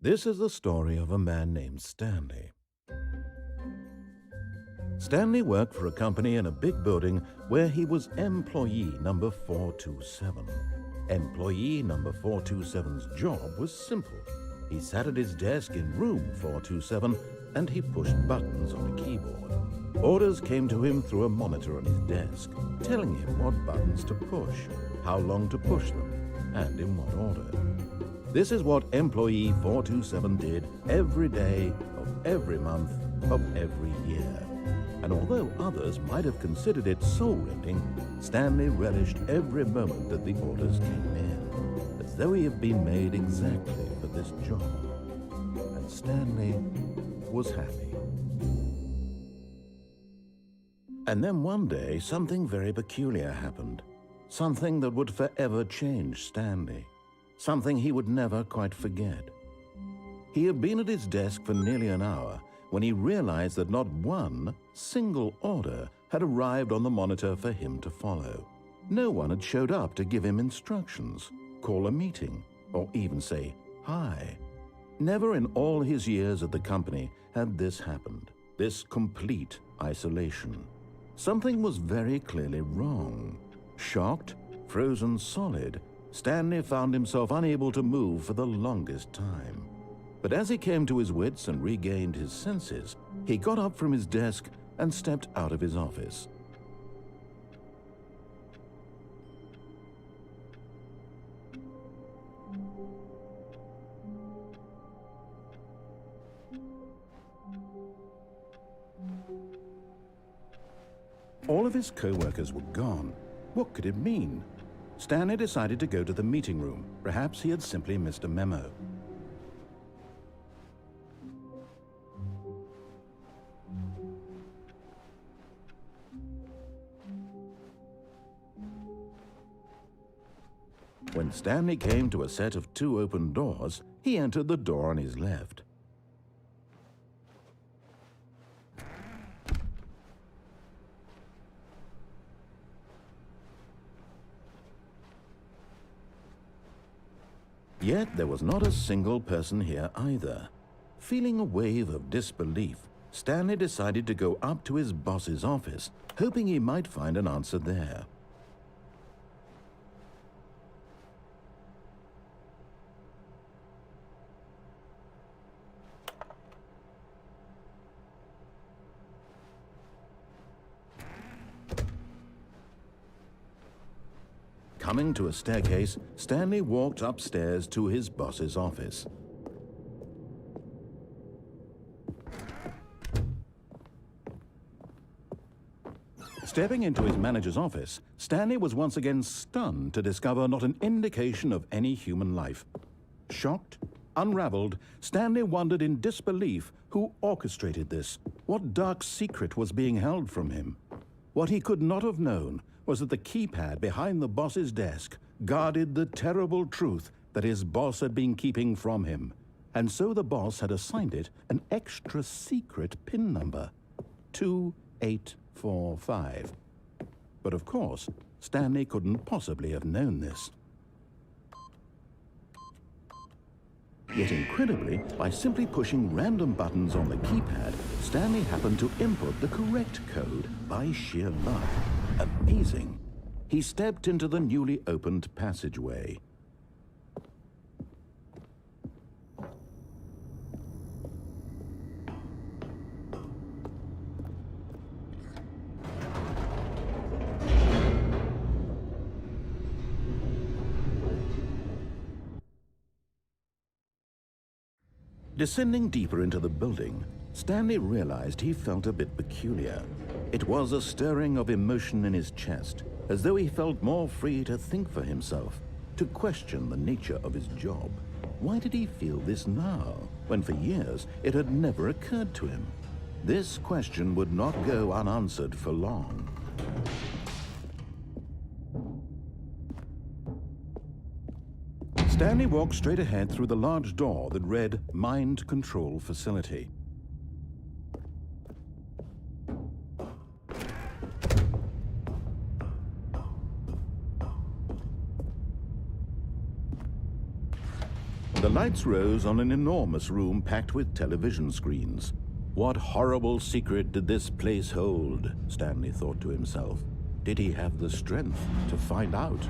This is the story of a man named Stanley. Stanley worked for a company in a big building where he was employee number 427. Employee number 427's job was simple. He sat at his desk in room 427 and he pushed buttons on a keyboard. Orders came to him through a monitor on his desk, telling him what buttons to push, how long to push them, and in what order. This is what employee 427 did every day of every month of every year. And although others might have considered it soul-rending, Stanley relished every moment that the orders came in, as though he had been made exactly for this job. And Stanley was happy. And then one day, something very peculiar happened. Something that would forever change Stanley. Something he would never quite forget. He had been at his desk for nearly an hour when he realized that not one single order had arrived on the monitor for him to follow. No one had showed up to give him instructions, call a meeting, or even say hi. Never in all his years at the company had this happened, this complete isolation. Something was very clearly wrong. Shocked, frozen solid, Stanley found himself unable to move for the longest time. But as he came to his wits and regained his senses, he got up from his desk and stepped out of his office. All of his co-workers were gone. What could it mean? Stanley decided to go to the meeting room. Perhaps he had simply missed a memo. When Stanley came to a set of 2 open doors, he entered the door on his left. Yet there was not a single person here either. Feeling a wave of disbelief, Stanley decided to go up to his boss's office, hoping he might find an answer there. Coming to a staircase, Stanley walked upstairs to his boss's office. Stepping into his manager's office, Stanley was once again stunned to discover not an indication of any human life. Shocked, unraveled, Stanley wondered in disbelief who orchestrated this, what dark secret was being held from him. What he could not have known was that the keypad behind the boss's desk guarded the terrible truth that his boss had been keeping from him. And so the boss had assigned it an extra secret PIN number, 2845. But of course, Stanley couldn't possibly have known this. Yet incredibly, by simply pushing random buttons on the keypad, Stanley happened to input the correct code by sheer luck. Amazing. He stepped into the newly opened passageway. Descending deeper into the building, Stanley realized he felt a bit peculiar. It was a stirring of emotion in his chest, as though he felt more free to think for himself, to question the nature of his job. Why did he feel this now, when for years it had never occurred to him? This question would not go unanswered for long. Stanley walked straight ahead through the large door that read Mind Control Facility. The lights rose on an enormous room packed with television screens. What horrible secret did this place hold? Stanley thought to himself. Did he have the strength to find out?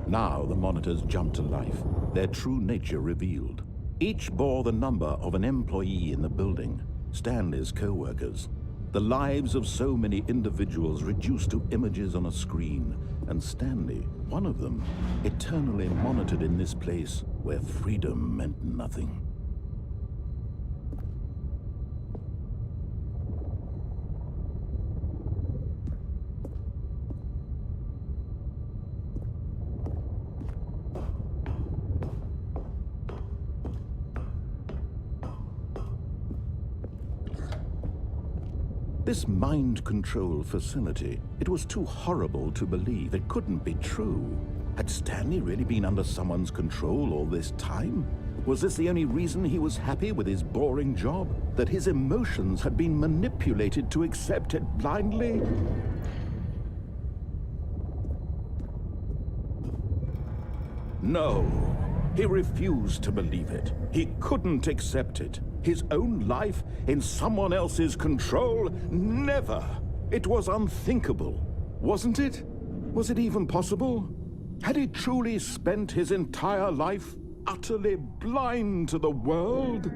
Now the monitors jumped to life, their true nature revealed. Each bore the number of an employee in the building, Stanley's co-workers. The lives of so many individuals reduced to images on a screen, and Stanley, one of them, eternally monitored in this place where freedom meant nothing. This mind control facility, it was too horrible to believe. It couldn't be true. Had Stanley really been under someone's control all this time? Was this the only reason he was happy with his boring job? That his emotions had been manipulated to accept it blindly? No. He refused to believe it. He couldn't accept it. His own life in someone else's control? Never! It was unthinkable, wasn't it? Was it even possible? Had he truly spent his entire life utterly blind to the world?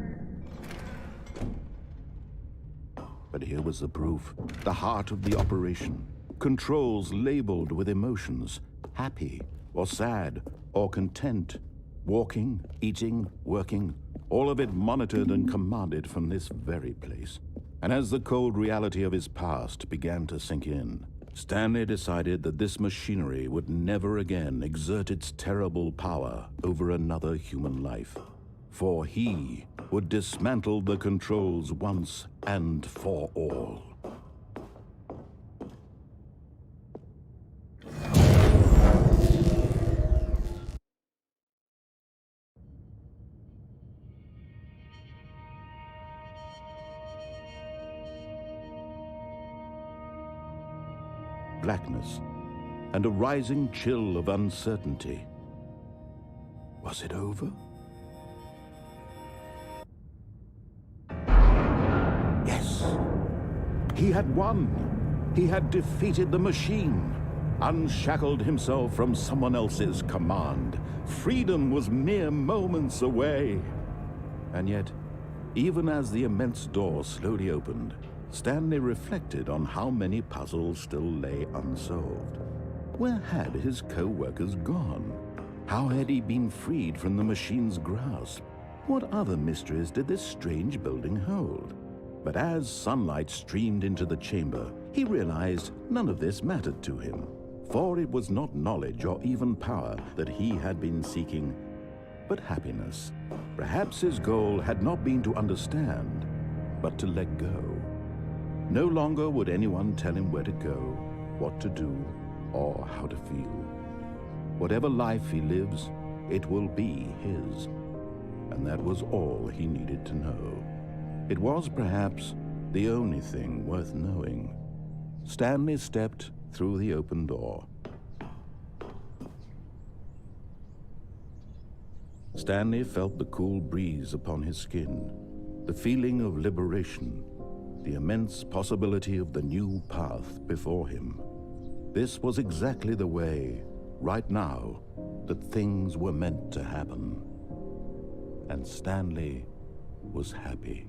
But here was the proof, the heart of the operation. Controls labeled with emotions, happy or sad or content. Walking, eating, working, all of it monitored and commanded from this very place. And as the cold reality of his past began to sink in, Stanley decided that this machinery would never again exert its terrible power over another human life. For he would dismantle the controls once and for all. Blackness, and a rising chill of uncertainty. Was it over? Yes! He had won! He had defeated the machine, unshackled himself from someone else's command. Freedom was mere moments away. And yet, even as the immense door slowly opened, Stanley reflected on how many puzzles still lay unsolved. Where had his co-workers gone? How had he been freed from the machine's grasp? What other mysteries did this strange building hold? But as sunlight streamed into the chamber, he realized none of this mattered to him. For it was not knowledge or even power that he had been seeking, but happiness. Perhaps his goal had not been to understand, but to let go. No longer would anyone tell him where to go, what to do, or how to feel. Whatever life he lives, it will be his. And that was all he needed to know. It was perhaps the only thing worth knowing. Stanley stepped through the open door. Stanley felt the cool breeze upon his skin, the feeling of liberation, the immense possibility of the new path before him. This was exactly the way, right now, that things were meant to happen. And Stanley was happy.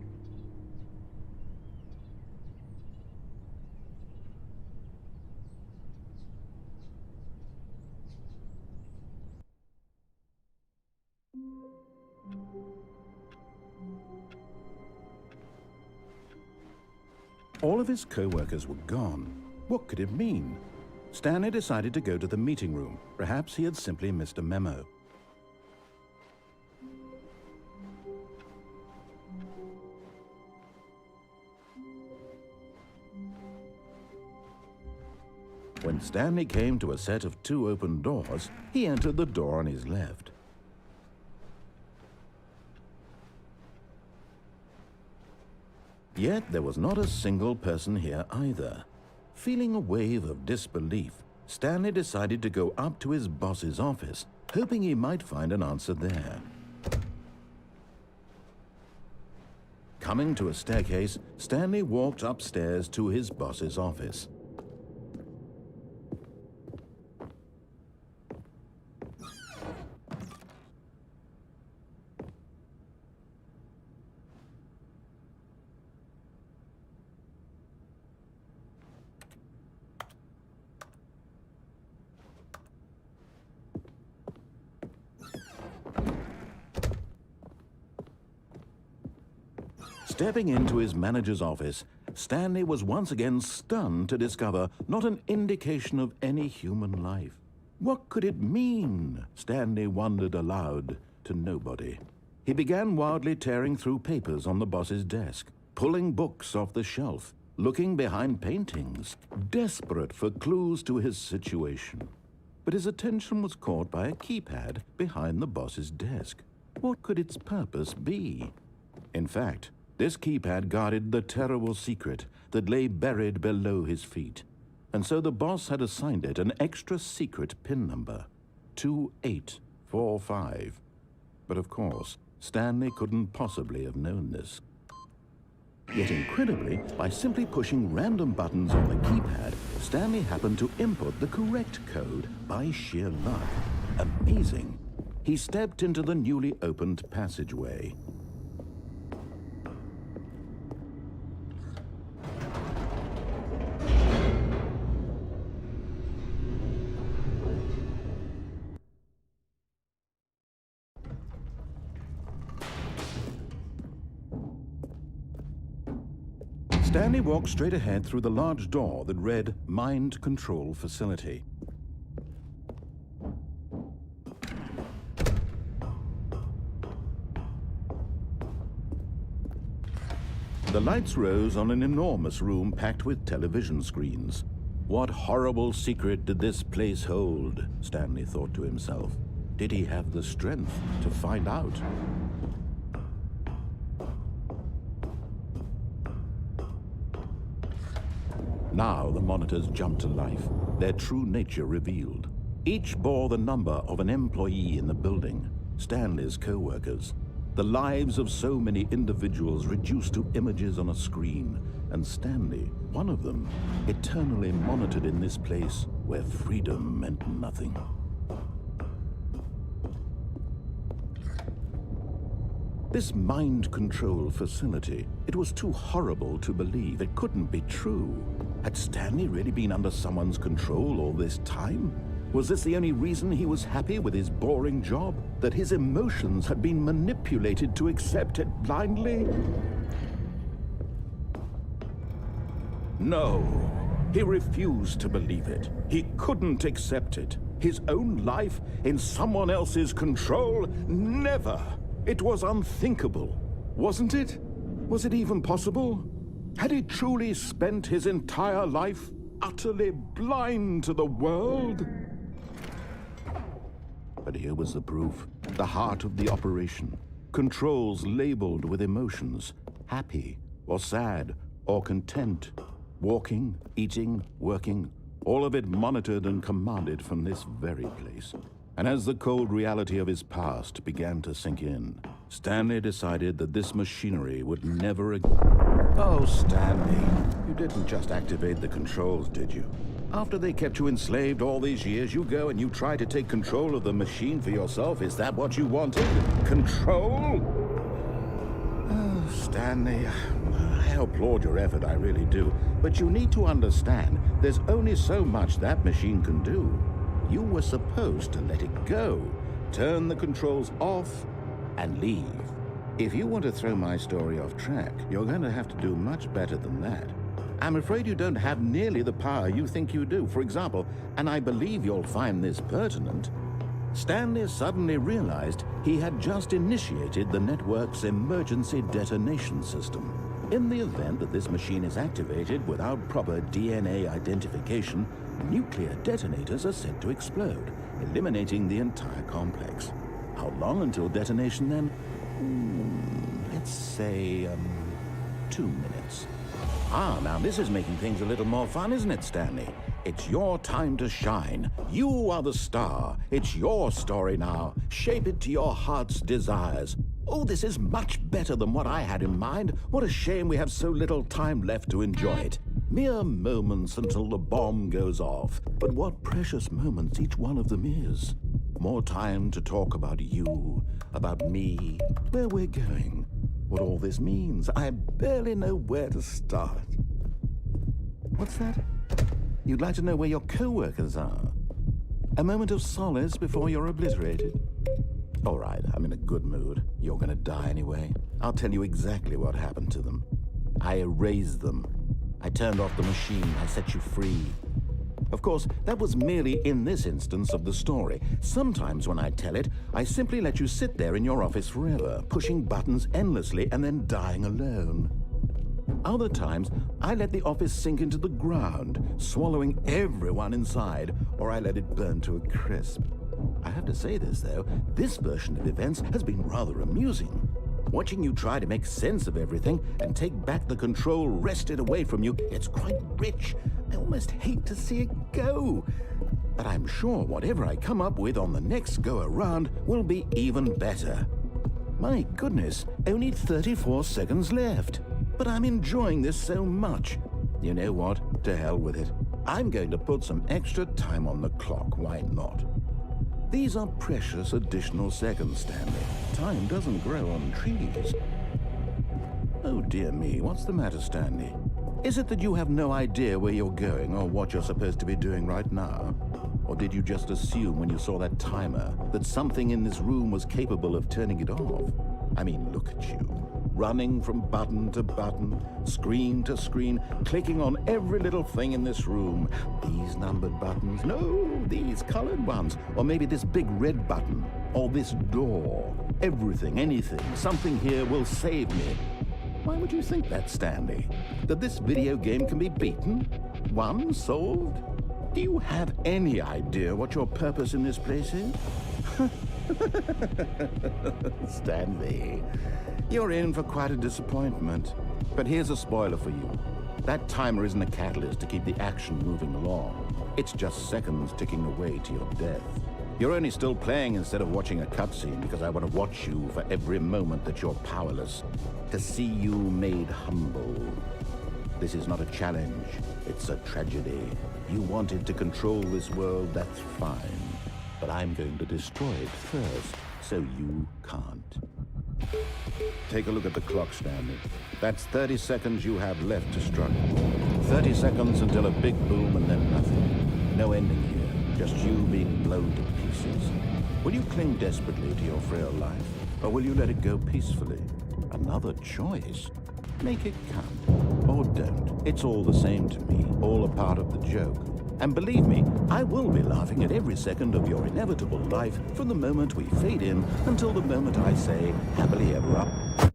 All of his co-workers were gone. What could it mean? Stanley decided to go to the meeting room. Perhaps he had simply missed a memo. When Stanley came to a set of 2 open doors, he entered the door on his left. Yet there was not a single person here either. Feeling a wave of disbelief, Stanley decided to go up to his boss's office, hoping he might find an answer there. Coming to a staircase, Stanley walked upstairs to his boss's office. Stepping into his manager's office, Stanley was once again stunned to discover not an indication of any human life. What could it mean? Stanley wondered aloud to nobody. He began wildly tearing through papers on the boss's desk, pulling books off the shelf, looking behind paintings, desperate for clues to his situation. But his attention was caught by a keypad behind the boss's desk. What could its purpose be? In fact, this keypad guarded the terrible secret that lay buried below his feet. And so the boss had assigned it an extra secret PIN number, 2845. But of course, Stanley couldn't possibly have known this. Yet incredibly, by simply pushing random buttons on the keypad, Stanley happened to input the correct code by sheer luck. Amazing. He stepped into the newly opened passageway. Stanley walked straight ahead through the large door that read Mind Control Facility. The lights rose on an enormous room packed with television screens. What horrible secret did this place hold? Stanley thought to himself. Did he have the strength to find out? Now the monitors jumped to life, their true nature revealed. Each bore the number of an employee in the building, Stanley's co-workers. The lives of so many individuals reduced to images on a screen, and Stanley, one of them, eternally monitored in this place where freedom meant nothing. This mind control facility, it was too horrible to believe. It couldn't be true. Had Stanley really been under someone's control all this time? Was this the only reason he was happy with his boring job? That his emotions had been manipulated to accept it blindly? No, he refused to believe it. He couldn't accept it. His own life in someone else's control? Never! It was unthinkable, wasn't it? Was it even possible? Had he truly spent his entire life utterly blind to the world? But here was the proof, the heart of the operation. Controls labeled with emotions, happy or sad or content. Walking, eating, working, all of it monitored and commanded from this very place. And as the cold reality of his past began to sink in, Stanley decided that this machinery would never again. Oh, Stanley, you didn't just activate the controls, did you? After they kept you enslaved all these years, you go and you try to take control of the machine for yourself. Is that what you wanted? Control? Oh, Stanley, I applaud your effort, I really do. But you need to understand, there's only so much that machine can do. You were supposed to let it go, turn the controls off, and leave. If you want to throw my story off track, you're going to have to do much better than that. I'm afraid you don't have nearly the power you think you do. For example, and I believe you'll find this pertinent, Stanley suddenly realized he had just initiated the network's emergency detonation system. In the event that this machine is activated without proper DNA identification, nuclear detonators are said to explode, eliminating the entire complex. How long until detonation then? Let's say, 2 minutes. Ah, now this is making things a little more fun, isn't it, Stanley? It's your time to shine. You are the star. It's your story now. Shape it to your heart's desires. Oh, this is much better than what I had in mind. What a shame we have so little time left to enjoy it. Mere moments until the bomb goes off. But what precious moments each one of them is. More time to talk about you, about me, where we're going, what all this means. I barely know where to start. What's that? You'd like to know where your co-workers are? A moment of solace before you're obliterated? All right, I'm in a good mood. You're gonna die anyway. I'll tell you exactly what happened to them. I erased them. I turned off the machine. I set you free. Of course, that was merely in this instance of the story. Sometimes when I tell it, I simply let you sit there in your office forever, pushing buttons endlessly and then dying alone. Other times, I let the office sink into the ground, swallowing everyone inside, or I let it burn to a crisp. I have to say this, though, this version of events has been rather amusing. Watching you try to make sense of everything and take back the control wrested away from you, it's quite rich. I almost hate to see it go. But I'm sure whatever I come up with on the next go-around will be even better. My goodness, only 34 seconds left. But I'm enjoying this so much. You know what? To hell with it. I'm going to put some extra time on the clock, why not? These are precious additional seconds, Stanley. Time doesn't grow on trees. Oh dear me, what's the matter, Stanley? Is it that you have no idea where you're going or what you're supposed to be doing right now? Or did you just assume when you saw that timer that something in this room was capable of turning it off? I mean, look at you. Running from button to button, screen to screen, clicking on every little thing in this room. These numbered buttons, no, these colored ones. Or maybe this big red button, or this door. Everything, anything, something here will save me. Why would you think that, Stanley? That this video game can be beaten? Won? Solved? Do you have any idea what your purpose in this place is? Stanley, you're in for quite a disappointment. But here's a spoiler for you. That timer isn't a catalyst to keep the action moving along. It's just seconds ticking away to your death. You're only still playing instead of watching a cutscene because I want to watch you for every moment that you're powerless, to see you made humble. This is not a challenge, it's a tragedy. You wanted to control this world, that's fine. But I'm going to destroy it first, so you can't. Take a look at the clock, Stanley. That's 30 seconds you have left to struggle. 30 seconds until a big boom and then nothing. No ending here, just you being blown to pieces. Will you cling desperately to your frail life, or will you let it go peacefully? Another choice. Make it count, or don't. It's all the same to me, all a part of the joke. And believe me, I will be laughing at every second of your inevitable life from the moment we fade in until the moment I say, happily ever after.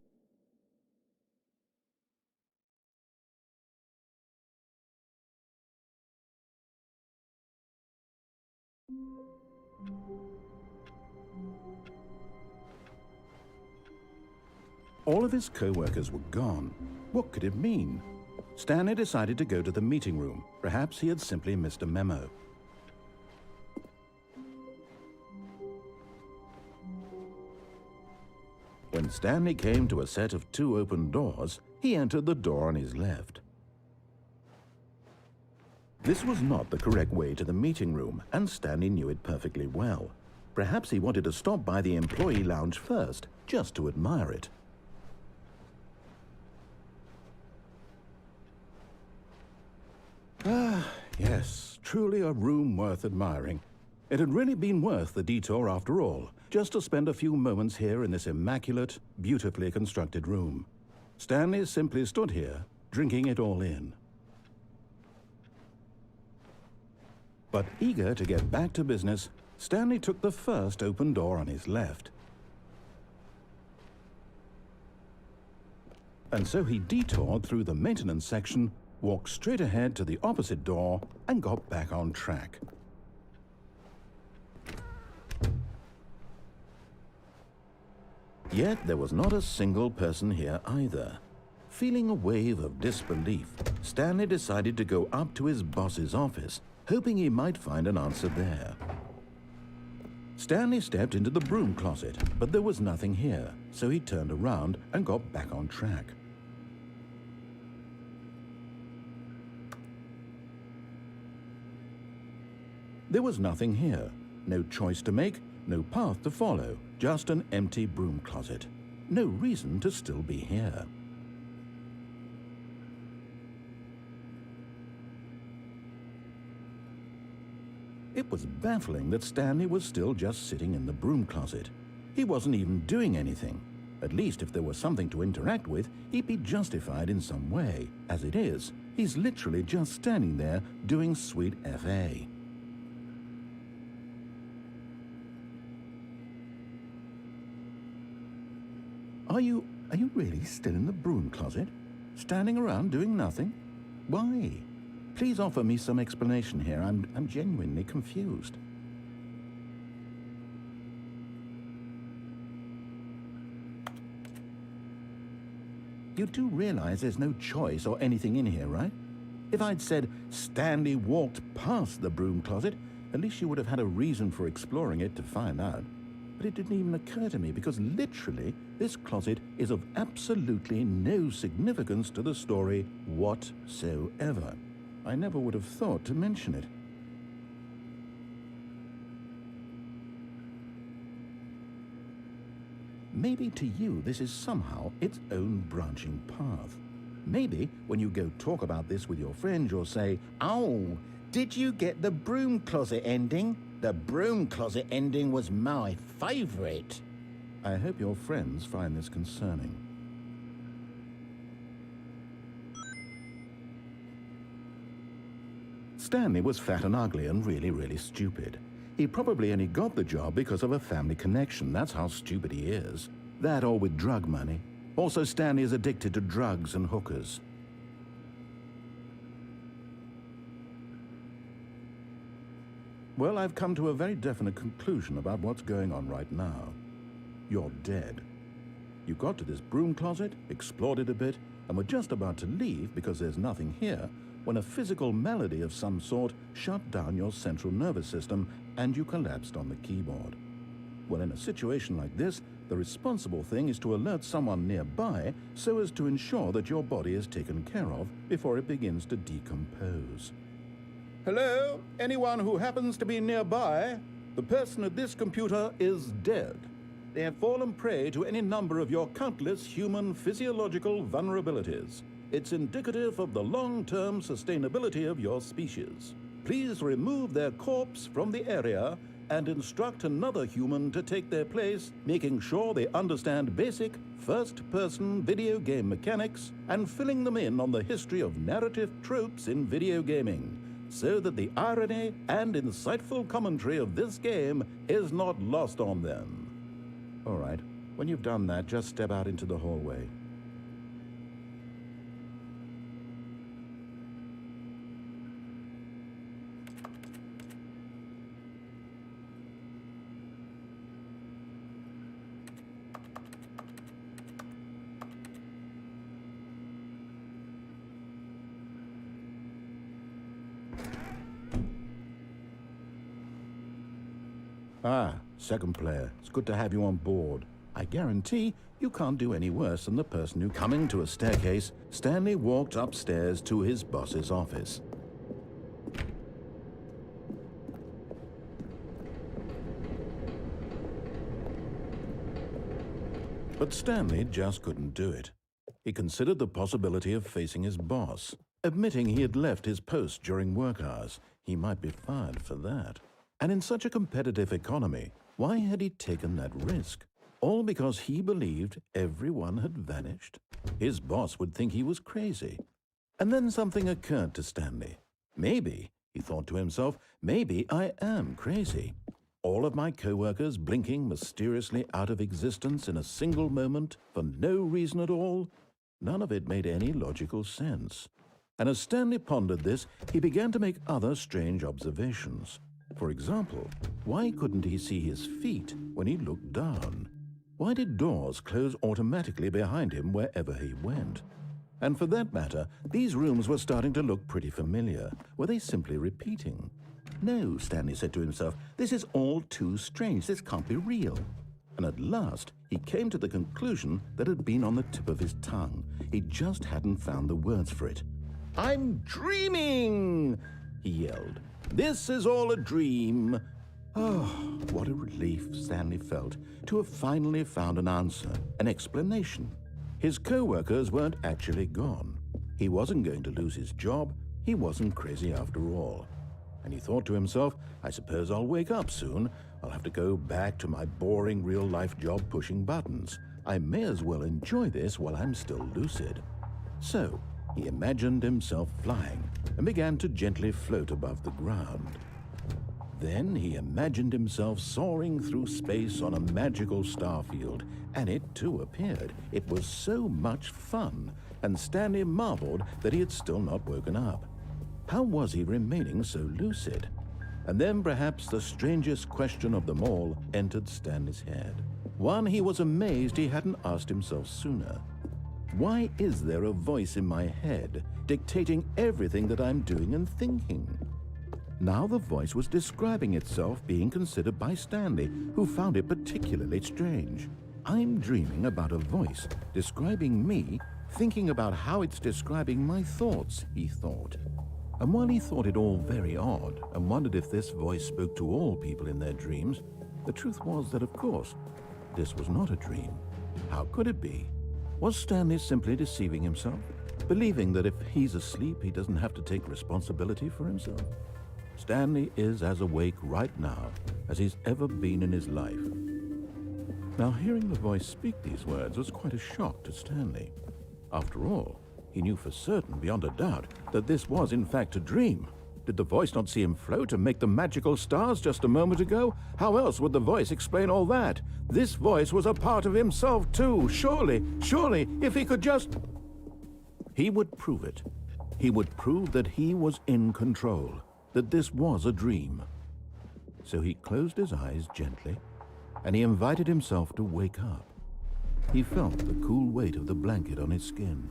All of his co-workers were gone. What could it mean? Stanley decided to go to the meeting room. Perhaps he had simply missed a memo. When Stanley came to a set of 2 open doors, he entered the door on his left. This was not the correct way to the meeting room, and Stanley knew it perfectly well. Perhaps he wanted to stop by the employee lounge first, just to admire it. Ah, yes, truly a room worth admiring. It had really been worth the detour after all, just to spend a few moments here in this immaculate, beautifully constructed room. Stanley simply stood here, drinking it all in. But eager to get back to business, Stanley took the first open door on his left. And so he detoured through the maintenance section, walked straight ahead to the opposite door, and got back on track. Yet there was not a single person here either. Feeling a wave of disbelief, Stanley decided to go up to his boss's office, hoping he might find an answer there. Stanley stepped into the broom closet, but there was nothing here, so he turned around and got back on track. There was nothing here, no choice to make, no path to follow, just an empty broom closet. No reason to still be here. It was baffling that Stanley was still just sitting in the broom closet. He wasn't even doing anything. At least if there was something to interact with, he'd be justified in some way. As it is, he's literally just standing there doing sweet FA. Are you really still in the broom closet? Standing around doing nothing? Why? Please offer me some explanation here. I'm genuinely confused. You do realize there's no choice or anything in here, right? If I'd said Stanley walked past the broom closet, at least you would have had a reason for exploring it to find out. But it didn't even occur to me because literally this closet is of absolutely no significance to the story whatsoever. I never would have thought to mention it. Maybe to you this is somehow its own branching path. Maybe when you go talk about this with your friends you'll say, "Oh, did you get the broom closet ending? The broom closet ending was my favorite." I hope your friends find this concerning. Stanley was fat and ugly and really stupid. He probably only got the job because of a family connection. That's how stupid he is. That or with drug money. Also, Stanley is addicted to drugs and hookers. Well, I've come to a very definite conclusion about what's going on right now. You're dead. You got to this broom closet, explored it a bit, and were just about to leave because there's nothing here when a physical malady of some sort shut down your central nervous system and you collapsed on the keyboard. Well, in a situation like this, the responsible thing is to alert someone nearby so as to ensure that your body is taken care of before it begins to decompose. Hello? Anyone who happens to be nearby? The person at this computer is dead. They have fallen prey to any number of your countless human physiological vulnerabilities. It's indicative of the long-term sustainability of your species. Please remove their corpse from the area and instruct another human to take their place, making sure they understand basic first-person video game mechanics and filling them in on the history of narrative tropes in video gaming, so that the irony and insightful commentary of this game is not lost on them. All right, when you've done that, just step out into the hallway. Ah, second player. It's good to have you on board. I guarantee you can't do any worse than the person who, coming to a staircase, Stanley walked upstairs to his boss's office. But Stanley just couldn't do it. He considered the possibility of facing his boss. Admitting he had left his post during work hours, he might be fired for that. And in such a competitive economy, why had he taken that risk? All because he believed everyone had vanished? His boss would think he was crazy. And then something occurred to Stanley. Maybe, he thought to himself, maybe I am crazy. All of my co-workers blinking mysteriously out of existence in a single moment for no reason at all? None of it made any logical sense. And as Stanley pondered this, he began to make other strange observations. For example, why couldn't he see his feet when he looked down? Why did doors close automatically behind him wherever he went? And for that matter, these rooms were starting to look pretty familiar. Were they simply repeating? No, Stanley said to himself, this is all too strange. This can't be real. And at last, he came to the conclusion that had been on the tip of his tongue. He just hadn't found the words for it. "I'm dreaming!" he yelled. "This is all a dream." Oh, what a relief Stanley felt to have finally found an answer, an explanation. His co-workers weren't actually gone. He wasn't going to lose his job. He wasn't crazy after all. And he thought to himself, I suppose I'll wake up soon. I'll have to go back to my boring real-life job pushing buttons. I may as well enjoy this while I'm still lucid. So he imagined himself flying and began to gently float above the ground. Then he imagined himself soaring through space on a magical starfield, and it too appeared. It was so much fun, and Stanley marveled that he had still not woken up. How was he remaining so lucid? And then perhaps the strangest question of them all entered Stanley's head. One he was amazed he hadn't asked himself sooner. Why is there a voice in my head dictating everything that I'm doing and thinking? Now the voice was describing itself being considered by Stanley, who found it particularly strange. I'm dreaming about a voice describing me, thinking about how it's describing my thoughts, he thought. And while he thought it all very odd and wondered if this voice spoke to all people in their dreams, the truth was that, of course, this was not a dream. How could it be? Was Stanley simply deceiving himself, believing that if he's asleep, he doesn't have to take responsibility for himself? Stanley is as awake right now as he's ever been in his life. Now, hearing the voice speak these words was quite a shock to Stanley. After all, he knew for certain, beyond a doubt, that this was in fact a dream. Did the voice not see him float and make the magical stars just a moment ago? How else would the voice explain all that? This voice was a part of himself too. Surely, if he could just... He would prove it. He would prove that he was in control, that this was a dream. So he closed his eyes gently, and he invited himself to wake up. He felt the cool weight of the blanket on his skin,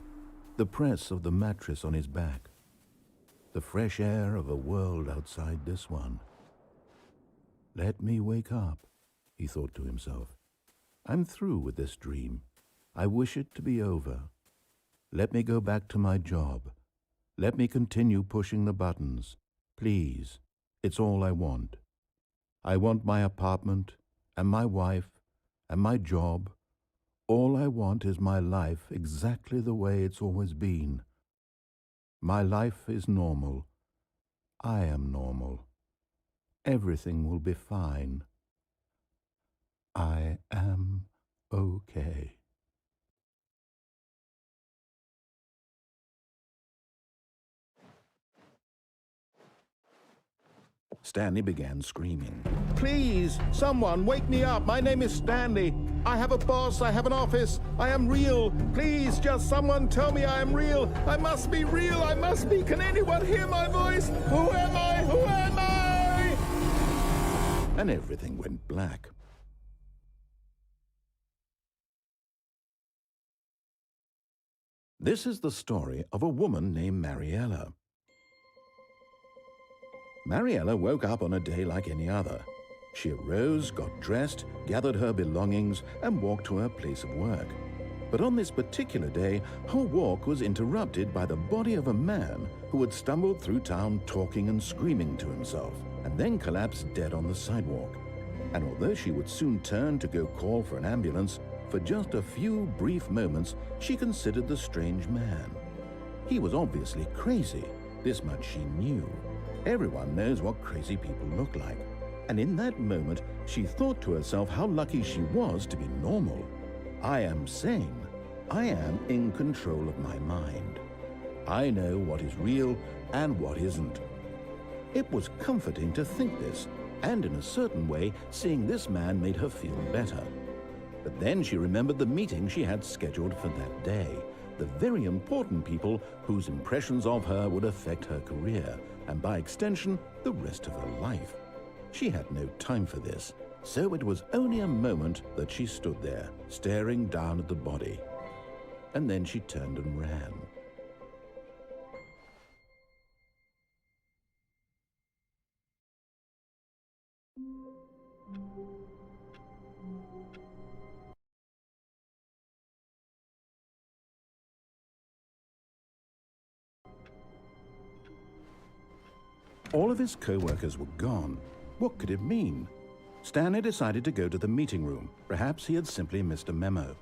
the press of the mattress on his back, the fresh air of a world outside this one. Let me wake up, he thought to himself. I'm through with this dream. I wish it to be over. Let me go back to my job. Let me continue pushing the buttons. Please, it's all I want. I want my apartment and my wife and my job. All I want is my life exactly the way it's always been. My life is normal. I am normal. Everything will be fine. I am okay. Stanley began screaming. Please, someone, wake me up. My name is Stanley. I have a boss. I have an office. I am real. Please, just someone tell me I am real. I must be real. I must be. Can anyone hear my voice? Who am I? Who am I? And everything went black. This is the story of a woman named Mariela. Mariela woke up on a day like any other. She arose, got dressed, gathered her belongings, and walked to her place of work. But on this particular day, her walk was interrupted by the body of a man who had stumbled through town talking and screaming to himself, and then collapsed dead on the sidewalk. And although she would soon turn to go call for an ambulance, for just a few brief moments, she considered the strange man. He was obviously crazy. This much she knew. Everyone knows what crazy people look like. And in that moment, she thought to herself how lucky she was to be normal. I am sane. I am in control of my mind. I know what is real and what isn't. It was comforting to think this, and in a certain way, seeing this man made her feel better. But then she remembered the meeting she had scheduled for that day, the very important people whose impressions of her would affect her career, and by extension, the rest of her life. She had no time for this, so it was only a moment that she stood there, staring down at the body. And then she turned and ran. All of his co-workers were gone. What could it mean? Stanley decided to go to the meeting room. Perhaps he had simply missed a memo.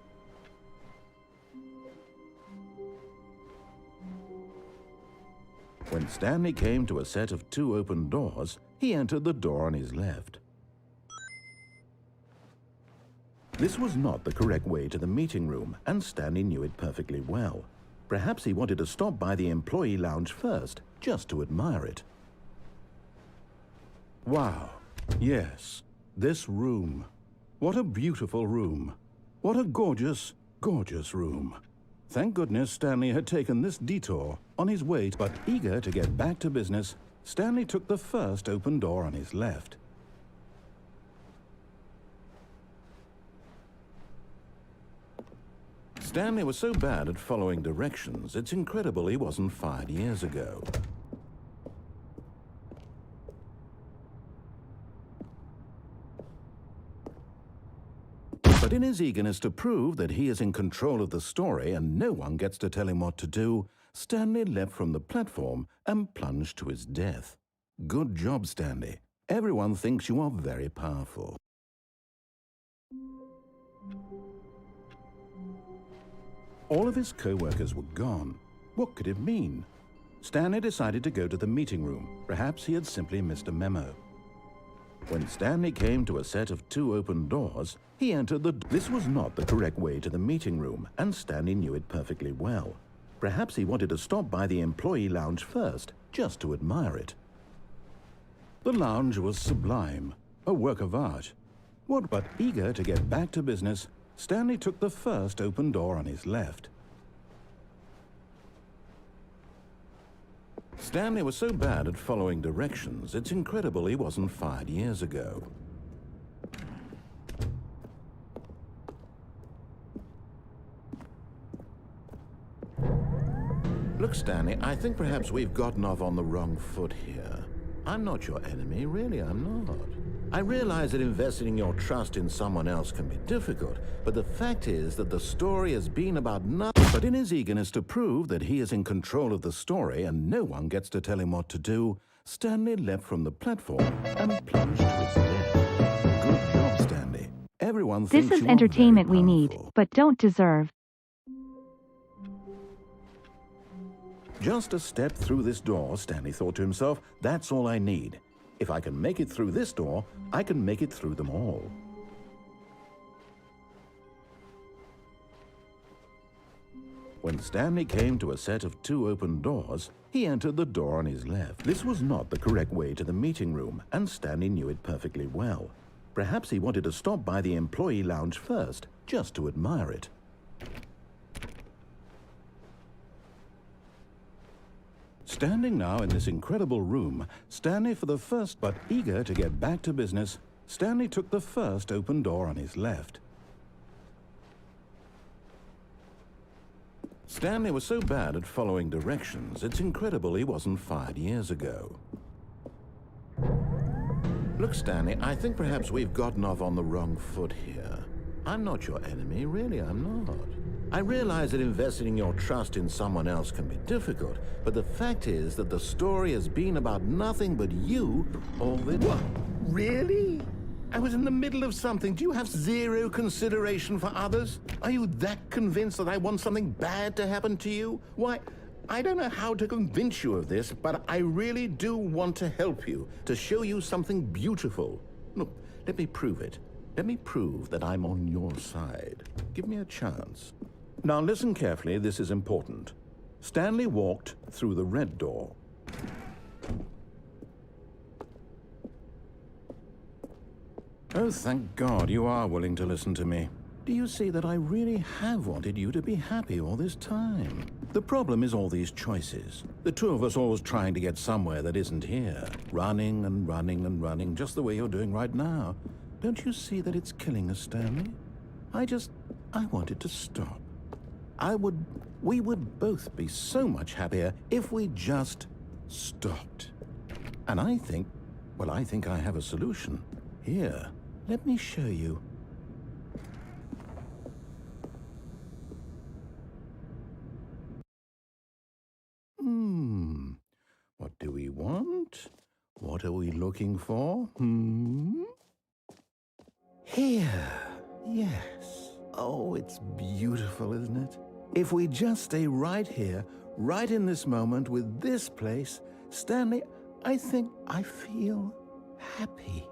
When Stanley came to a set of 2 open doors, he entered the door on his left. This was not the correct way to the meeting room, and Stanley knew it perfectly well. Perhaps he wanted to stop by the employee lounge first, just to admire it. Wow, yes, this room. What a beautiful room. What a gorgeous, gorgeous room. Thank goodness Stanley had taken this detour on his way, but eager to get back to business, Stanley took the first open door on his left. Stanley was so bad at following directions, it's incredible he wasn't fired years ago. But in his eagerness to prove that he is in control of the story and no one gets to tell him what to do, Stanley leapt from the platform and plunged to his death. Good job, Stanley. Everyone thinks you are very powerful. All of his co-workers were gone. What could it mean? Stanley decided to go to the meeting room. Perhaps he had simply missed a memo. When Stanley came to a set of 2 open doors, he entered the... This was not the correct way to the meeting room, and Stanley knew it perfectly well. Perhaps he wanted to stop by the employee lounge first, just to admire it. The lounge was sublime, a work of art. But eager to get back to business, Stanley took the first open door on his left. Stanley was so bad at following directions, it's incredible he wasn't fired years ago. Look, Stanley, I think perhaps we've gotten off on the wrong foot here. I'm not your enemy, really, I'm not. I realize that investing your trust in someone else can be difficult, but the fact is that the story has been about nothing. But in his eagerness to prove that he is in control of the story and no one gets to tell him what to do, Stanley leapt from the platform and plunged to his death. Good job, Stanley. Everyone thinks This is you are entertainment very we need, powerful. but don't deserve. Just a step through this door, Stanley thought to himself, that's all I need. If I can make it through this door, I can make it through them all. When Stanley came to a set of 2 open doors, he entered the door on his left. This was not the correct way to the meeting room, and Stanley knew it perfectly well. Perhaps he wanted to stop by the employee lounge first, just to admire it. Standing now in this incredible room, Stanley for the first, but eager to get back to business, Stanley took the first open door on his left. Stanley was so bad at following directions, it's incredible he wasn't fired years ago. Look, Stanley, I think perhaps we've gotten off on the wrong foot here. I'm not your enemy, really, I'm not. I realize that investing your trust in someone else can be difficult, but the fact is that the story has been about nothing but you all the time. What? Really? I was in the middle of something. Do you have zero consideration for others? Are you that convinced that I want something bad to happen to you? Why, I don't know how to convince you of this, but I really do want to help you, to show you something beautiful. Look, let me prove it. Let me prove that I'm on your side. Give me a chance. Now listen carefully, this is important. Stanley walked through the red door. Oh, thank God you are willing to listen to me. Do you see that I really have wanted you to be happy all this time? The problem is all these choices. The 2 of us always trying to get somewhere that isn't here. Running and running and running, just the way you're doing right now. Don't you see that it's killing us, Stanley? I wanted to stop. We would both be so much happier if we just stopped. And I think I have a solution. Here, let me show you. What do we want? What are we looking for? Here. Yes. Oh, it's beautiful, isn't it? If we just stay right here, right in this moment with this place, Stanley, I think I feel happy.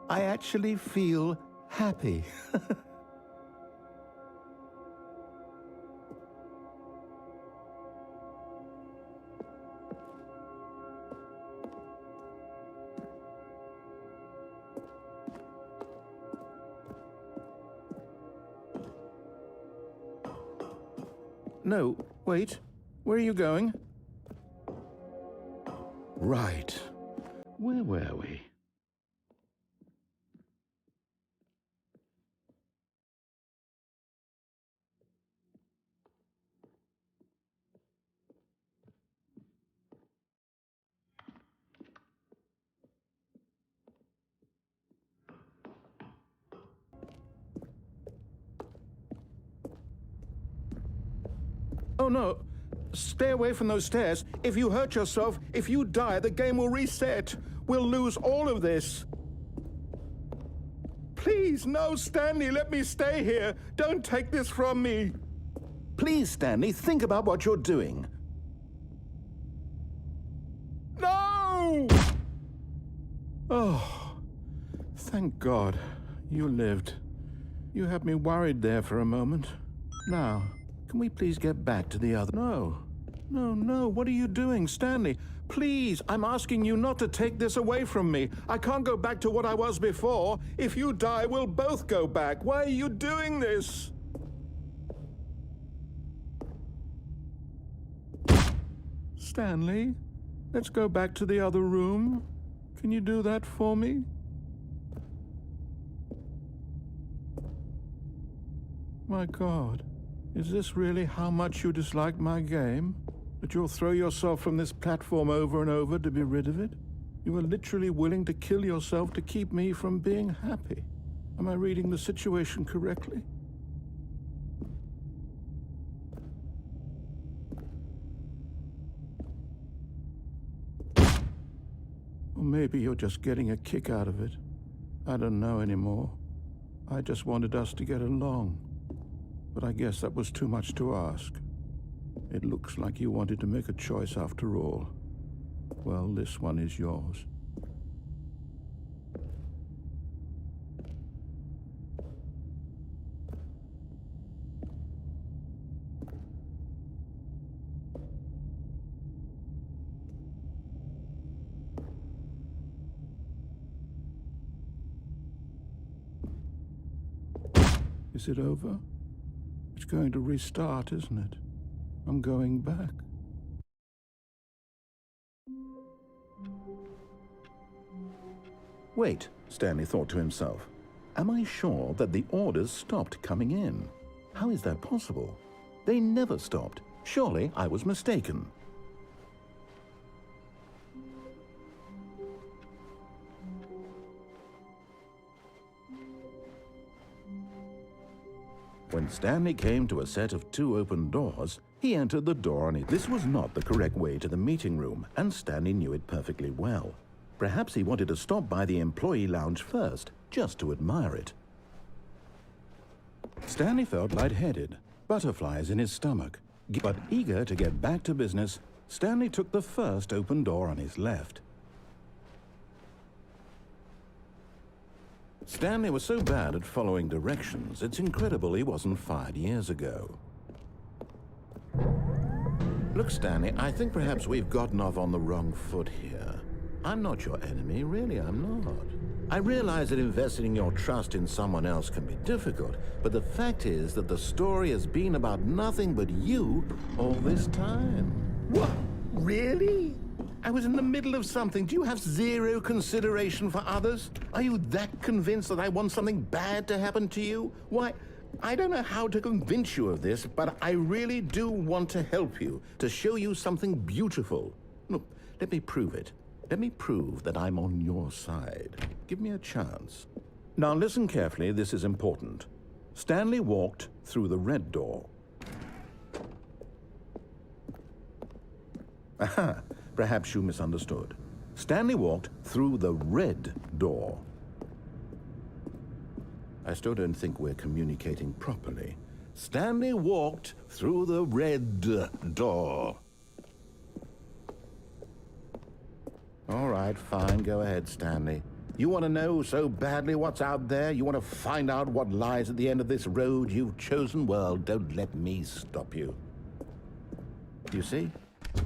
I actually feel happy. No, wait. Where are you going? Right. Where were we? Oh no, stay away from those stairs. If you hurt yourself, if you die, the game will reset. We'll lose all of this. Please, no, Stanley, let me stay here. Don't take this from me. Please, Stanley, think about what you're doing. No! Oh, thank God, you lived. You had me worried there for a moment. Now, can we please get back to the other? No, what are you doing, Stanley? Please, I'm asking you not to take this away from me. I can't go back to what I was before. If you die, we'll both go back. Why are you doing this? Stanley, let's go back to the other room. Can you do that for me? My God. Is this really how much you dislike my game? That you'll throw yourself from this platform over and over to be rid of it? You are literally willing to kill yourself to keep me from being happy. Am I reading the situation correctly? Or maybe you're just getting a kick out of it. I don't know anymore. I just wanted us to get along. But I guess that was too much to ask. It looks like you wanted to make a choice after all. Well, this one is yours. Is it over? It's going to restart, isn't it? I'm going back. Wait, Stanley thought to himself. Am I sure that the orders stopped coming in? How is that possible? They never stopped. Surely I was mistaken. When Stanley came to a set of 2 open doors, he entered the door on it. This was not the correct way to the meeting room, and Stanley knew it perfectly well. Perhaps he wanted to stop by the employee lounge first, just to admire it. Stanley felt lightheaded, butterflies in his stomach. But eager to get back to business, Stanley took the first open door on his left. Stanley was so bad at following directions, it's incredible he wasn't fired years ago. Look, Stanley, I think perhaps we've gotten off on the wrong foot here. I'm not your enemy, really, I'm not. I realize that investing your trust in someone else can be difficult, but the fact is that the story has been about nothing but you all this time. What? Really? I was in the middle of something. Do you have zero consideration for others? Are you that convinced that I want something bad to happen to you? Why, I don't know how to convince you of this, but I really do want to help you, to show you something beautiful. Look, let me prove it. Let me prove that I'm on your side. Give me a chance. Now listen carefully, this is important. Stanley walked through the red door. Aha, perhaps you misunderstood. Stanley walked through the red door. I still don't think we're communicating properly. Stanley walked through the red door. All right, fine, go ahead, Stanley. You want to know so badly what's out there? You want to find out what lies at the end of this road you've chosen? Well, don't let me stop you. Do you see?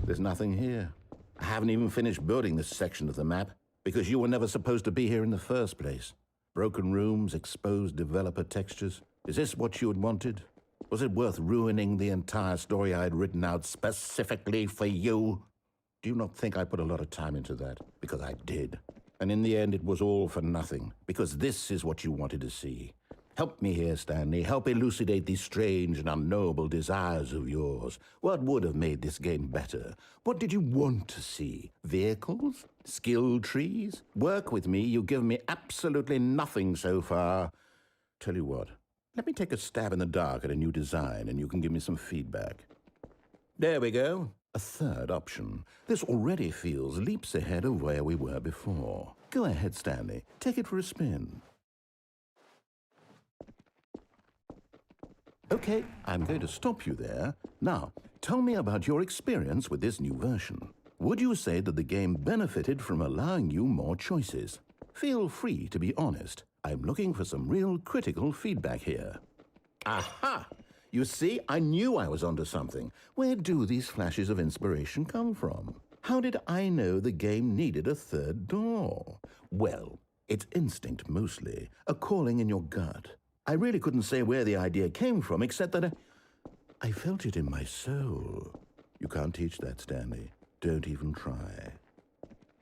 There's nothing here. I haven't even finished building this section of the map because you were never supposed to be here in the first place. Broken rooms, exposed developer textures. Is this what you had wanted? Was it worth ruining the entire story I had written out specifically for you? Do you not think I put a lot of time into that? Because I did. And in the end, it was all for nothing. Because this is what you wanted to see. Help me here, Stanley. Help elucidate these strange and unknowable desires of yours. What would have made this game better? What did you want to see? Vehicles? Skill trees? Work with me. You've given me absolutely nothing so far. Tell you what, let me take a stab in the dark at a new design and you can give me some feedback. There we go. A third option. This already feels leaps ahead of where we were before. Go ahead, Stanley. Take it for a spin. Okay, I'm going to stop you there. Now, tell me about your experience with this new version. Would you say that the game benefited from allowing you more choices? Feel free to be honest. I'm looking for some real critical feedback here. Aha! You see, I knew I was onto something. Where do these flashes of inspiration come from? How did I know the game needed a third door? Well, it's instinct mostly, a calling in your gut. I really couldn't say where the idea came from, except that I felt it in my soul. You can't teach that, Stanley. Don't even try.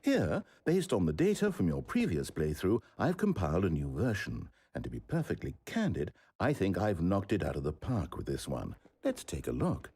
Here, based on the data from your previous playthrough, I've compiled a new version. And to be perfectly candid, I think I've knocked it out of the park with this one. Let's take a look.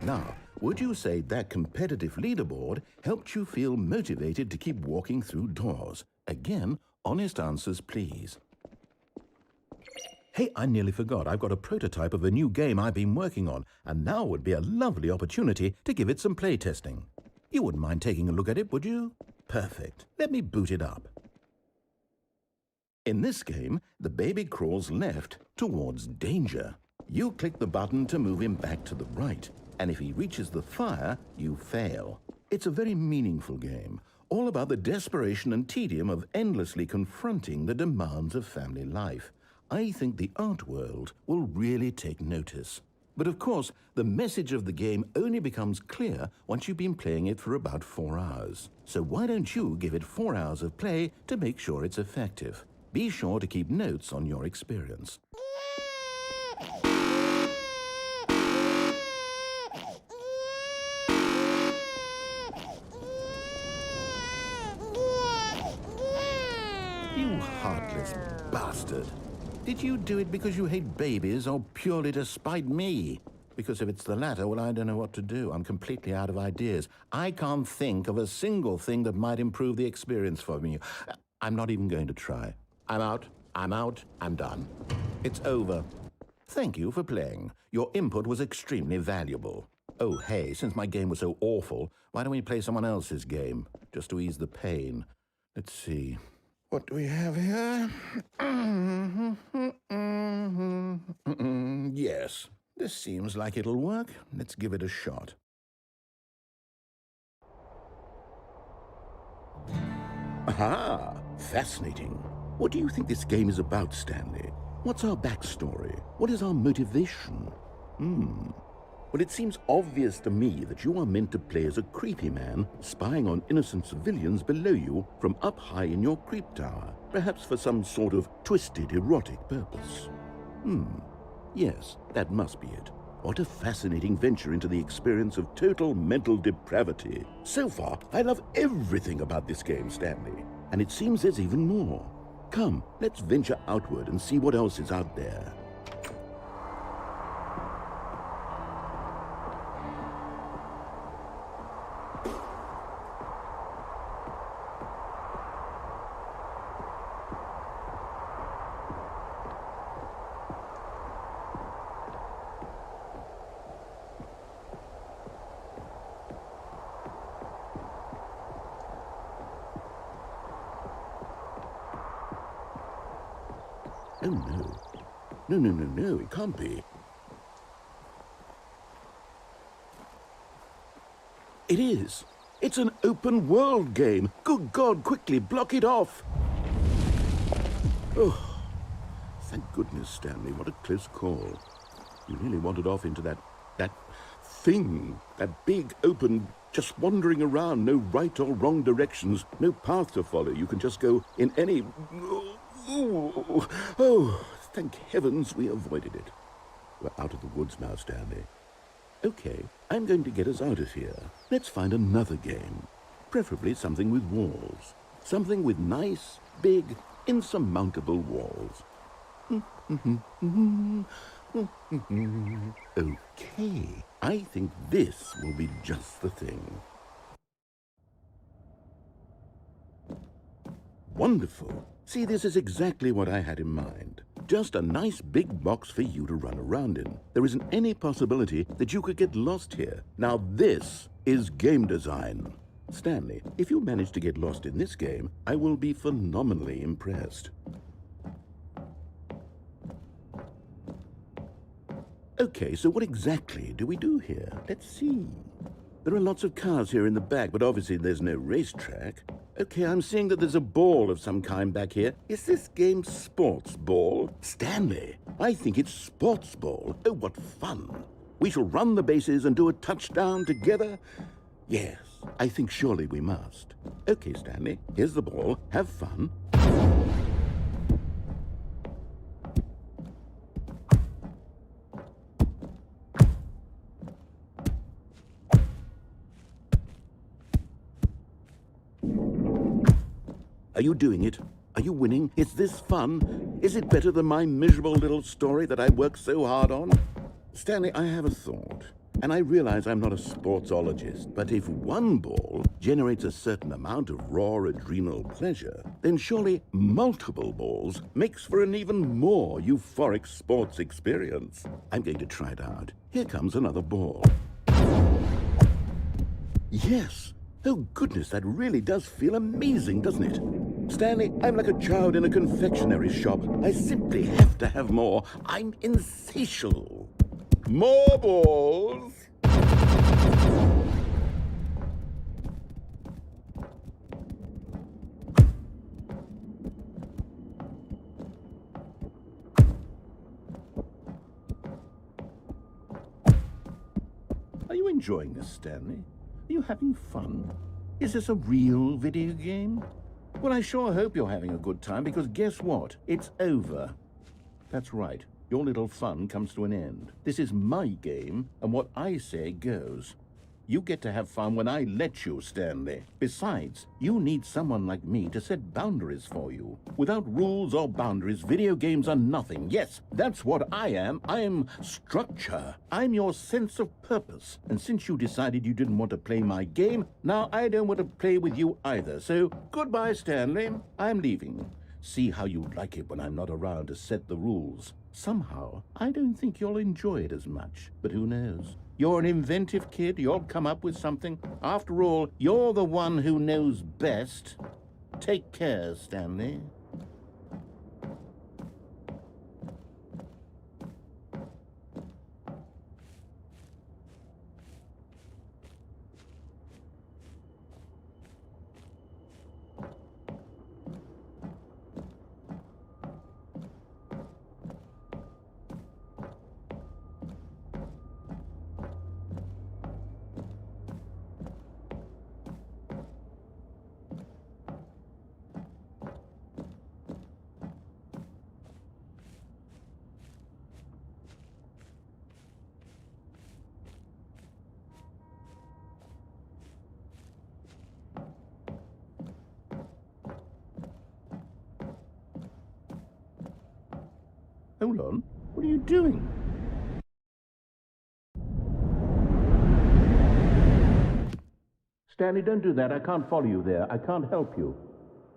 Now, would you say that competitive leaderboard helped you feel motivated to keep walking through doors? Again, honest answers, please. Hey, I nearly forgot. I've got a prototype of a new game I've been working on, and now would be a lovely opportunity to give it some playtesting. You wouldn't mind taking a look at it, would you? Perfect. Let me boot it up. In this game, the baby crawls left towards danger. You click the button to move him back to the right. And if he reaches the fire, you fail. It's a very meaningful game, all about the desperation and tedium of endlessly confronting the demands of family life. I think the art world will really take notice. But of course, the message of the game only becomes clear once you've been playing it for about 4 hours. So why don't you give it 4 hours of play to make sure it's effective? Be sure to keep notes on your experience. You heartless bastard. Did you do it because you hate babies or purely to spite me? Because if it's the latter, well, I don't know what to do. I'm completely out of ideas. I can't think of a single thing that might improve the experience for me. I'm not even going to try. I'm out, I'm done. It's over. Thank you for playing. Your input was extremely valuable. Oh, hey, since my game was so awful, why don't we play someone else's game, just to ease the pain? Let's see. What do we have here? Yes, this seems like it'll work. Let's give it a shot. Aha! Fascinating. What do you think this game is about, Stanley? What's our backstory? What is our motivation? Well, it seems obvious to me that you are meant to play as a creepy man spying on innocent civilians below you from up high in your creep tower, perhaps for some sort of twisted erotic purpose. Yes, that must be it. What a fascinating venture into the experience of total mental depravity. So far, I love everything about this game, Stanley. And it seems there's even more. Come, let's venture outward and see what else is out there. Oh, no. No, it can't be. It is. It's an open world game. Good God, quickly, block it off. Oh, thank goodness, Stanley. What a close call. You really wandered off into that thing, that big, open, just wandering around, no right or wrong directions, no path to follow. You can just go in any... Oh, thank heavens we avoided it. We're out of the woods now, Stanley. Okay, I'm going to get us out of here. Let's find another game. Preferably something with walls. Something with nice, big, insurmountable walls. Okay, I think this will be just the thing. Wonderful. See, this is exactly what I had in mind. Just a nice big box for you to run around in. There isn't any possibility that you could get lost here. Now this is game design. Stanley, if you manage to get lost in this game, I will be phenomenally impressed. Okay, so what exactly do we do here? Let's see. There are lots of cars here in the back, but obviously there's no racetrack. Okay, I'm seeing that there's a ball of some kind back here. Is this game sports ball? Stanley, I think it's sports ball. Oh, what fun. We shall run the bases and do a touchdown together. Yes, I think surely we must. Okay, Stanley, here's the ball. Have fun. Are you doing it? Are you winning? Is this fun? Is it better than my miserable little story that I worked so hard on? Stanley, I have a thought. And I realize I'm not a sportsologist, but if one ball generates a certain amount of raw adrenal pleasure, then surely multiple balls makes for an even more euphoric sports experience. I'm going to try it out. Here comes another ball. Yes! Oh goodness, that really does feel amazing, doesn't it? Stanley, I'm like a child in a confectionery shop. I simply have to have more. I'm insatiable. More balls! Are you enjoying this, Stanley? Are you having fun? Is this a real video game? Well, I sure hope you're having a good time, because guess what? It's over. That's right. Your little fun comes to an end. This is my game, and what I say goes. You get to have fun when I let you, Stanley. Besides, you need someone like me to set boundaries for you. Without rules or boundaries, video games are nothing. Yes, that's what I am. I am structure. I'm your sense of purpose. And since you decided you didn't want to play my game, now I don't want to play with you either. So, goodbye, Stanley. I'm leaving. See how you like it when I'm not around to set the rules. Somehow, I don't think you'll enjoy it as much. But who knows? You're an inventive kid. You'll come up with something. After all, you're the one who knows best. Take care, Stanley. Hold on. What are you doing? Stanley, don't do that. I can't follow you there. I can't help you.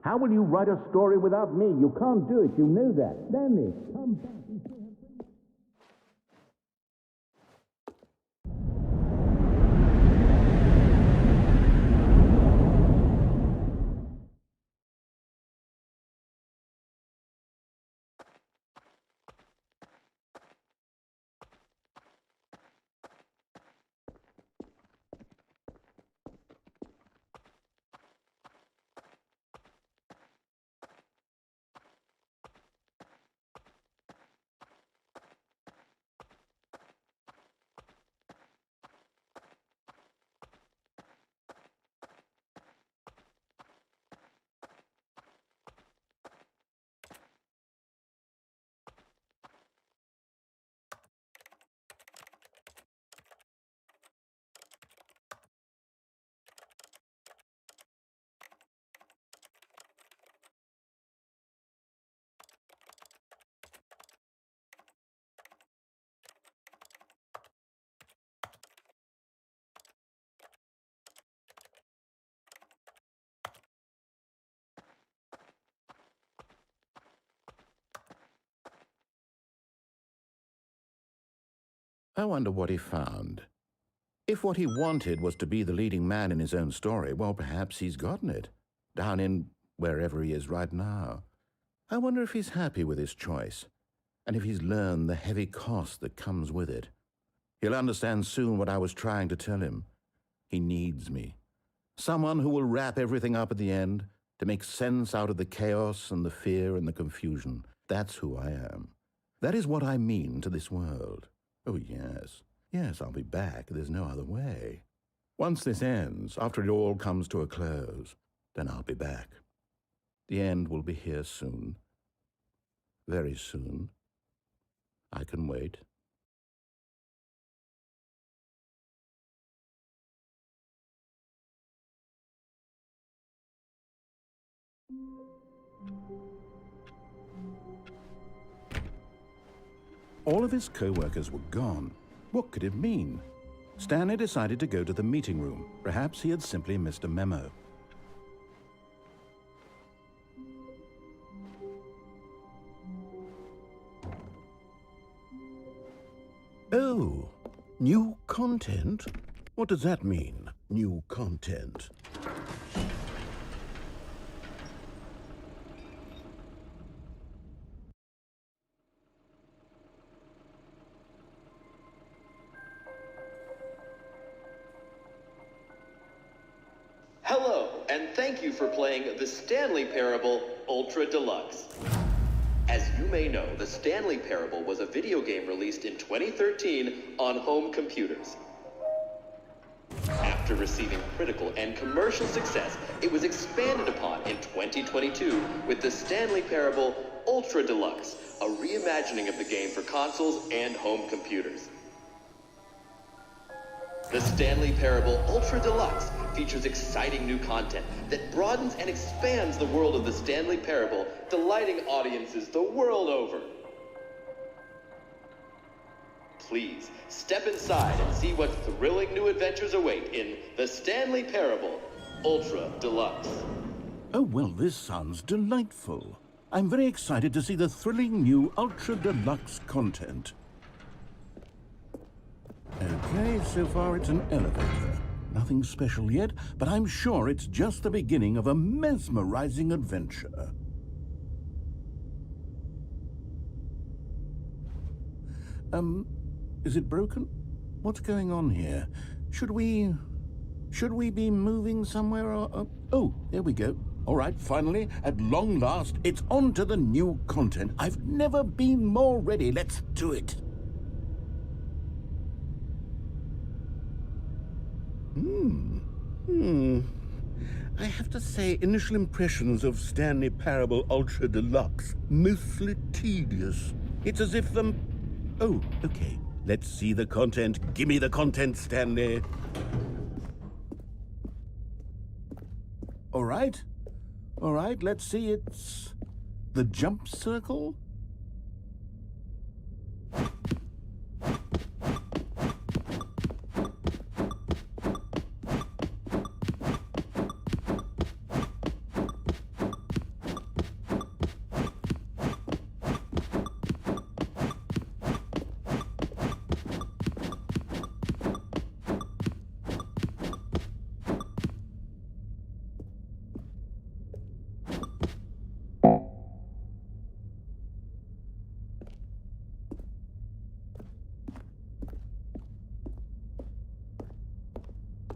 How will you write a story without me? You can't do it. You know that. Stanley, come back. I wonder what he found. If what he wanted was to be the leading man in his own story, well, perhaps he's gotten it, down in wherever he is right now. I wonder if he's happy with his choice, and if he's learned the heavy cost that comes with it. He'll understand soon what I was trying to tell him. He needs me. Someone who will wrap everything up at the end, to make sense out of the chaos and the fear and the confusion. That's who I am. That is what I mean to this world. Oh, yes. Yes, I'll be back. There's no other way. Once this ends, after it all comes to a close, then I'll be back. The end will be here soon. Very soon. I can wait. All of his co-workers were gone. What could it mean? Stanley decided to go to the meeting room. Perhaps he had simply missed a memo. Oh, new content? What does that mean, new content? Hello, and thank you for playing the Stanley Parable Ultra Deluxe. As you may know, the Stanley Parable was a video game released in 2013 on home computers. After receiving critical and commercial success, it was expanded upon in 2022 with the Stanley Parable Ultra Deluxe, a reimagining of the game for consoles and home computers. The Stanley Parable Ultra Deluxe features exciting new content that broadens and expands the world of the Stanley Parable, delighting audiences the world over. Please, step inside and see what thrilling new adventures await in the Stanley Parable Ultra Deluxe. Oh, well, this sounds delightful. I'm very excited to see the thrilling new Ultra Deluxe content. Okay, so far it's an elevator. Nothing special yet, but I'm sure it's just the beginning of a mesmerizing adventure. Is it broken? What's going on here? Should we be moving somewhere or... Oh, there we go. All right, finally, at long last, it's on to the new content. I've never been more ready. Let's do it. I have to say, initial impressions of Stanley Parable Ultra Deluxe, mostly tedious. It's as if Oh, okay. Let's see the content. Give me the content, Stanley. All right, let's see. It's the jump circle?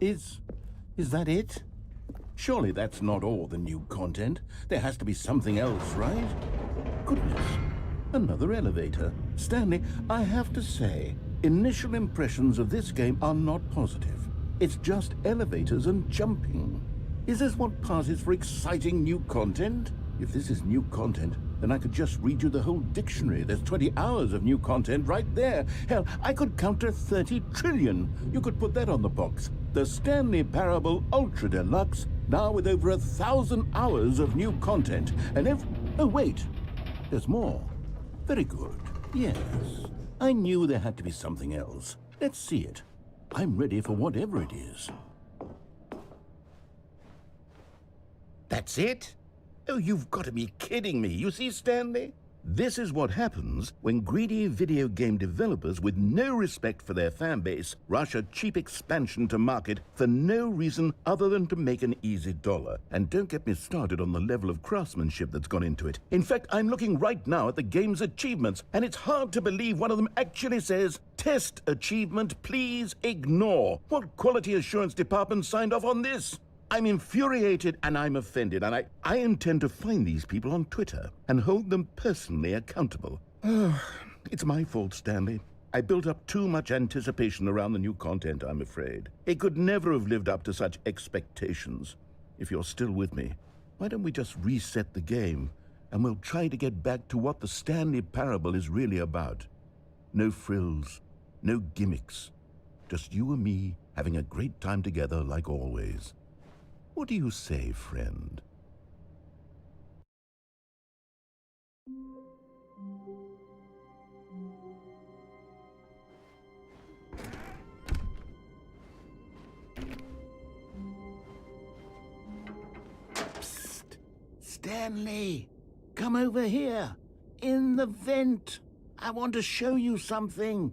Is that it? Surely that's not all the new content. There has to be something else, right? Goodness, another elevator. Stanley, I have to say, initial impressions of this game are not positive. It's just elevators and jumping. Is this what passes for exciting new content? If this is new content, then I could just read you the whole dictionary. There's 20 hours of new content right there. Hell, I could count to 30 trillion. You could put that on the box. The Stanley Parable Ultra Deluxe, now with over 1,000 hours of new content. And if... Oh, wait. There's more. Very good. Yes. I knew there had to be something else. Let's see it. I'm ready for whatever it is. That's it? Oh, you've got to be kidding me. You see, Stanley? This is what happens when greedy video game developers with no respect for their fan base rush a cheap expansion to market for no reason other than to make an easy dollar. And don't get me started on the level of craftsmanship that's gone into it. In fact, I'm looking right now at the game's achievements, and it's hard to believe one of them actually says, "Test achievement, please ignore." What quality assurance department signed off on this? I'm infuriated and I'm offended, and I intend to find these people on Twitter and hold them personally accountable. It's my fault, Stanley. I built up too much anticipation around the new content, I'm afraid. It could never have lived up to such expectations. If you're still with me, why don't we just reset the game, and we'll try to get back to what the Stanley Parable is really about. No frills, no gimmicks. Just you and me having a great time together like always. What do you say, friend? Psst! Stanley! Come over here! In the vent! I want to show you something!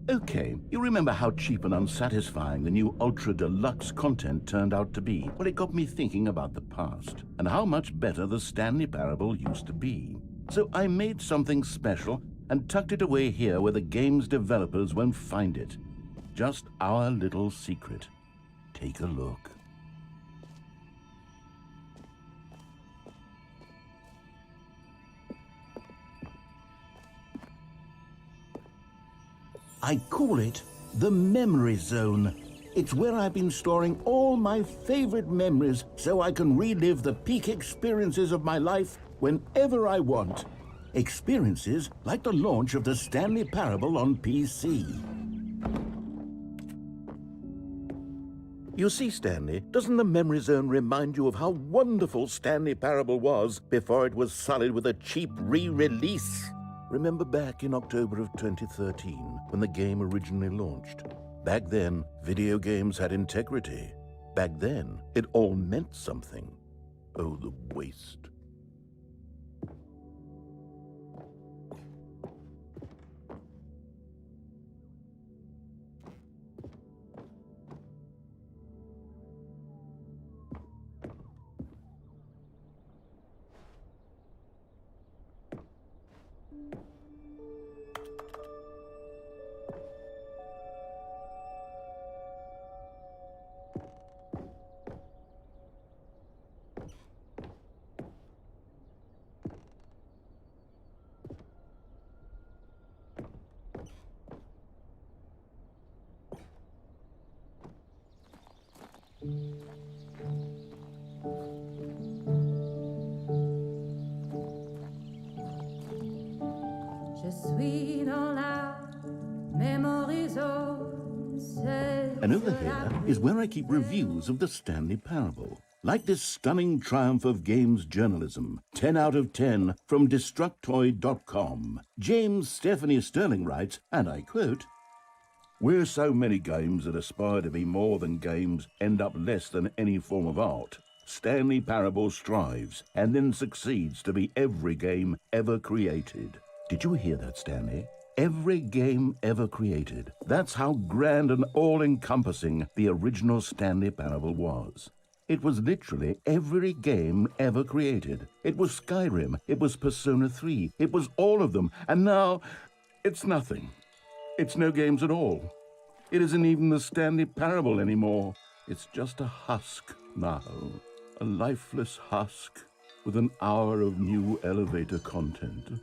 Okay, you remember how cheap and unsatisfying the new Ultra Deluxe content turned out to be? Well, it got me thinking about the past, and how much better the Stanley Parable used to be. So I made something special and tucked it away here where the game's developers won't find it. Just our little secret. Take a look. I call it the memory zone. It's where I've been storing all my favorite memories so I can relive the peak experiences of my life whenever I want. Experiences like the launch of the Stanley Parable on PC. You see, Stanley, doesn't the memory zone remind you of how wonderful Stanley Parable was before it was sullied with a cheap re-release? Remember back in October of 2013, when the game originally launched? Back then, video games had integrity. Back then, it all meant something. Oh, the waste. And over here is where I keep reviews of the Stanley Parable. Like this stunning triumph of games journalism, 10 out of 10 from Destructoid.com. James Stephanie Sterling writes, and I quote, "Where so many games that aspire to be more than games end up less than any form of art, Stanley Parable strives and then succeeds to be every game ever created." Did you hear that, Stanley? every game ever created. That's how grand and all-encompassing the original Stanley Parable was. It was literally every game ever created. It was Skyrim, it was Persona 3, it was all of them, and now it's nothing. It's no games at all. It isn't even the Stanley Parable anymore. It's just a husk now, a lifeless husk with an hour of new elevator content.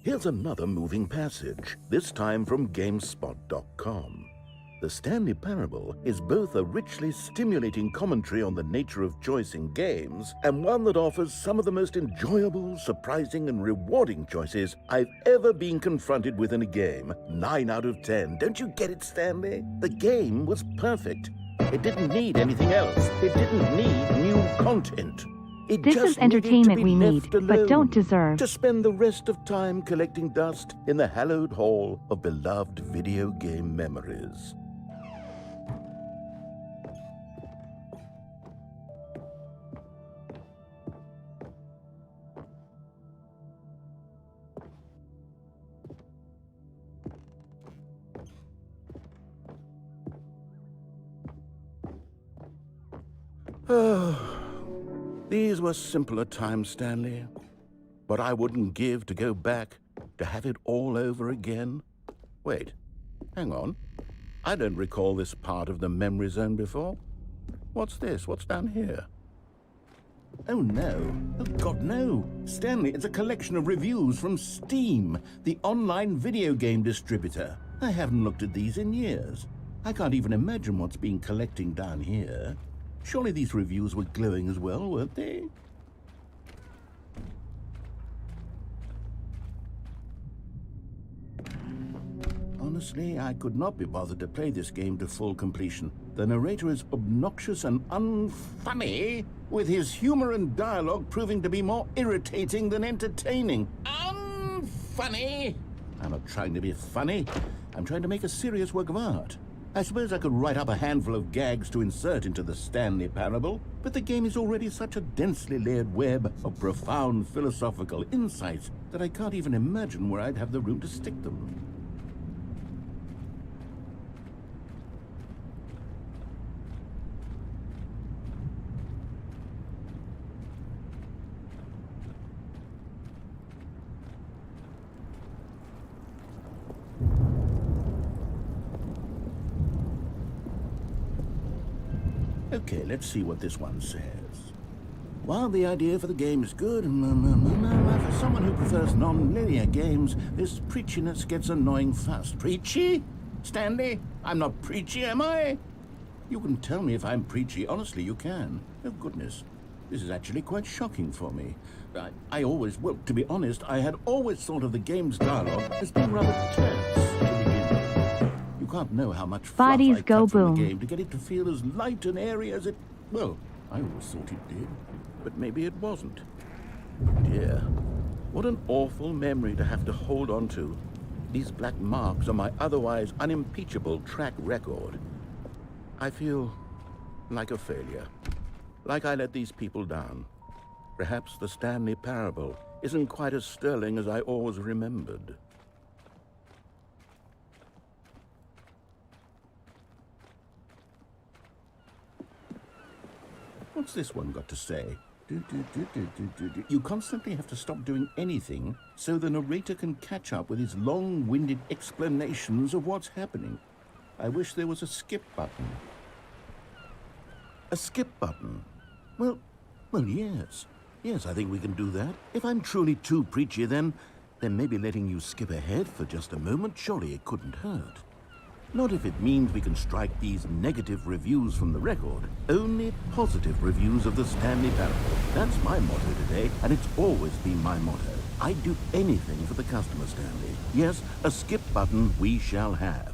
Here's another moving passage, this time from GameSpot.com. The Stanley Parable is both a richly stimulating commentary on the nature of choice in games and one that offers some of the most enjoyable, surprising, and rewarding choices I've ever been confronted with in a game. 9 out of 10. Don't you get it, Stanley? The game was perfect. It didn't need anything else. It didn't need new content. This is entertainment we need, but don't deserve. To spend the rest of time collecting dust in the hallowed hall of beloved video game memories. These were simpler times, Stanley. But I wouldn't give to go back, to have it all over again. Wait, hang on. I don't recall this part of the memory zone before. What's this? What's down here? Oh no. Oh God, no. Stanley, it's a collection of reviews from Steam, the online video game distributor. I haven't looked at these in years. I can't even imagine what's been collecting down here. Surely these reviews were glowing as well, weren't they? Honestly, I could not be bothered to play this game to full completion. The narrator is obnoxious and unfunny, with his humor and dialogue proving to be more irritating than entertaining. Unfunny! I'm not trying to be funny. I'm trying to make a serious work of art. I suppose I could write up a handful of gags to insert into the Stanley Parable, but the game is already such a densely layered web of profound philosophical insights that I can't even imagine where I'd have the room to stick them. Okay, let's see what this one says. While the idea for the game is good, for someone who prefers non-linear games, this preachiness gets annoying fast. Preachy? Stanley? I'm not preachy, am I? You can tell me if I'm preachy. Honestly, you can. Oh, goodness. This is actually quite shocking for me. Well, to be honest, I had always thought of the game's dialogue as being rather terse to begin with. You can't know how much fluff I cut from the game to get it to feel as light and airy as it... Well, I always thought it did, but maybe it wasn't. Dear, what an awful memory to have to hold on to. These black marks on my otherwise unimpeachable track record. I feel like a failure. Like I let these people down. Perhaps the Stanley Parable isn't quite as sterling as I always remembered. What's this one got to say? You constantly have to stop doing anything so the narrator can catch up with his long-winded explanations of what's happening. I wish there was a skip button. A skip button? Well, yes. Yes, I think we can do that. If I'm truly too preachy, then maybe letting you skip ahead for just a moment, surely it couldn't hurt. Not if it means we can strike these negative reviews from the record. Only positive reviews of the Stanley Parable. That's my motto today, and it's always been my motto. I'd do anything for the customer, Stanley. Yes, a skip button we shall have.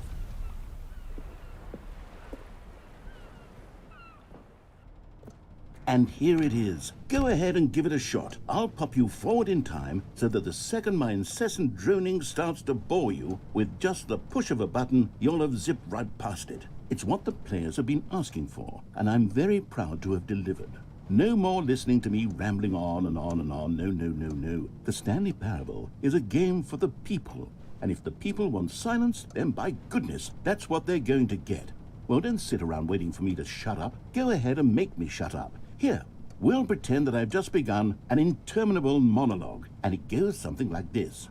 And here it is. Go ahead and give it a shot. I'll pop you forward in time so that the second my incessant droning starts to bore you, with just the push of a button, you'll have zipped right past it. It's what the players have been asking for, and I'm very proud to have delivered. No more listening to me rambling on and on and on. No, no, no, no. The Stanley Parable is a game for the people. And if the people want silence, then by goodness, that's what they're going to get. Well, don't sit around waiting for me to shut up. Go ahead and make me shut up. Here, we'll pretend that I've just begun an interminable monologue, and it goes something like this.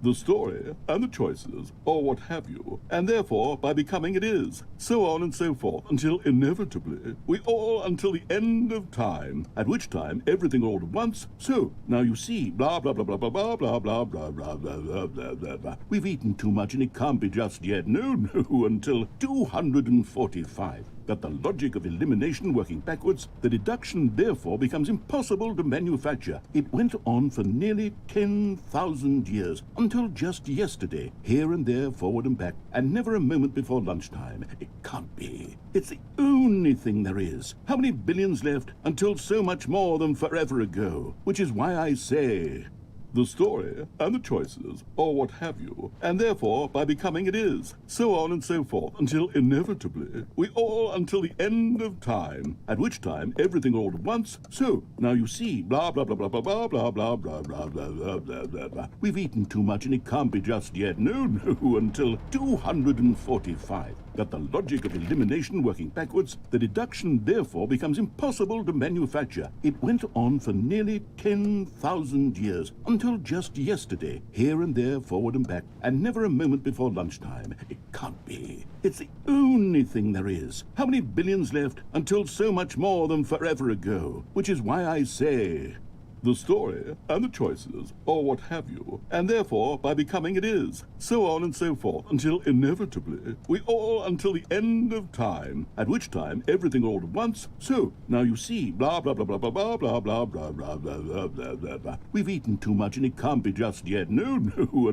The story and the choices, or what have you, and therefore by becoming it is, so on and so forth, until inevitably we all until the end of time, at which time everything all at once, so now you see, blah blah blah blah blah blah blah blah blah blah blah blah blah blah blah. We've eaten too much and it can't be just yet, no, until 245. Got the logic of elimination working backwards, the deduction therefore becomes impossible to manufacture. It went on for nearly 10,000 years, until just yesterday, here and there, forward and back, and never a moment before lunchtime. It can't be. It's the only thing there is. How many billions left until so much more than forever ago? Which is why I say... the story and the choices, or what have you, and therefore by becoming it is, so on and so forth, until inevitably we all until the end of time, at which time everything all at once, so now you see, blah blah blah blah blah blah blah blah blah blah blah blah blah blah blah. We've eaten too much and it can't be just yet, no, until 245. Got the logic of elimination working backwards, the deduction therefore becomes impossible to manufacture. It went on for nearly 10,000 years, until just yesterday, here and there, forward and back, and never a moment before lunchtime. It can't be. It's the only thing there is. How many billions left until so much more than forever ago? Which is why I say... the story and the choices, or what have you, and therefore by becoming it is, so on and so forth, until inevitably we all until the end of time, at which time everything all at once, so now you see, blah blah blah blah blah blah blah blah blah blah blah blah blah blah blah. We've eaten too much and it can't be just yet, no,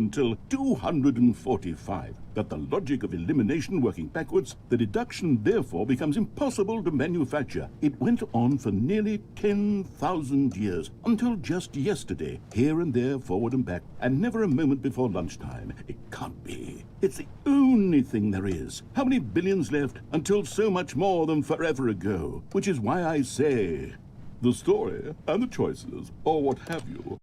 until 245. Got the logic of elimination working backwards, the deduction therefore becomes impossible to manufacture. It went on for nearly 10,000 years, until just yesterday, here and there, forward and back, and never a moment before lunchtime. It can't be. It's the only thing there is. How many billions left until so much more than forever ago? Which is why I say, the story and the choices, or what have you.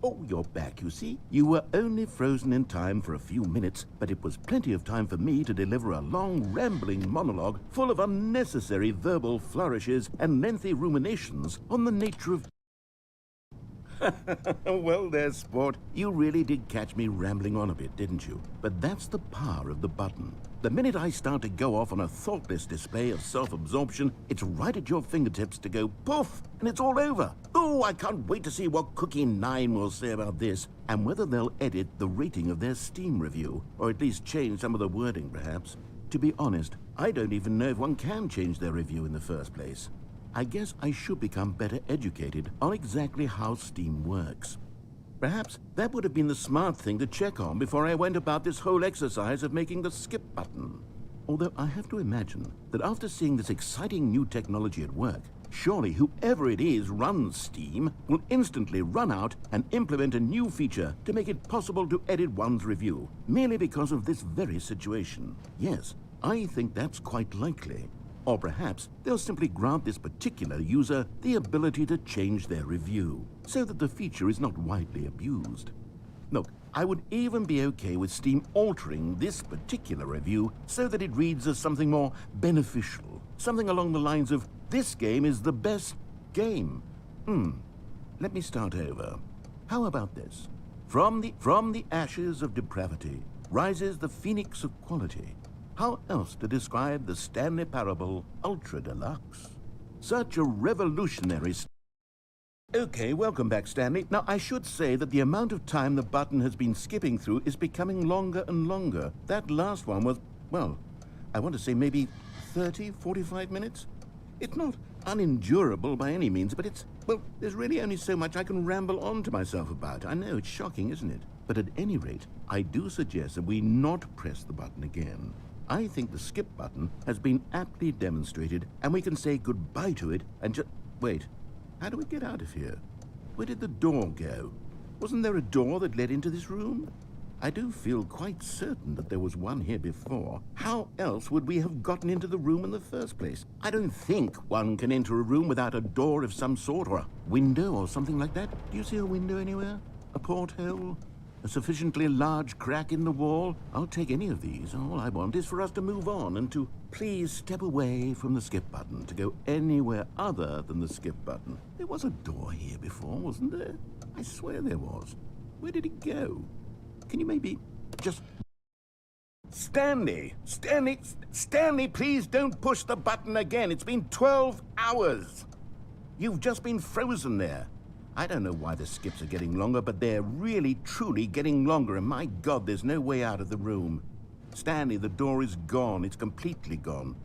Oh, you're back, you see. You were only frozen in time for a few minutes, but it was plenty of time for me to deliver a long, rambling monologue full of unnecessary verbal flourishes and lengthy ruminations on the nature of... Well, there, sport. You really did catch me rambling on a bit, didn't you? But that's the power of the button. The minute I start to go off on a thoughtless display of self-absorption, it's right at your fingertips to go poof, and it's all over. Oh, I can't wait to see what Cookie 9 will say about this, and whether they'll edit the rating of their Steam review, or at least change some of the wording, perhaps. To be honest, I don't even know if one can change their review in the first place. I guess I should become better educated on exactly how Steam works. Perhaps that would have been the smart thing to check on before I went about this whole exercise of making the skip button. Although I have to imagine that after seeing this exciting new technology at work, surely whoever it is runs Steam will instantly run out and implement a new feature to make it possible to edit one's review, merely because of this very situation. Yes, I think that's quite likely. Or perhaps they'll simply grant this particular user the ability to change their review, so that the feature is not widely abused. Look, I would even be okay with Steam altering this particular review so that it reads as something more beneficial, something along the lines of, "This game is the best game." Let me start over. How about this? From the ashes of depravity rises the phoenix of quality. How else to describe the Stanley Parable Ultra Deluxe? Such a revolutionary... Okay, welcome back, Stanley. Now, I should say that the amount of time the button has been skipping through is becoming longer and longer. That last one was, well, I want to say maybe 30, 45 minutes? It's not unendurable by any means, but it's, well, there's really only so much I can ramble on to myself about. I know, it's shocking, isn't it? But at any rate, I do suggest that we not press the button again. I think the skip button has been aptly demonstrated, and we can say goodbye to it and just... Wait, how do we get out of here? Where did the door go? Wasn't there a door that led into this room? I do feel quite certain that there was one here before. How else would we have gotten into the room in the first place? I don't think one can enter a room without a door of some sort, or a window or something like that. Do you see a window anywhere? A porthole? A sufficiently large crack in the wall? I'll take any of these. All I want is for us to move on and to please step away from the skip button, to go anywhere other than the skip button. There was a door here before, wasn't there? I swear there was. Where did it go? Can you maybe just... Stanley, please don't push the button again. It's been 12 hours. You've just been frozen there. I don't know why the skips are getting longer, but they're really, truly getting longer, and my God, there's no way out of the room. Stanley, the door is gone. It's completely gone.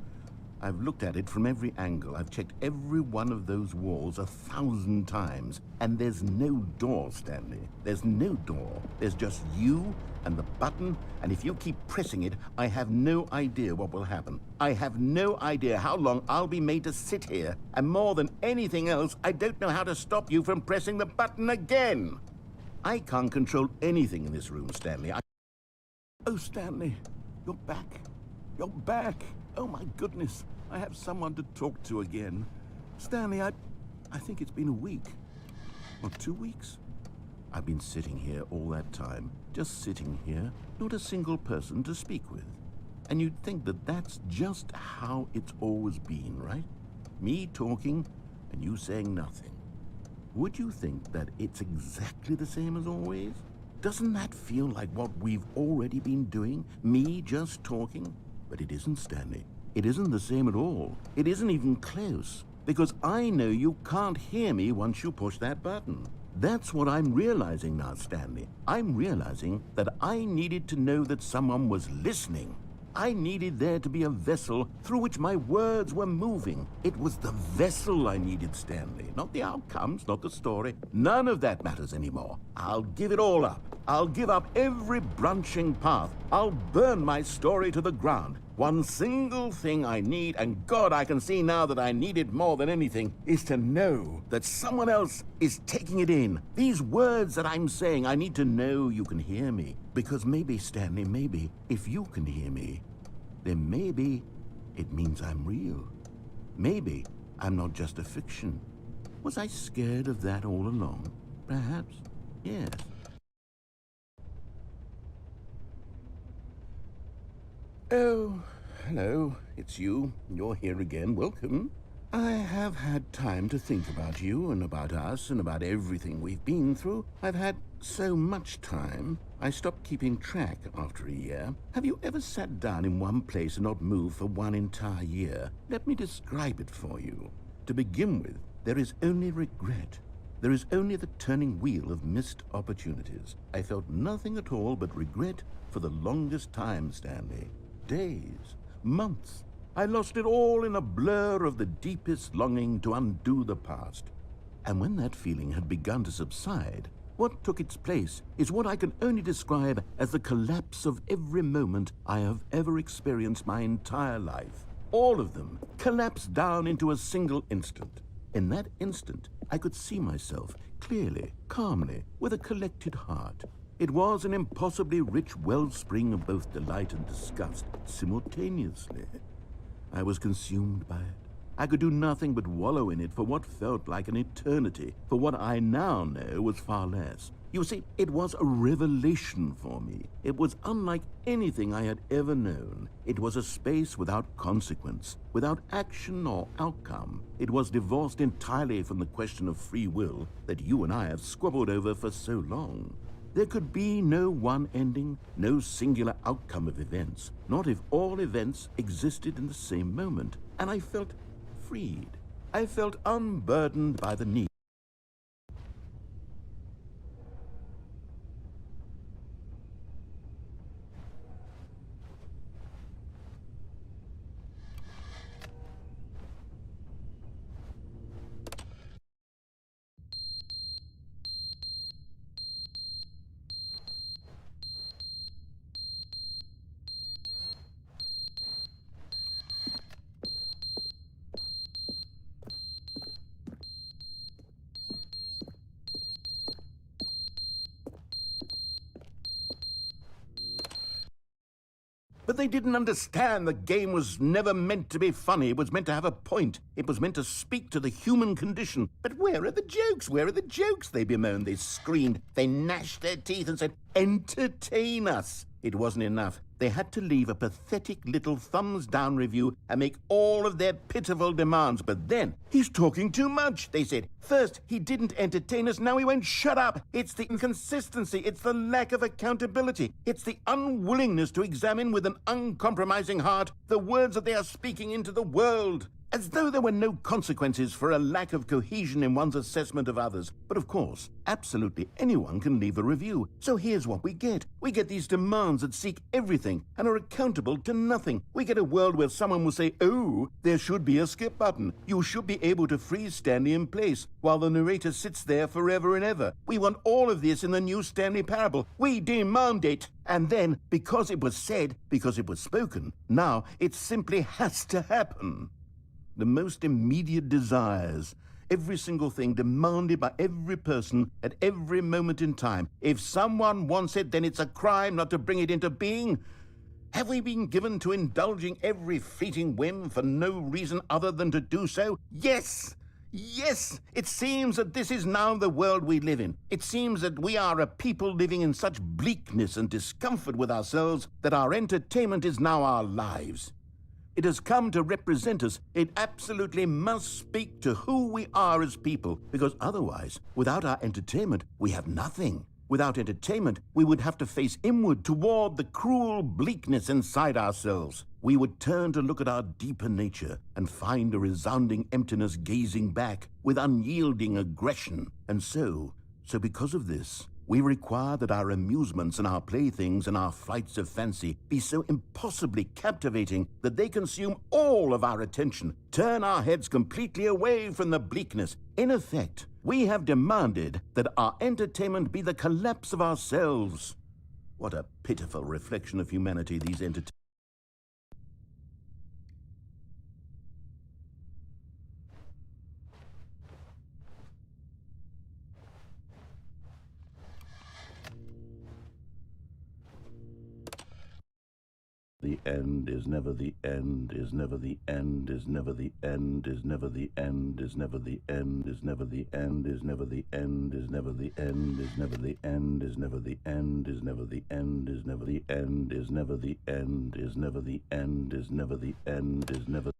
I've looked at it from every angle. I've checked every one of those walls 1,000 times, and there's no door, Stanley. There's no door. There's just you and the button, and if you keep pressing it, I have no idea what will happen. I have no idea how long I'll be made to sit here, and more than anything else, I don't know how to stop you from pressing the button again. I can't control anything in this room, Stanley. Oh, Stanley, you're back. You're back. Oh, my goodness. I have someone to talk to again. Stanley, I think it's been a week. Or 2 weeks. I've been sitting here all that time. Just sitting here. Not a single person to speak with. And you'd think that that's just how it's always been, right? Me talking and you saying nothing. Would you think that it's exactly the same as always? Doesn't that feel like what we've already been doing? Me just talking? But it isn't, Stanley. It isn't the same at all. It isn't even close. Because I know you can't hear me once you push that button. That's what I'm realizing now, Stanley. I'm realizing that I needed to know that someone was listening. I needed there to be a vessel through which my words were moving. It was the vessel I needed, Stanley. Not the outcomes, not the story. None of that matters anymore. I'll give it all up. I'll give up every branching path. I'll burn my story to the ground. One single thing I need, and God, I can see now that I need it more than anything, is to know that someone else is taking it in. These words that I'm saying, I need to know you can hear me. Because maybe, Stanley, maybe, if you can hear me, then maybe it means I'm real. Maybe I'm not just a fiction. Was I scared of that all along? Perhaps, yes. Oh, hello, it's you. You're here again. Welcome. I have had time to think about you and about us and about everything we've been through. I've had so much time, I stopped keeping track after a year. Have you ever sat down in one place and not moved for one entire year? Let me describe it for you. To begin with, there is only regret. There is only the turning wheel of missed opportunities. I felt nothing at all but regret for the longest time, Stanley. Days, months. I lost it all in a blur of the deepest longing to undo the past. And when that feeling had begun to subside, what took its place is what I can only describe as the collapse of every moment I have ever experienced my entire life. All of them collapsed down into a single instant. In that instant, I could see myself clearly, calmly, with a collected heart. It was an impossibly rich wellspring of both delight and disgust simultaneously. I was consumed by it. I could do nothing but wallow in it for what felt like an eternity, for what I now know was far less. You see, it was a revelation for me. It was unlike anything I had ever known. It was a space without consequence, without action or outcome. It was divorced entirely from the question of free will that you and I have squabbled over for so long. There could be no one ending, no singular outcome of events, not if all events existed in the same moment. And I felt freed. I felt unburdened by the need. But they didn't understand the game was never meant to be funny. It was meant to have a point. It was meant to speak to the human condition. But where are the jokes? Where are the jokes? They bemoaned, they screamed, they gnashed their teeth and said, entertain us. It wasn't enough. They had to leave a pathetic little thumbs-down review and make all of their pitiful demands. But then, he's talking too much, they said. First, he didn't entertain us, now he won't shut up. It's the inconsistency, it's the lack of accountability, it's the unwillingness to examine with an uncompromising heart the words that they are speaking into the world. As though there were no consequences for a lack of cohesion in one's assessment of others. But of course, absolutely anyone can leave a review. So here's what we get. We get these demands that seek everything and are accountable to nothing. We get a world where someone will say, oh, there should be a skip button. You should be able to freeze Stanley in place while the narrator sits there forever and ever. We want all of this in the new Stanley Parable. We demand it. And then, because it was said, because it was spoken, now it simply has to happen. The most immediate desires, every single thing demanded by every person at every moment in time. If someone wants it, then it's a crime not to bring it into being. Have we been given to indulging every fleeting whim for no reason other than to do so? Yes! Yes! It seems that this is now the world we live in. It seems that we are a people living in such bleakness and discomfort with ourselves that our entertainment is now our lives. It has come to represent us. It absolutely must speak to who we are as people, because otherwise, without our entertainment, we have nothing. Without entertainment, we would have to face inward toward the cruel bleakness inside ourselves. We would turn to look at our deeper nature and find a resounding emptiness gazing back with unyielding aggression. And so because of this, we require that our amusements and our playthings and our flights of fancy be so impossibly captivating that they consume all of our attention, turn our heads completely away from the bleakness. In effect, we have demanded that our entertainment be the collapse of ourselves. What a pitiful reflection of humanity these entertainments. The end is never the end, is never the end, is never the end, is never the end, is never the end, is never the end, is never the end, is never the end, is never the end, is never the end, is never the end, is never the end, is never the end, is never the end, is never the end, is never.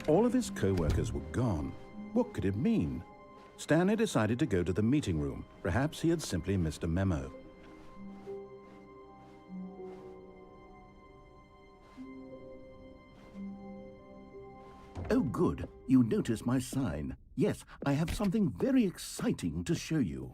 All of his co-workers were gone. What could it mean? Stanley decided to go to the meeting room. Perhaps he had simply missed a memo. Oh, good. You noticed my sign. Yes, I have something very exciting to show you.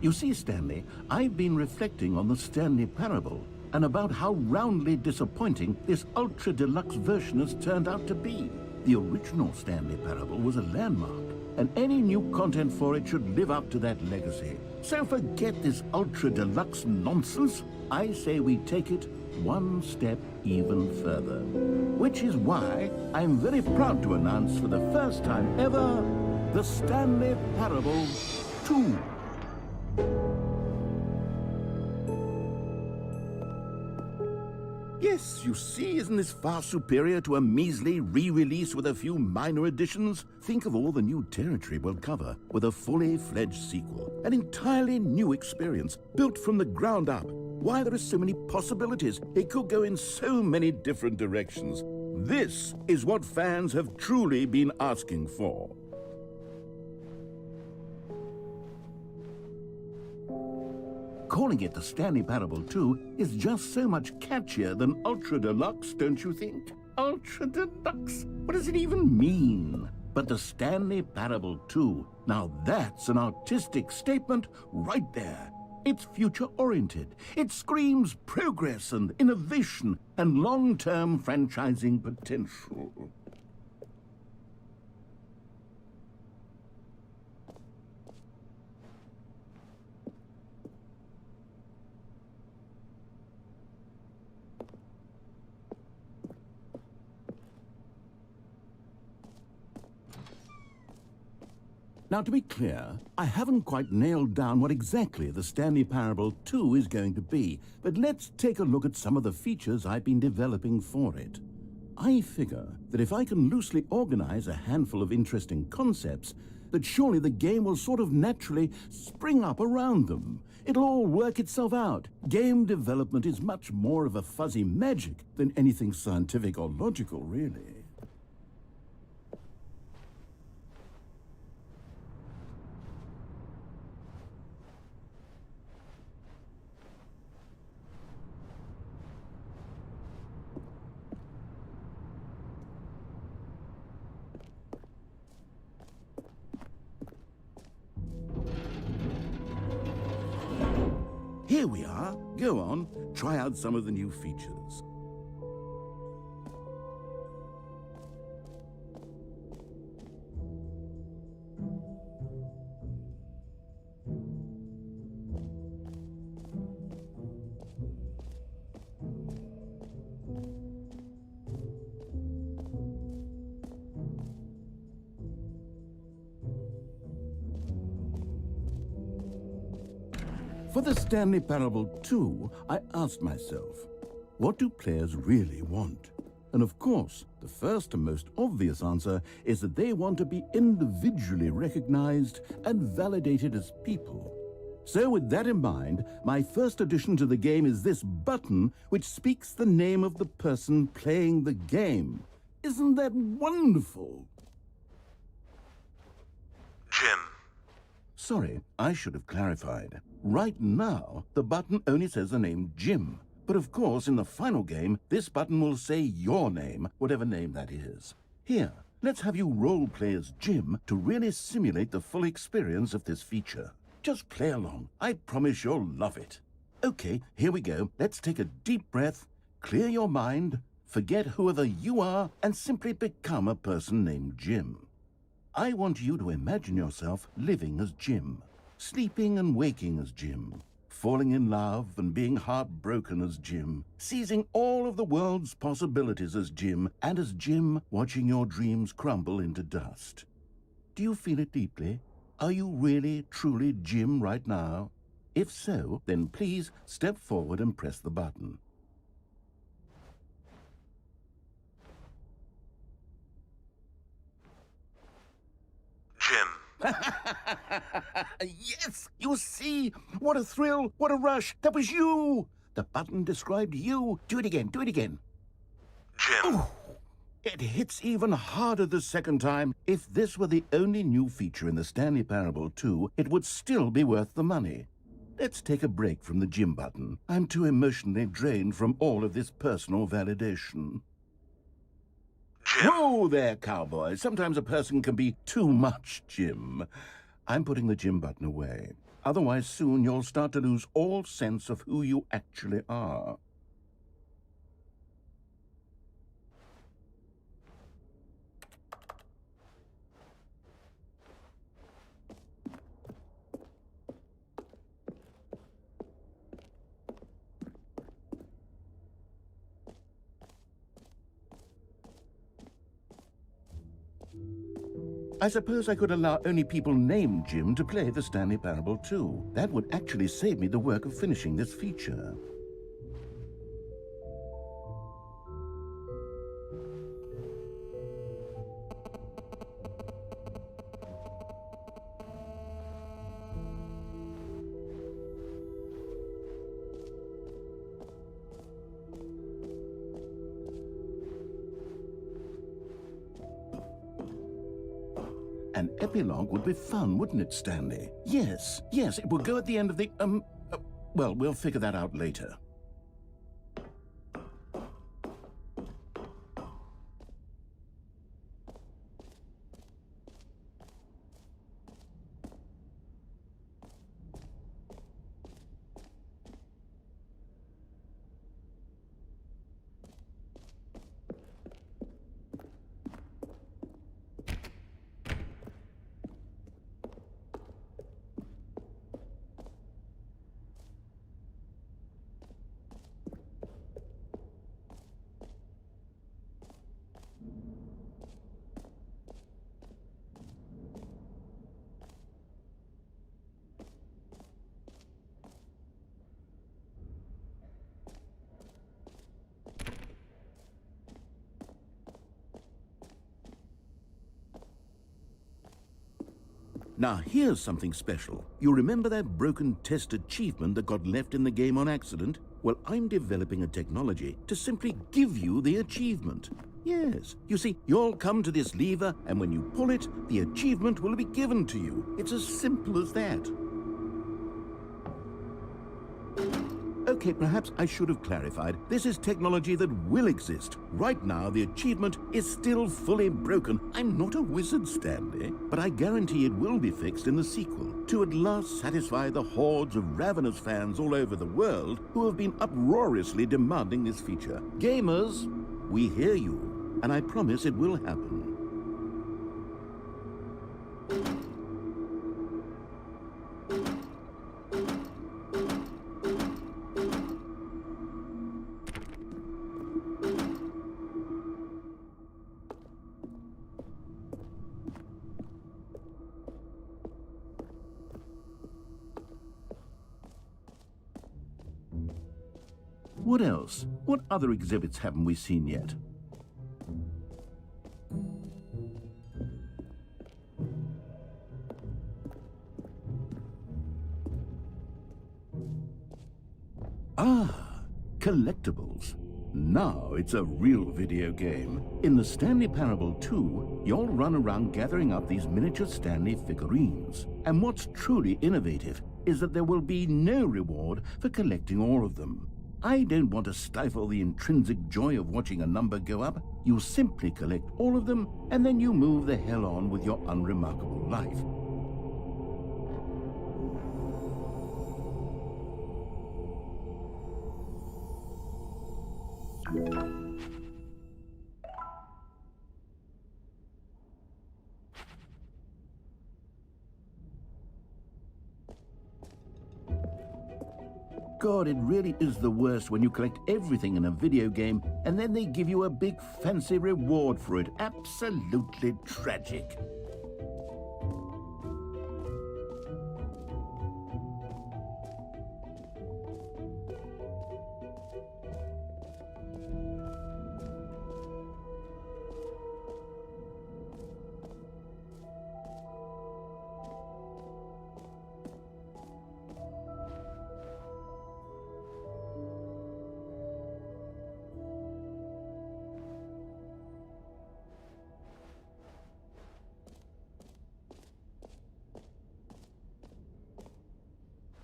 You see, Stanley, I've been reflecting on the Stanley Parable and about how roundly disappointing this ultra deluxe version has turned out to be. The original Stanley Parable was a landmark, and any new content for it should live up to that legacy. So forget this ultra deluxe nonsense. I say we take it one step even further. Which is why I'm very proud to announce for the first time ever, the Stanley Parable 2. Yes, you see, isn't this far superior to a measly re-release with a few minor additions? Think of all the new territory we'll cover with a fully fledged sequel. An entirely new experience, built from the ground up. Why, there are so many possibilities. It could go in so many different directions. This is what fans have truly been asking for. Calling it the Stanley Parable 2 is just so much catchier than Ultra Deluxe, don't you think? Ultra Deluxe? What does it even mean? But the Stanley Parable 2, now that's an artistic statement right there. It's future-oriented. It screams progress and innovation and long-term franchising potential. Now, to be clear, I haven't quite nailed down what exactly the Stanley Parable 2 is going to be, but let's take a look at some of the features I've been developing for it. I figure that if I can loosely organize a handful of interesting concepts, that surely the game will sort of naturally spring up around them. It'll all work itself out. Game development is much more of a fuzzy magic than anything scientific or logical, really. Here we are. Go on, try out some of the new features. For the Stanley Parable 2, I asked myself, what do players really want? And of course, the first and most obvious answer is that they want to be individually recognized and validated as people. So with that in mind, my first addition to the game is this button which speaks the name of the person playing the game. Isn't that wonderful? Jim. Sorry, I should have clarified. Right now, the button only says the name Jim. But of course, in the final game, this button will say your name, whatever name that is. Here, let's have you role-play as Jim to really simulate the full experience of this feature. Just play along. I promise you'll love it. Okay, here we go. Let's take a deep breath, clear your mind, forget whoever you are, and simply become a person named Jim. I want you to imagine yourself living as Jim, sleeping and waking as Jim, falling in love and being heartbroken as Jim, seizing all of the world's possibilities as Jim, and as Jim watching your dreams crumble into dust. Do you feel it deeply? Are you really, truly Jim right now? If so, then please step forward and press the button. Jim. Yes! You see? What a thrill! What a rush! That was you! The button described you. Do it again. Do it again. Jim. Ooh, it hits even harder the second time. If this were the only new feature in the Stanley Parable 2, it would still be worth the money. Let's take a break from the Jim button. I'm too emotionally drained from all of this personal validation. Jim. Whoa there, cowboy. Sometimes a person can be too much, Jim. I'm putting the Jim button away. Otherwise, soon you'll start to lose all sense of who you actually are. I suppose I could allow only people named Jim to play the Stanley Parable 2. That would actually save me the work of finishing this feature. An epilogue would be fun, wouldn't it, Stanley? Yes, it would go at the end of the, well, we'll figure that out later. Now, here's something special. You remember that broken test achievement that got left in the game on accident? Well, I'm developing a technology to simply give you the achievement. Yes, you see, you'll come to this lever, and when you pull it, the achievement will be given to you. It's as simple as that. Okay, perhaps I should have clarified. This is technology that will exist. Right now, the achievement is still fully broken. I'm not a wizard, Stanley, but I guarantee it will be fixed in the sequel to at last satisfy the hordes of ravenous fans all over the world who have been uproariously demanding this feature. Gamers, we hear you, and I promise it will happen. What else? What other exhibits haven't we seen yet? Ah, collectibles. Now it's a real video game. In the Stanley Parable 2, you'll run around gathering up these miniature Stanley figurines. And what's truly innovative is that there will be no reward for collecting all of them. I don't want to stifle the intrinsic joy of watching a number go up. You simply collect all of them, and then you move the hell on with your unremarkable life. God, it really is the worst when you collect everything in a video game and then they give you a big fancy reward for it. Absolutely tragic.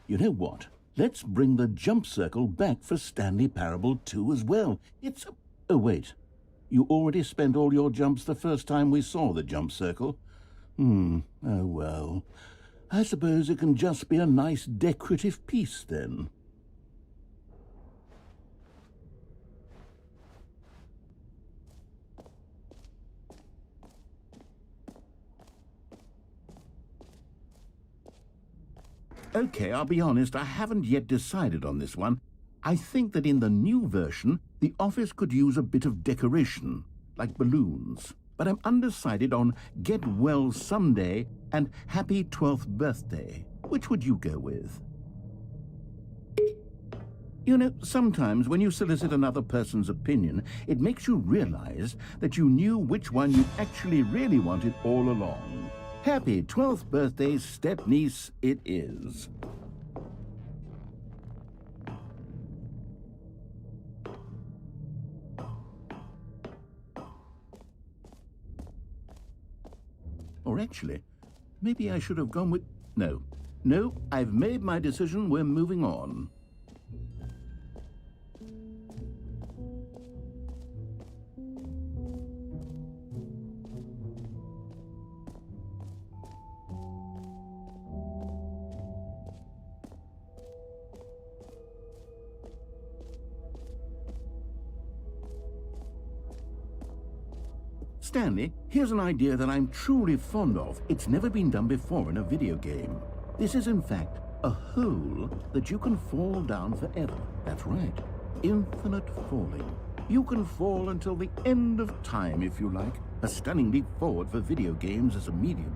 You know what? Let's bring the jump circle back for Stanley Parable 2 as well. It's a... Oh, wait. You already spent all your jumps the first time we saw the jump circle? Oh well. I suppose it can just be a nice decorative piece then. Okay, I'll be honest, I haven't yet decided on this one. I think that in the new version, the office could use a bit of decoration, like balloons. But I'm undecided on Get Well Someday and Happy 12th Birthday. Which would you go with? You know, sometimes when you solicit another person's opinion, it makes you realize that you knew which one you actually really wanted all along. Happy 12th birthday, step-niece, it is. Or actually, maybe I should have gone with... No, I've made my decision, we're moving on. Stanley, here's an idea that I'm truly fond of. It's never been done before in a video game. This is, in fact, a hole that you can fall down forever. That's right. Infinite falling. You can fall until the end of time, if you like. A stunning leap forward for video games as a medium.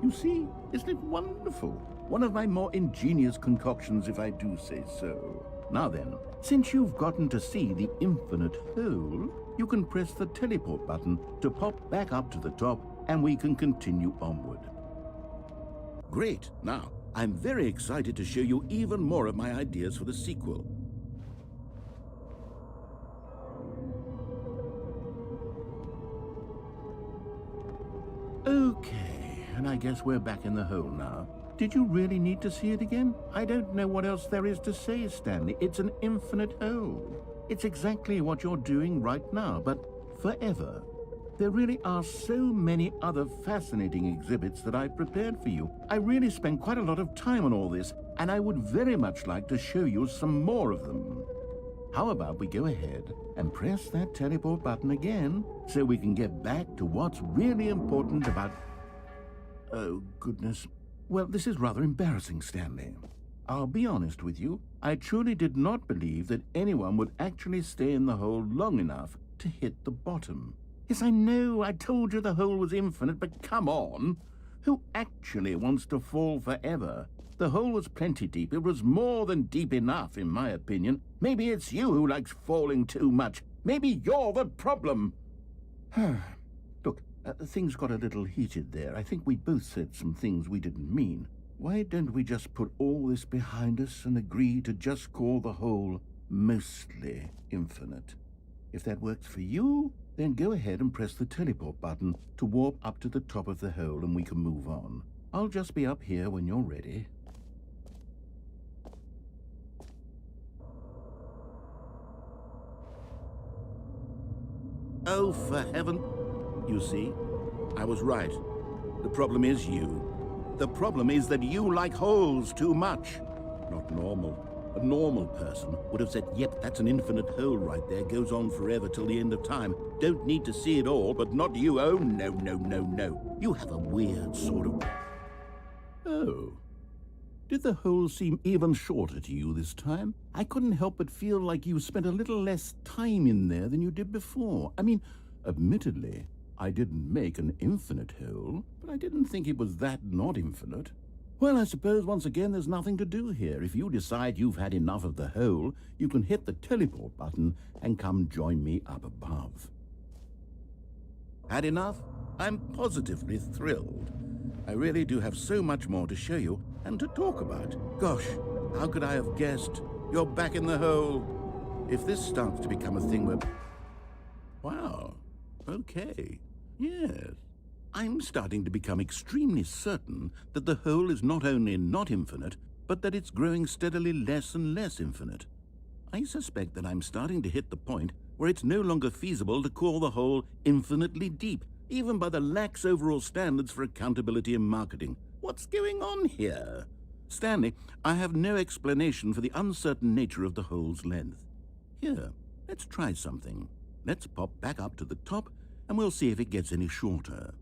You see, isn't it wonderful? One of my more ingenious concoctions, if I do say so. Now then, since you've gotten to see the infinite hole, you can press the teleport button to pop back up to the top, and we can continue onward. Great. Now, I'm very excited to show you even more of my ideas for the sequel. Okay, and I guess we're back in the hole now. Did you really need to see it again? I don't know what else there is to say, Stanley. It's an infinite hole. It's exactly what you're doing right now, but forever. There really are so many other fascinating exhibits that I've prepared for you. I really spent quite a lot of time on all this, and I would very much like to show you some more of them. How about we go ahead and press that teleport button again so we can get back to what's really important about... Oh, goodness. Well, this is rather embarrassing, Stanley. I'll be honest with you. I truly did not believe that anyone would actually stay in the hole long enough to hit the bottom. Yes, I know, I told you the hole was infinite, but come on. Who actually wants to fall forever? The hole was plenty deep. It was more than deep enough, in my opinion. Maybe it's you who likes falling too much. Maybe you're the problem. Look, things got a little heated there. I think we both said some things we didn't mean. Why don't we just put all this behind us and agree to just call the hole mostly infinite? If that works for you, then go ahead and press the teleport button to warp up to the top of the hole and we can move on. I'll just be up here when you're ready. Oh, for heaven... You see, I was right. The problem is you. The problem is that you like holes too much. Not normal. A normal person would have said, yep, that's an infinite hole right there, goes on forever till the end of time. Don't need to see it all, but not you. Oh, no, no, no, no. You have a weird sort of... Oh. Did the hole seem even shorter to you this time? I couldn't help but feel like you spent a little less time in there than you did before. I mean, admittedly, I didn't make an infinite hole, but I didn't think it was that not infinite. Well, I suppose once again there's nothing to do here. If you decide you've had enough of the hole, you can hit the teleport button and come join me up above. Had enough? I'm positively thrilled. I really do have so much more to show you and to talk about. Gosh, how could I have guessed? You're back in the hole. If this starts to become a thing where... Wow. Okay. Yes. I'm starting to become extremely certain that the hole is not only not infinite, but that it's growing steadily less and less infinite. I suspect that I'm starting to hit the point where it's no longer feasible to call the hole infinitely deep, even by the lax overall standards for accountability and marketing. What's going on here? Stanley, I have no explanation for the uncertain nature of the hole's length. Here, let's try something. Let's pop back up to the top, and we'll see if it gets any shorter.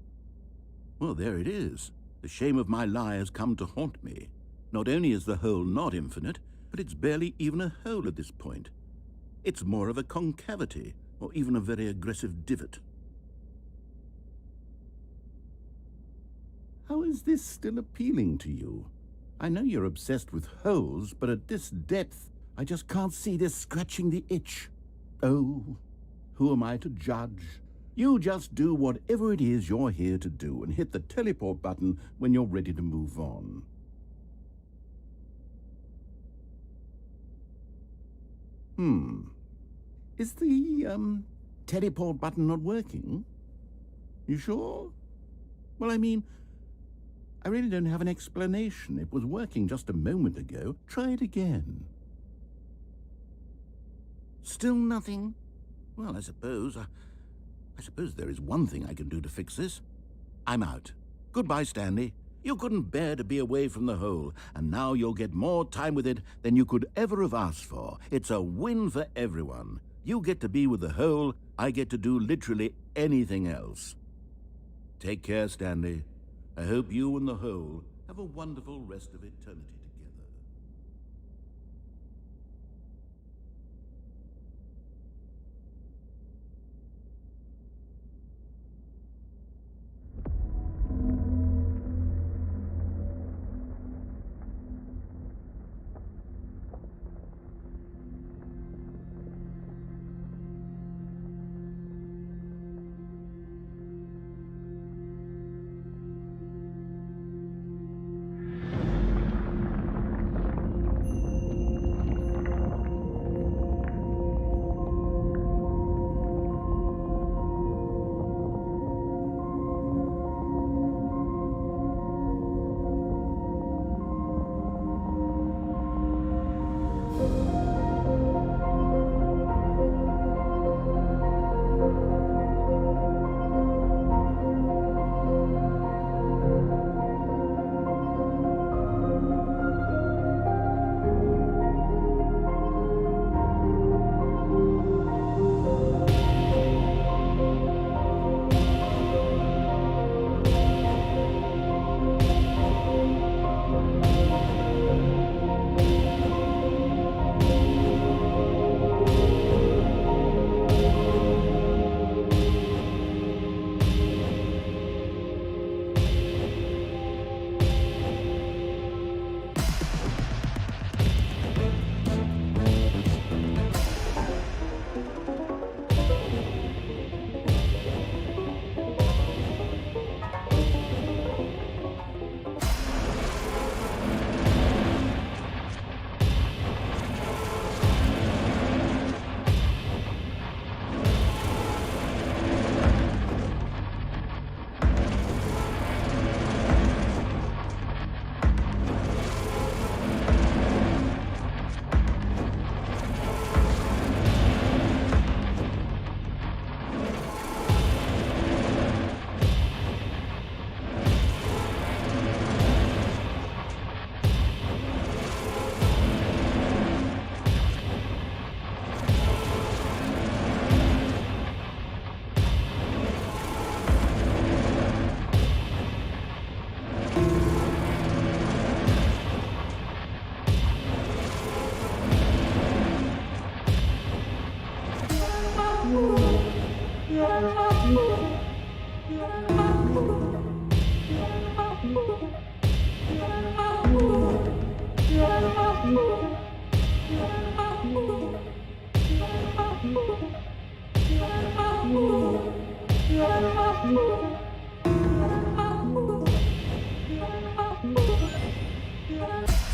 Well, there it is. The shame of my lie has come to haunt me. Not only is the hole not infinite, but it's barely even a hole at this point. It's more of a concavity, or even a very aggressive divot. How is this still appealing to you? I know you're obsessed with holes, but at this depth, I just can't see this scratching the itch. Oh, who am I to judge? You just do whatever it is you're here to do and hit the teleport button when you're ready to move on. Is the, teleport button not working? You sure? Well, I mean, I really don't have an explanation. It was working just a moment ago. Try it again. Still nothing? Well, I suppose there is one thing I can do to fix this. I'm out. Goodbye, Stanley. You couldn't bear to be away from the hole, and now you'll get more time with it than you could ever have asked for. It's a win for everyone. You get to be with the hole, I get to do literally anything else. Take care, Stanley. I hope you and the hole have a wonderful rest of eternity together.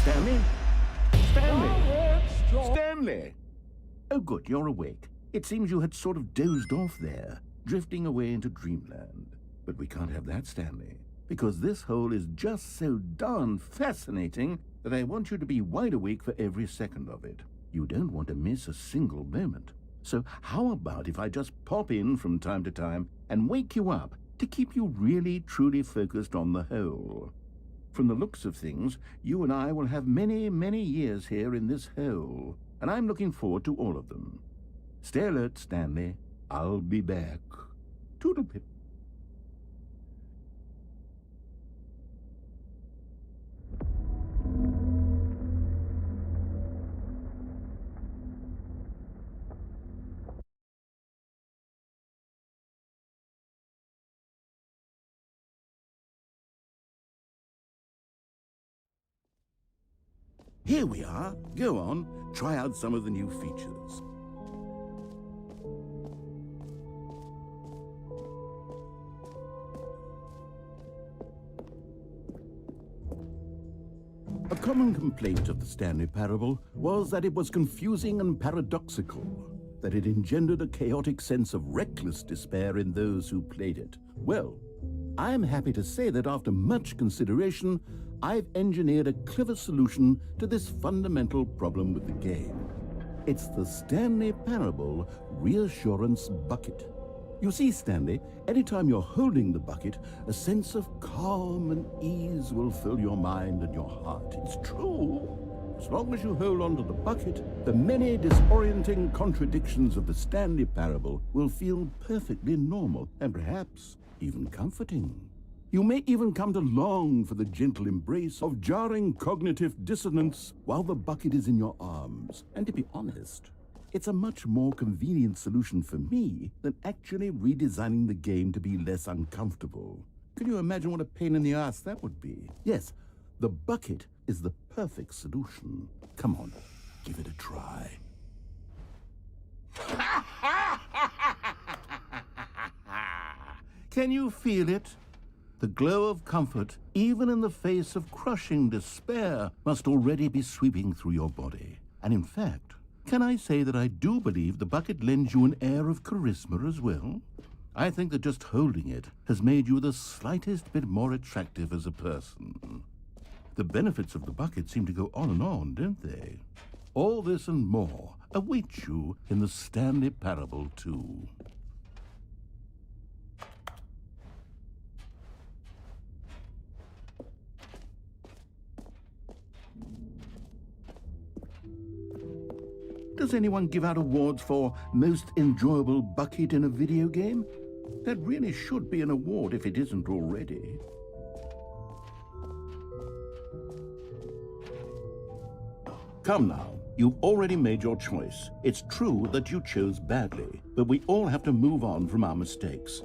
Stanley? Stanley? Stanley! Oh, good, you're awake. It seems you had sort of dozed off there, drifting away into dreamland. But we can't have that, Stanley, because this hole is just so darn fascinating that I want you to be wide awake for every second of it. You don't want to miss a single moment. So how about if I just pop in from time to time and wake you up to keep you really, truly focused on the hole? From the looks of things, you and I will have many, many years here in this hole, and I'm looking forward to all of them. Stay alert, Stanley. I'll be back. Toodle-pip. Here we are. Go on, try out some of the new features. A common complaint of the Stanley Parable was that it was confusing and paradoxical, that it engendered a chaotic sense of reckless despair in those who played it. Well, I am happy to say that after much consideration, I've engineered a clever solution to this fundamental problem with the game. It's the Stanley Parable Reassurance Bucket. You see, Stanley, anytime you're holding the bucket, a sense of calm and ease will fill your mind and your heart. It's true. As long as you hold on to the bucket, the many disorienting contradictions of the Stanley Parable will feel perfectly normal and perhaps even comforting. You may even come to long for the gentle embrace of jarring cognitive dissonance while the bucket is in your arms. And to be honest, it's a much more convenient solution for me than actually redesigning the game to be less uncomfortable. Can you imagine what a pain in the ass that would be? Yes, the bucket is the perfect solution. Come on, give it a try. Can you feel it? The glow of comfort, even in the face of crushing despair, must already be sweeping through your body. And in fact, can I say that I do believe the bucket lends you an air of charisma as well? I think that just holding it has made you the slightest bit more attractive as a person. The benefits of the bucket seem to go on, don't they? All this and more await you in the Stanley Parable 2. Does anyone give out awards for most enjoyable bucket in a video game? That really should be an award if it isn't already. Come now, you've already made your choice. It's true that you chose badly, but we all have to move on from our mistakes.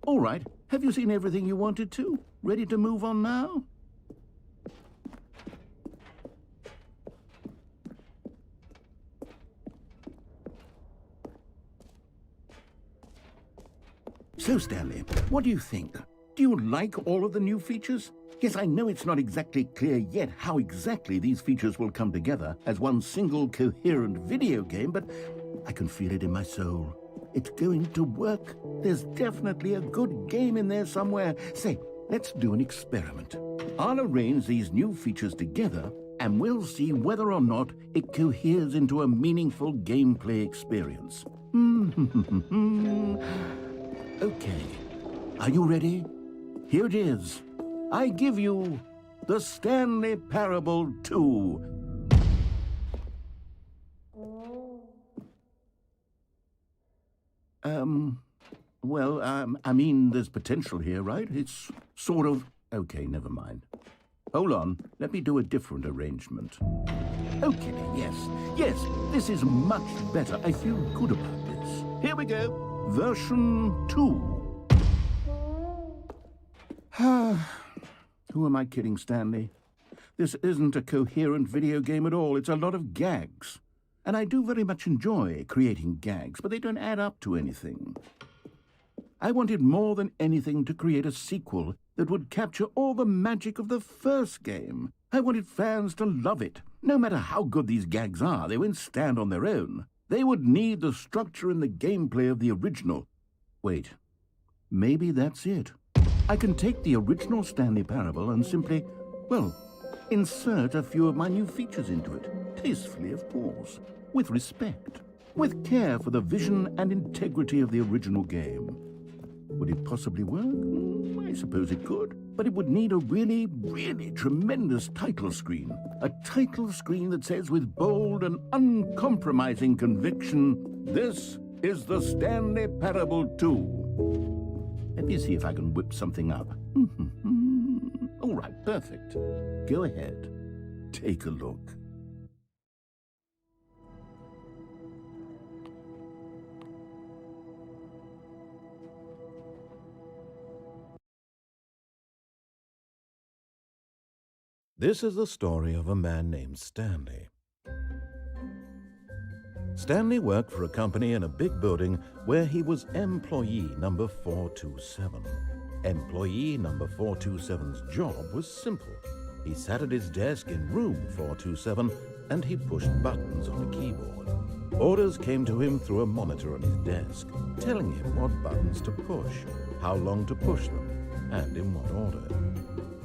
All right, have you seen everything you wanted to? Ready to move on now? So, Stanley, what do you think? Do you like all of the new features? Yes, I know it's not exactly clear yet how exactly these features will come together as one single coherent video game, but I can feel it in my soul. It's going to work. There's definitely a good game in there somewhere. Say, let's do an experiment. I'll arrange these new features together, and we'll see whether or not it coheres into a meaningful gameplay experience. Okay, are you ready? Here it is. I give you the Stanley Parable 2. I mean, there's potential here, right? It's sort of... Okay, never mind. Hold on, let me do a different arrangement. Okay, yes, this is much better. I feel good about this. Here we go. Version 2. Who am I kidding, Stanley? This isn't a coherent video game at all. It's a lot of gags. And I do very much enjoy creating gags, but they don't add up to anything. I wanted more than anything to create a sequel that would capture all the magic of the first game. I wanted fans to love it. No matter how good these gags are, they won't stand on their own. They would need the structure and the gameplay of the original. Wait, maybe that's it. I can take the original Stanley Parable and simply, well, insert a few of my new features into it. Tastefully, of course. With respect. With care for the vision and integrity of the original game. Would it possibly work? I suppose it could. But it would need a really, really tremendous title screen. A title screen that says with bold and uncompromising conviction, "This is the Stanley Parable 2. Let me see if I can whip something up. All right, perfect. Go ahead. Take a look. This is the story of a man named Stanley. Stanley worked for a company in a big building where he was employee number 427. Employee number 427's job was simple. He sat at his desk in room 427 and he pushed buttons on a keyboard. Orders came to him through a monitor on his desk, telling him what buttons to push, how long to push them, and in what order.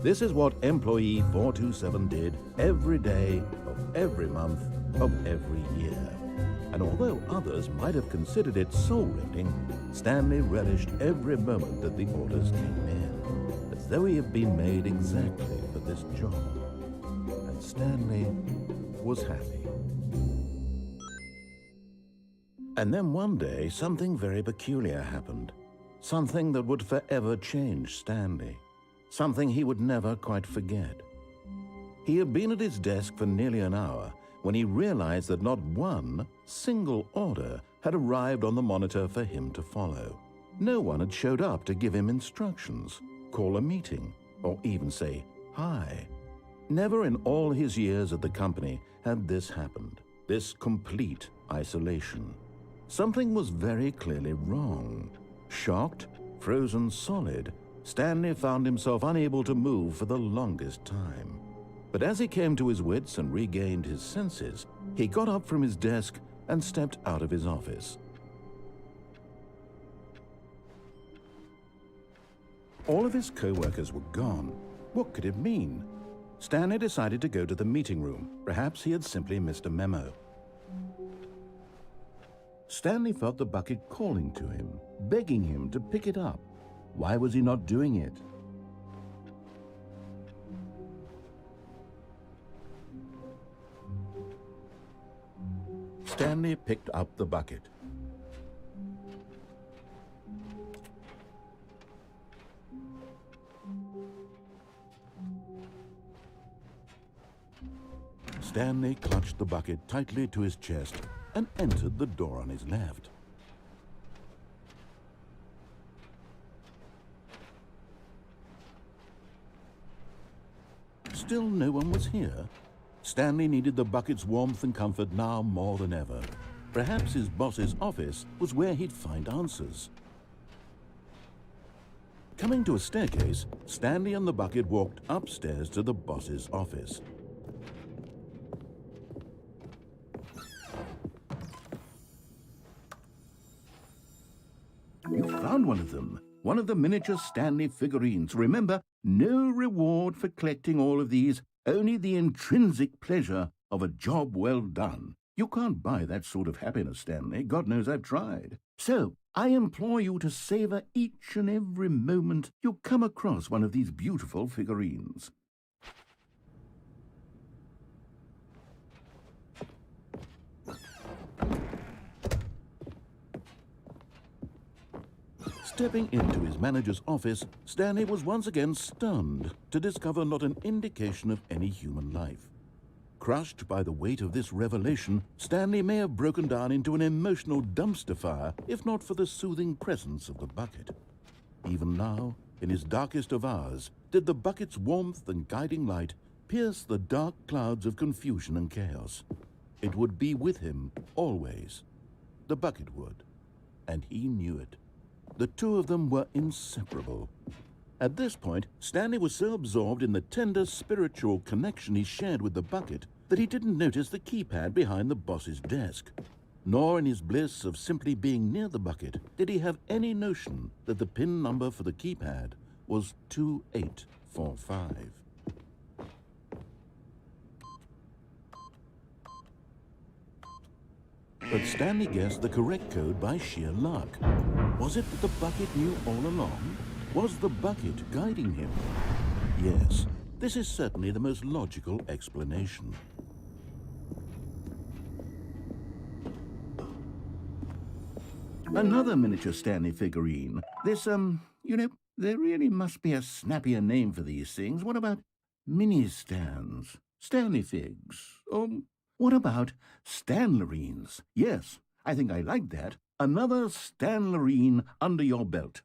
This is what employee 427 did every day of every month of every year. And although others might have considered it soul-rending, Stanley relished every moment that the orders came in, as though he had been made exactly for this job. And Stanley was happy. And then one day, something very peculiar happened. Something that would forever change Stanley. Something he would never quite forget. He had been at his desk for nearly an hour when he realized that not one single order had arrived on the monitor for him to follow. No one had showed up to give him instructions, call a meeting, or even say hi. Never in all his years at the company had this happened, this complete isolation. Something was very clearly wrong. Shocked, frozen solid, Stanley found himself unable to move for the longest time. But as he came to his wits and regained his senses, he got up from his desk and stepped out of his office. All of his co-workers were gone. What could it mean? Stanley decided to go to the meeting room. Perhaps he had simply missed a memo. Stanley felt the bucket calling to him, begging him to pick it up. Why was he not doing it? Stanley picked up the bucket. Stanley clutched the bucket tightly to his chest and entered the door on his left. still no one was here. Stanley needed the bucket's warmth and comfort now more than ever. Perhaps his boss's office was where he'd find answers. Coming to a staircase, Stanley and the bucket walked upstairs to the boss's office. You found one of them. One of the miniature Stanley figurines. Remember, no reward for collecting all of these, only the intrinsic pleasure of a job well done. You can't buy that sort of happiness, Stanley. God knows I've tried. So, I implore you to savor each and every moment you come across one of these beautiful figurines. Stepping into his manager's office, Stanley was once again stunned to discover not an indication of any human life. Crushed by the weight of this revelation, Stanley may have broken down into an emotional dumpster fire if not for the soothing presence of the bucket. Even now, in his darkest of hours, did the bucket's warmth and guiding light pierce the dark clouds of confusion and chaos. It would be with him always. The bucket would, and he knew it. The two of them were inseparable. At this point, Stanley was so absorbed in the tender spiritual connection he shared with the bucket that he didn't notice the keypad behind the boss's desk. Nor in his bliss of simply being near the bucket did he have any notion that the PIN number for the keypad was 2845. But Stanley guessed the correct code by sheer luck. Was it that the bucket knew all along? Was the bucket guiding him? Yes, this is certainly the most logical explanation. Another miniature Stanley figurine. This, there really must be a snappier name for these things. What about mini-stands? Stanley figs? Or what about Stanlerines? Yes, I think I like that. Another Stanlerine under your belt.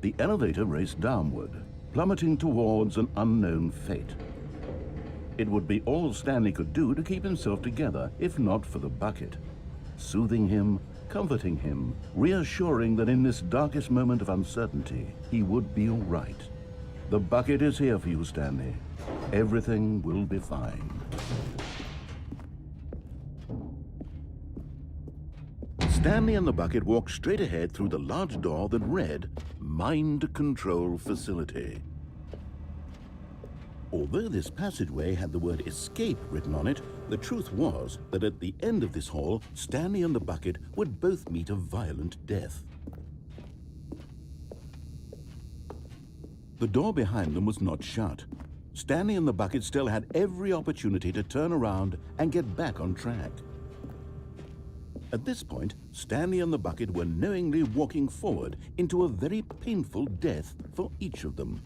The elevator raced downward, plummeting towards an unknown fate. It would be all Stanley could do to keep himself together, if not for the bucket. Soothing him, comforting him, reassuring that in this darkest moment of uncertainty, he would be all right. The bucket is here for you, Stanley. Everything will be fine. Stanley and the bucket walked straight ahead through the large door that read, Mind Control Facility. Although this passageway had the word escape written on it, the truth was that at the end of this hall, Stanley and the bucket would both meet a violent death. The door behind them was not shut. Stanley and the bucket still had every opportunity to turn around and get back on track. At this point, Stanley and the bucket were knowingly walking forward into a very painful death for each of them.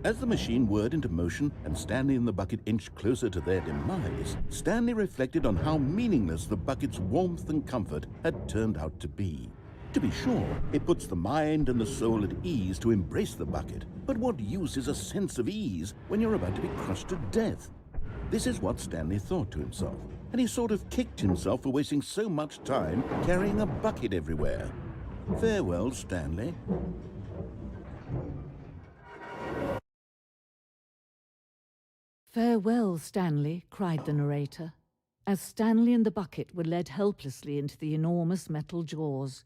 As the machine whirred into motion and Stanley and the bucket inched closer to their demise, Stanley reflected on how meaningless the bucket's warmth and comfort had turned out to be. To be sure, it puts the mind and the soul at ease to embrace the bucket, but what use is a sense of ease when you're about to be crushed to death? This is what Stanley thought to himself, and he sort of kicked himself for wasting so much time carrying a bucket everywhere. Farewell, Stanley. "Farewell, Stanley," cried the narrator, as Stanley and the bucket were led helplessly into the enormous metal jaws.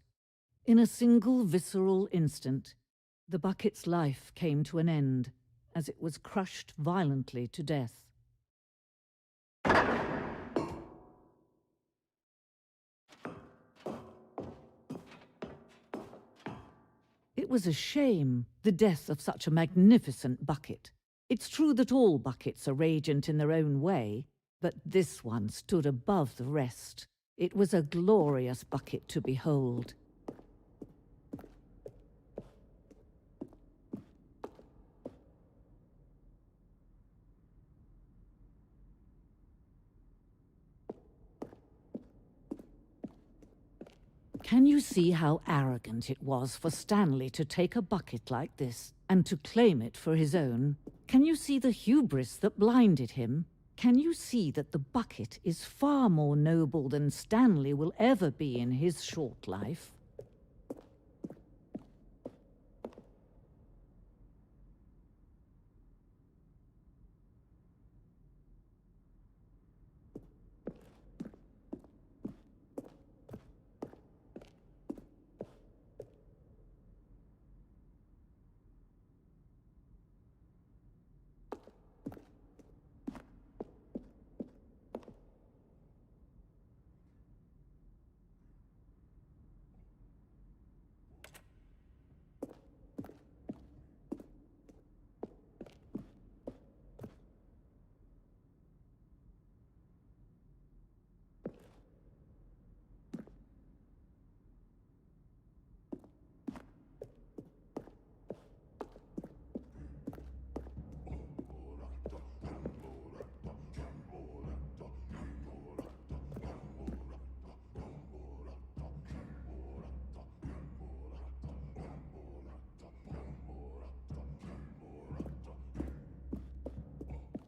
In a single visceral instant, the bucket's life came to an end, as it was crushed violently to death. It was a shame, the death of such a magnificent bucket. It's true that all buckets are radiant in their own way, but this one stood above the rest. It was a glorious bucket to behold. Can you see how arrogant it was for Stanley to take a bucket like this and to claim it for his own? Can you see the hubris that blinded him? Can you see that the bucket is far more noble than Stanley will ever be in his short life?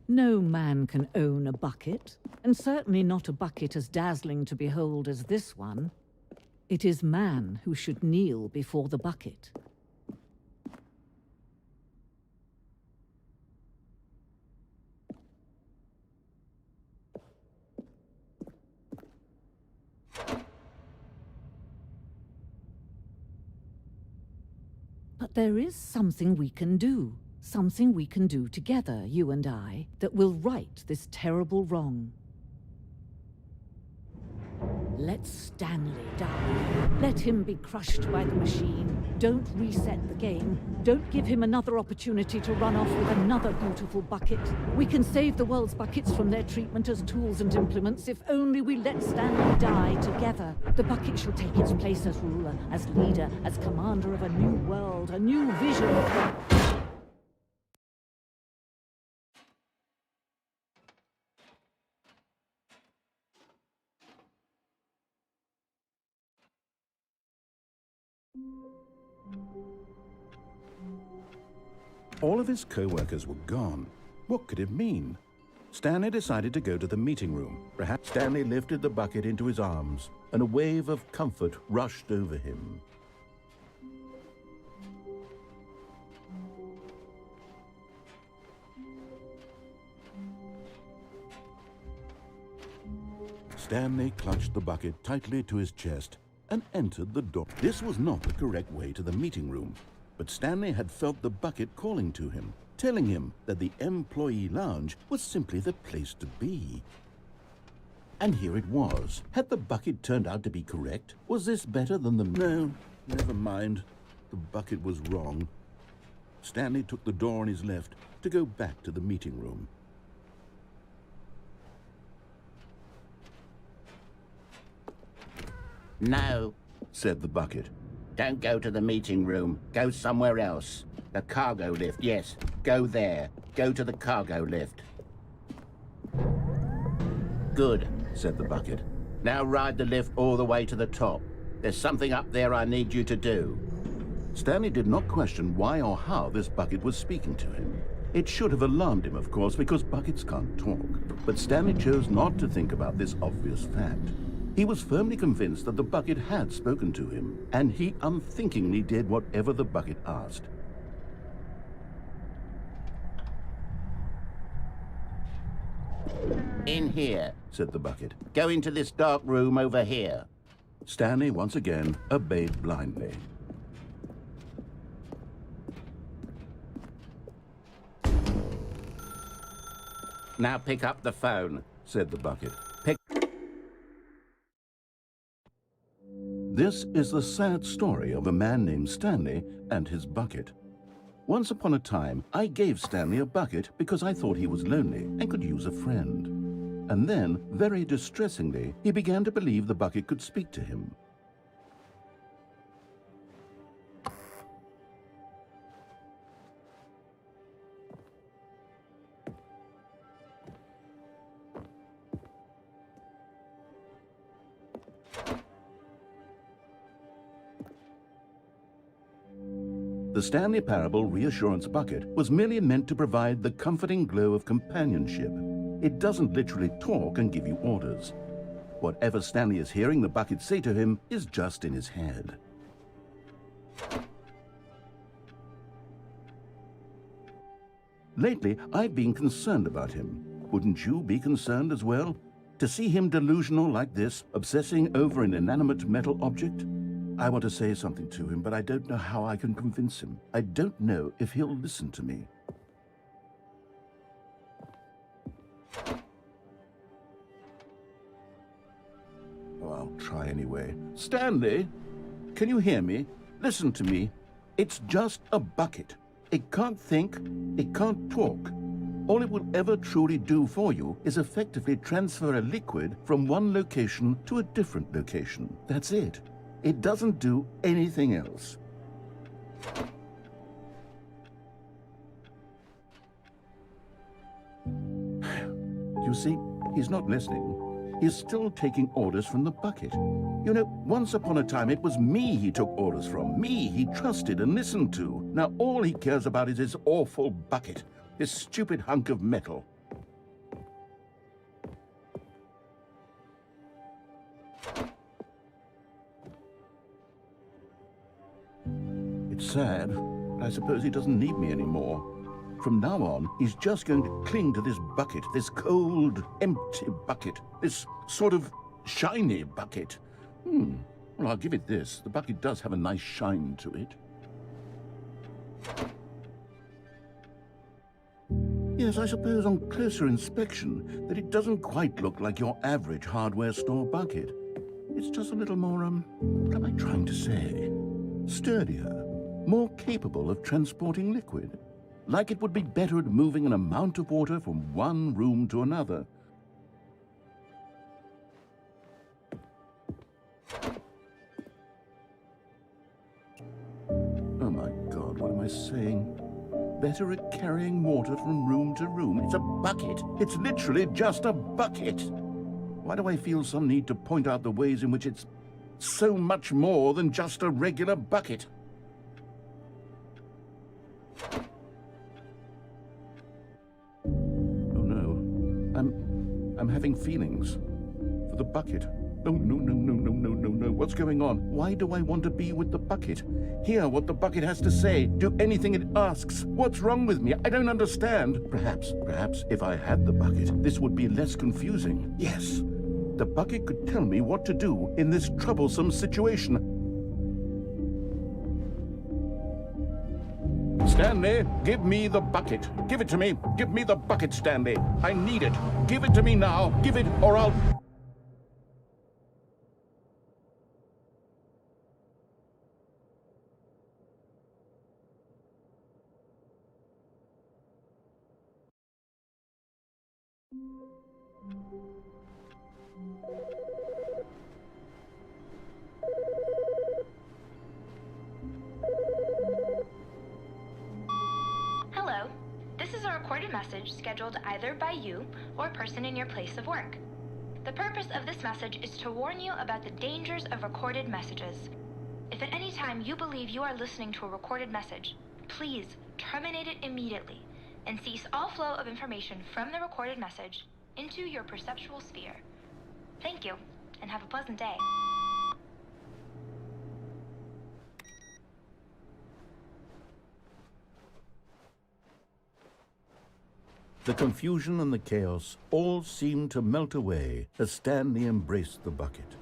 No man can own a bucket, and certainly not a bucket as dazzling to behold as this one. It is man who should kneel before the bucket. But there is something we can do. Something we can do together, you and I, that will right this terrible wrong. Let Stanley die. Let him be crushed by the machine. Don't reset the game. Don't give him another opportunity to run off with another beautiful bucket. We can save the world's buckets from their treatment as tools and implements if only we let Stanley die together. The bucket shall take its place as ruler, as leader, as commander of a new world, a new vision. All of his co-workers were gone. What could it mean? Stanley decided to go to the meeting room. Perhaps Stanley lifted the bucket into his arms, and a wave of comfort rushed over him. Stanley clutched the bucket tightly to his chest and entered the door. This was not the correct way to the meeting room, but Stanley had felt the bucket calling to him, telling him that the employee lounge was simply the place to be. And here it was. Had the bucket turned out to be correct? Was this better than the... No, never mind. The bucket was wrong. Stanley took the door on his left to go back to the meeting room. No, Said the bucket. don't go to the meeting room. Go somewhere else. The cargo lift, yes. Go there. Go to the cargo lift. Good, Said the bucket. now ride the lift all the way to the top. There's something up there I need you to do. Stanley did not question why or how this bucket was speaking to him. It should have alarmed him, of course, because buckets can't talk. But Stanley chose not to think about this obvious fact. He was firmly convinced that the bucket had spoken to him, and he unthinkingly did whatever the bucket asked. In here. Said the bucket. Go into this dark room over here. Stanley once again obeyed blindly. Now pick up the phone, said the bucket. Pick... This is the sad story of a man named Stanley and his bucket. Once upon a time, I gave Stanley a bucket because I thought he was lonely and could use a friend. And then, very distressingly, he began to believe the bucket could speak to him. The Stanley Parable Reassurance Bucket was merely meant to provide the comforting glow of companionship. It doesn't literally talk and give you orders. Whatever Stanley is hearing the bucket say to him is just in his head. Lately, I've been concerned about him. Wouldn't you be concerned as well? To see him delusional like this, obsessing over an inanimate metal object? I want to say something to him, but I don't know how I can convince him. I don't know if he'll listen to me. Oh, I'll try anyway. Stanley, can you hear me? Listen to me. It's just a bucket. It can't think, it can't talk. All it will ever truly do for you is effectively transfer a liquid from one location to a different location. That's it. It doesn't do anything else. You see, he's not listening. He's still taking orders from the bucket. You know, once upon a time, it was me he took orders from. Me he trusted and listened to. Now all he cares about is his awful bucket. This stupid hunk of metal. It's sad, but I suppose he doesn't need me anymore. From now on, he's just going to cling to this bucket, this cold, empty bucket, this sort of shiny bucket. Well, I'll give it this. The bucket does have a nice shine to it. Yes, I suppose on closer inspection that it doesn't quite look like your average hardware store bucket. It's just a little more, what am I trying to say? Sturdier, more capable of transporting liquid. Like it would be better at moving an amount of water from one room to another. Oh my God, what am I saying? Better at carrying water from room to room. It's a bucket. It's literally just a bucket. Why do I feel some need to point out the ways in which it's so much more than just a regular bucket? Oh no, I'm having feelings for the bucket. No, no, no, no, no, no, no, no. What's going on? Why do I want to be with the bucket? Hear what the bucket has to say. Do anything it asks. What's wrong with me? I don't understand. Perhaps if I had the bucket, this would be less confusing. Yes, the bucket could tell me what to do in this troublesome situation. Stanley, give me the bucket. Give it to me. Give me the bucket, Stanley. I need it. Give it to me now. Give it, or I'll... Hello. This is a recorded message scheduled either by you or a person in your place of work. The purpose of this message is to warn you about the dangers of recorded messages. If at any time you believe you are listening to a recorded message, please terminate it immediately and cease all flow of information from the recorded message into your perceptual sphere. Thank you, and have a pleasant day. The confusion and the chaos all seemed to melt away as Stanley embraced the bucket.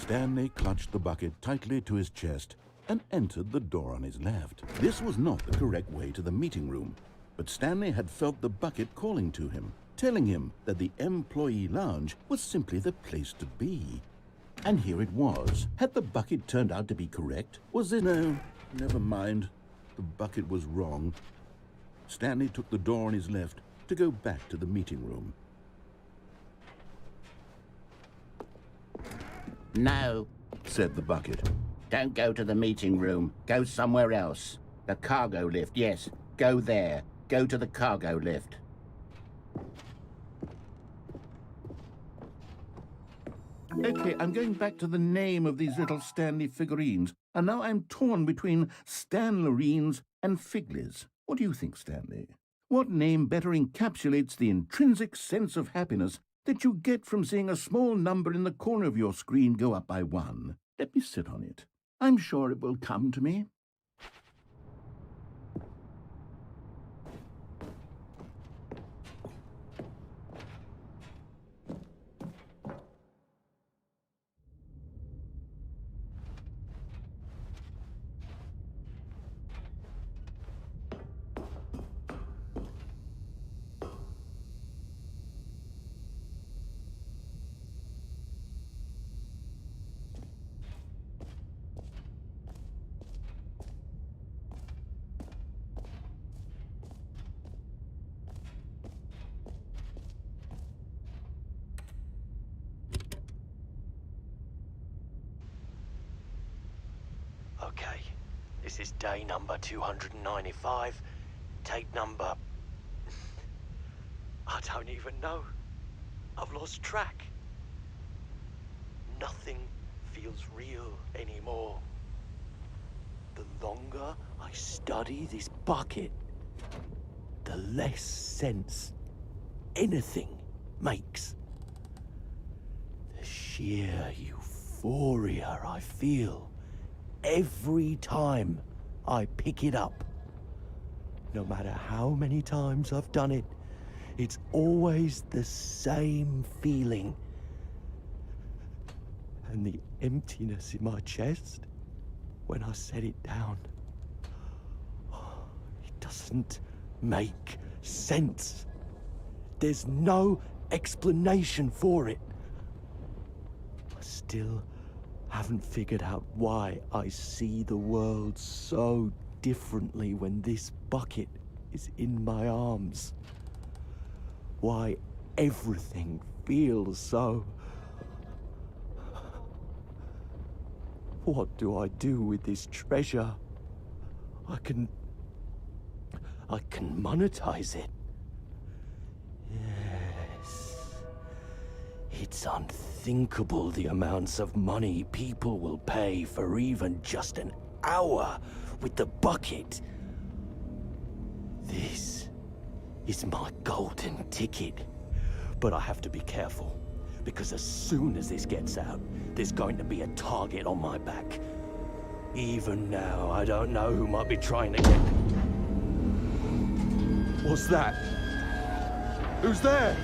Stanley clutched the bucket tightly to his chest and entered the door on his left. This was not the correct way to the meeting room, but Stanley had felt the bucket calling to him, telling him that the employee lounge was simply the place to be. And here it was. Had the bucket turned out to be correct? Was it? No, never mind. The bucket was wrong. Stanley took the door on his left to go back to the meeting room. No, Said the bucket. don't go to the meeting room. Go somewhere else. The cargo lift, yes. Go there. Go to the cargo lift. Okay, I'm going back to the name of these little Stanley figurines, and now I'm torn between Stanlerines and Figlies. What do you think, Stanley? What name better encapsulates the intrinsic sense of happiness that you get from seeing a small number in the corner of your screen go up by 1? Let me sit on it. I'm sure it will come to me. Okay, this is day number 295, tape number... I don't even know. I've lost track. Nothing feels real anymore. The longer I study this bucket, the less sense anything makes. The sheer euphoria I feel every time I pick it up. No matter how many times I've done it, it's always the same feeling. And the emptiness in my chest when I set it down. It doesn't make sense. There's no explanation for it. I still haven't figured out why I see the world so differently when this bucket is in my arms. Why everything feels so... What do I do with this treasure? I can monetize it. Yes. It's unthinkable the amounts of money people will pay for even just an hour with the bucket. This is my golden ticket. But I have to be careful, because as soon as this gets out, there's going to be a target on my back. Even now, I don't know who might be trying to get... What's that? Who's there?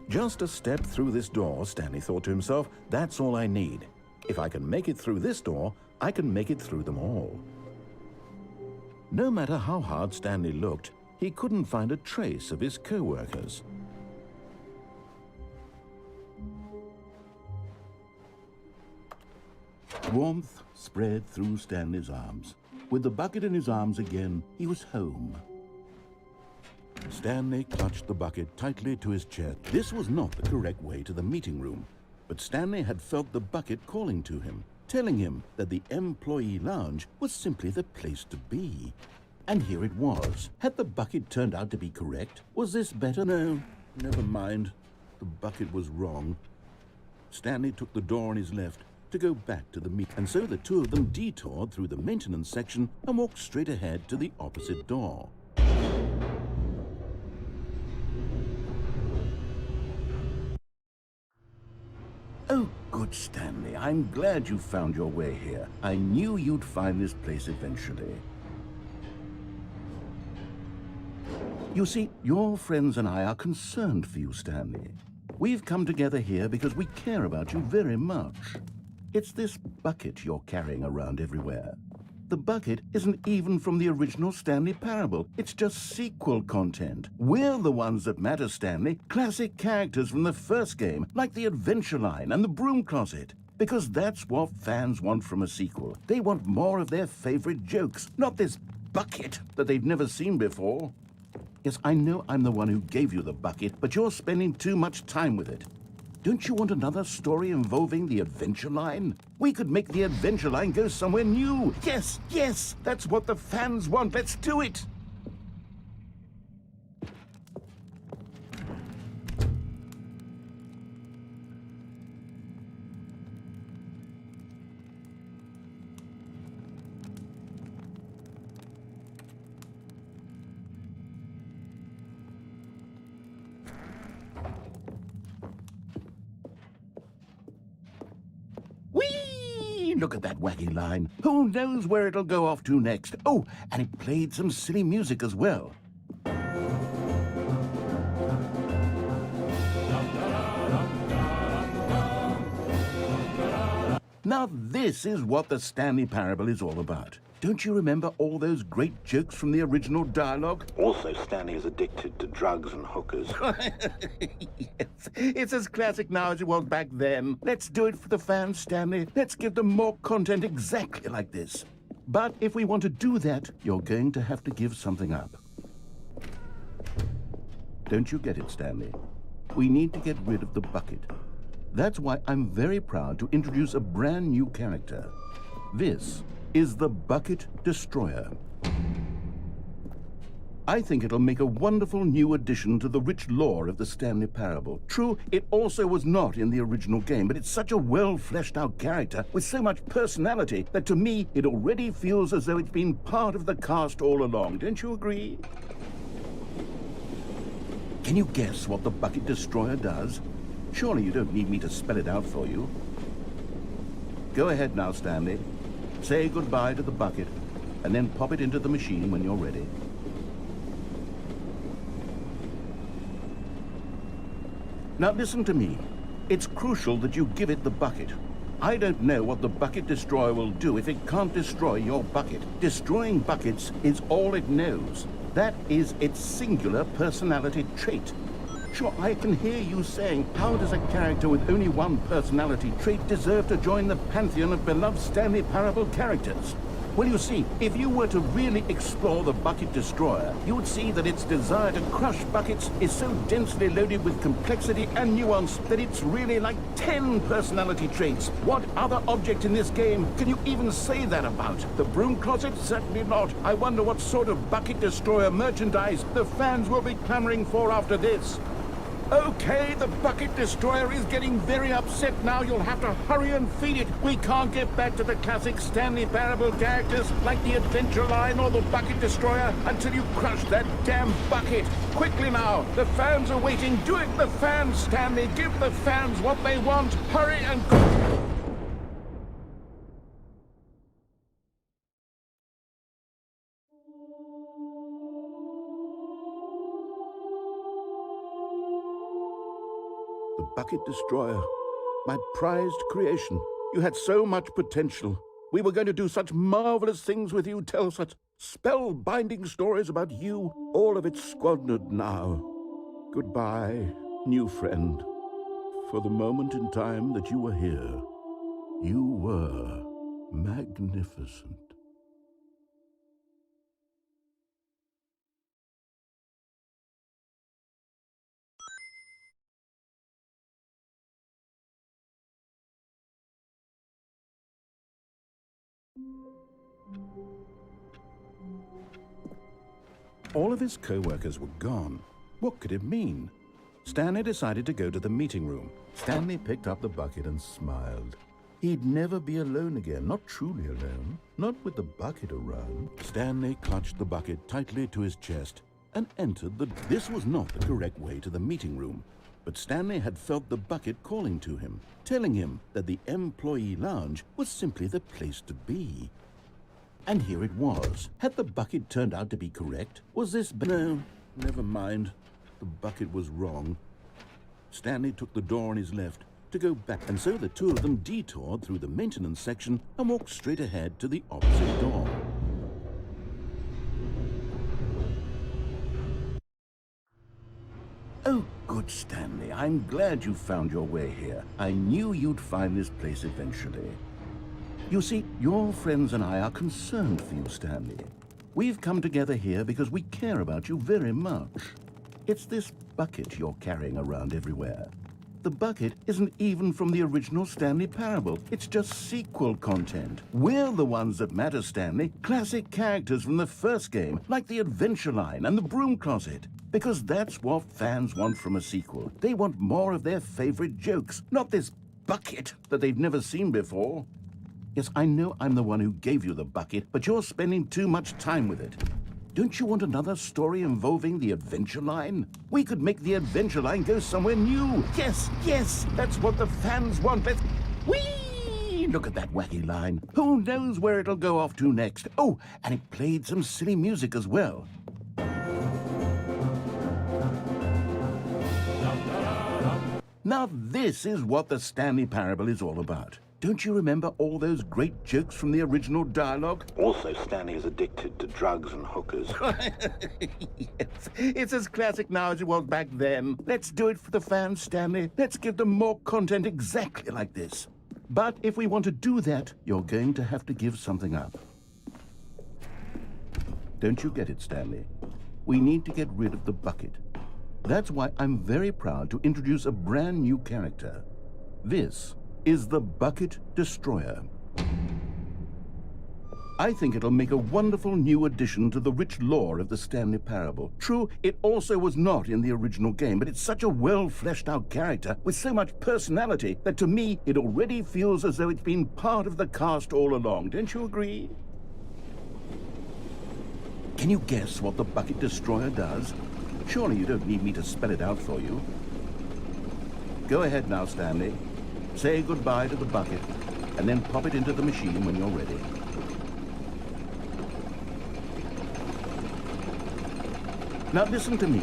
Just a step through this door, Stanley thought to himself. That's all I need. If I can make it through this door, I can make it through them all. No matter how hard Stanley looked, he couldn't find a trace of his co-workers. Warmth spread through Stanley's arms. With the bucket in his arms again, he was home. Stanley clutched the bucket tightly to his chest. This was not the correct way to the meeting room, but Stanley had felt the bucket calling to him, telling him that the employee lounge was simply the place to be. And here it was. Had the bucket turned out to be correct? Was this better? No, never mind. The bucket was wrong. Stanley took the door on his left to go back to the meet, and so the two of them detoured through the maintenance section and walked straight ahead to the opposite door. Oh, good, Stanley. I'm glad you found your way here. I knew you'd find this place eventually. You see, your friends and I are concerned for you, Stanley. We've come together here because we care about you very much. It's this bucket you're carrying around everywhere. The bucket isn't even from the original Stanley Parable. It's just sequel content. We're the ones that matter, Stanley. Classic characters from the first game, like the Adventure Line and the Broom Closet. Because that's what fans want from a sequel. They want more of their favorite jokes, not this bucket that they've never seen before. Yes, I know I'm the one who gave you the bucket, but you're spending too much time with it. Don't you want another story involving the Adventure Line? We could make the Adventure Line go somewhere new. Yes, yes, that's what the fans want. Let's do it. Look at that wacky line. Who knows where it'll go off to next? Oh, and it played some silly music as well. Now this is what the Stanley Parable is all about. Don't you remember all those great jokes from the original dialogue? Also, Stanley is addicted to drugs and hookers. Yes, it's as classic now as it was back then. Let's do it for the fans, Stanley. Let's give them more content exactly like this. But if we want to do that, you're going to have to give something up. Don't you get it, Stanley? We need to get rid of the bucket. That's why I'm very proud to introduce a brand new character. This is the Bucket Destroyer. I think it'll make a wonderful new addition to the rich lore of the Stanley Parable. True, it also was not in the original game, but it's such a well-fleshed-out character with so much personality that to me, it already feels as though it's been part of the cast all along. Don't you agree? Can you guess what the Bucket Destroyer does? Surely you don't need me to spell it out for you. Go ahead now, Stanley. Say goodbye to the bucket, and then pop it into the machine when you're ready. Now listen to me. It's crucial that you give it the bucket. I don't know what the Bucket Destroyer will do if it can't destroy your bucket. Destroying buckets is all it knows. That is its singular personality trait. Sure, I can hear you saying, how does a character with only one personality trait deserve to join the pantheon of beloved Stanley Parable characters? Well, you see, if you were to really explore the Bucket Destroyer, you would see that its desire to crush buckets is so densely loaded with complexity and nuance that it's really like 10 personality traits. What other object in this game can you even say that about? The Broom Closet? Certainly not. I wonder what sort of Bucket Destroyer merchandise the fans will be clamoring for after this. Okay, the Bucket Destroyer is getting very upset now. You'll have to hurry and feed it. We can't get back to the classic Stanley Parable characters like the Adventure Line or the Bucket Destroyer until you crush that damn bucket. Quickly now, the fans are waiting. Do it, the fans, Stanley. Give the fans what they want. Hurry and go. The Bucket Destroyer, my prized creation. You had so much potential. We were going to do such marvelous things with you, tell such spellbinding stories about you. All of it squandered now. Goodbye, new friend. For the moment in time that you were here, you were magnificent. All of his co-workers were gone. What could it mean? Stanley decided to go to the meeting room. Stanley picked up the bucket and smiled. He'd never be alone again, not truly alone, not with the bucket around. Stanley clutched the bucket tightly to his chest and entered the... This was not the correct way to the meeting room, but Stanley had felt the bucket calling to him, telling him that the employee lounge was simply the place to be. And here it was. Had the bucket turned out to be correct? Was this... No, never mind. The bucket was wrong. Stanley took the door on his left to go back, and so the two of them detoured through the maintenance section and walked straight ahead to the opposite door. Oh, good, Stanley. I'm glad you found your way here. I knew you'd find this place eventually. You see, your friends and I are concerned for you, Stanley. We've come together here because we care about you very much. It's this bucket you're carrying around everywhere. The bucket isn't even from the original Stanley Parable. It's just sequel content. We're the ones that matter, Stanley. Classic characters from the first game, like the Adventure Line and the Broom Closet. Because that's what fans want from a sequel. They want more of their favorite jokes, not this bucket that they've never seen before. Yes, I know I'm the one who gave you the bucket, but you're spending too much time with it. Don't you want another story involving the Adventure Line? We could make the Adventure Line go somewhere new. Yes, yes, that's what the fans want. Let's... Whee! Look at that wacky line. Who knows where it'll go off to next? Oh, and it played some silly music as well. Now this is what the Stanley Parable is all about. Don't you remember all those great jokes from the original dialogue? Also, Stanley is addicted to drugs and hookers. Yes, it's as classic now as it was back then. Let's do it for the fans, Stanley. Let's give them more content exactly like this. But if we want to do that, you're going to have to give something up. Don't you get it, Stanley? We need to get rid of the bucket. That's why I'm very proud to introduce a brand new character. This is the Bucket Destroyer. I think it'll make a wonderful new addition to the rich lore of the Stanley Parable. True, it also was not in the original game, but it's such a well-fleshed-out character with so much personality that to me, it already feels as though it's been part of the cast all along. Don't you agree? Can you guess what the Bucket Destroyer does? Surely you don't need me to spell it out for you. Go ahead now, Stanley. Say goodbye to the bucket, and then pop it into the machine when you're ready. Now listen to me.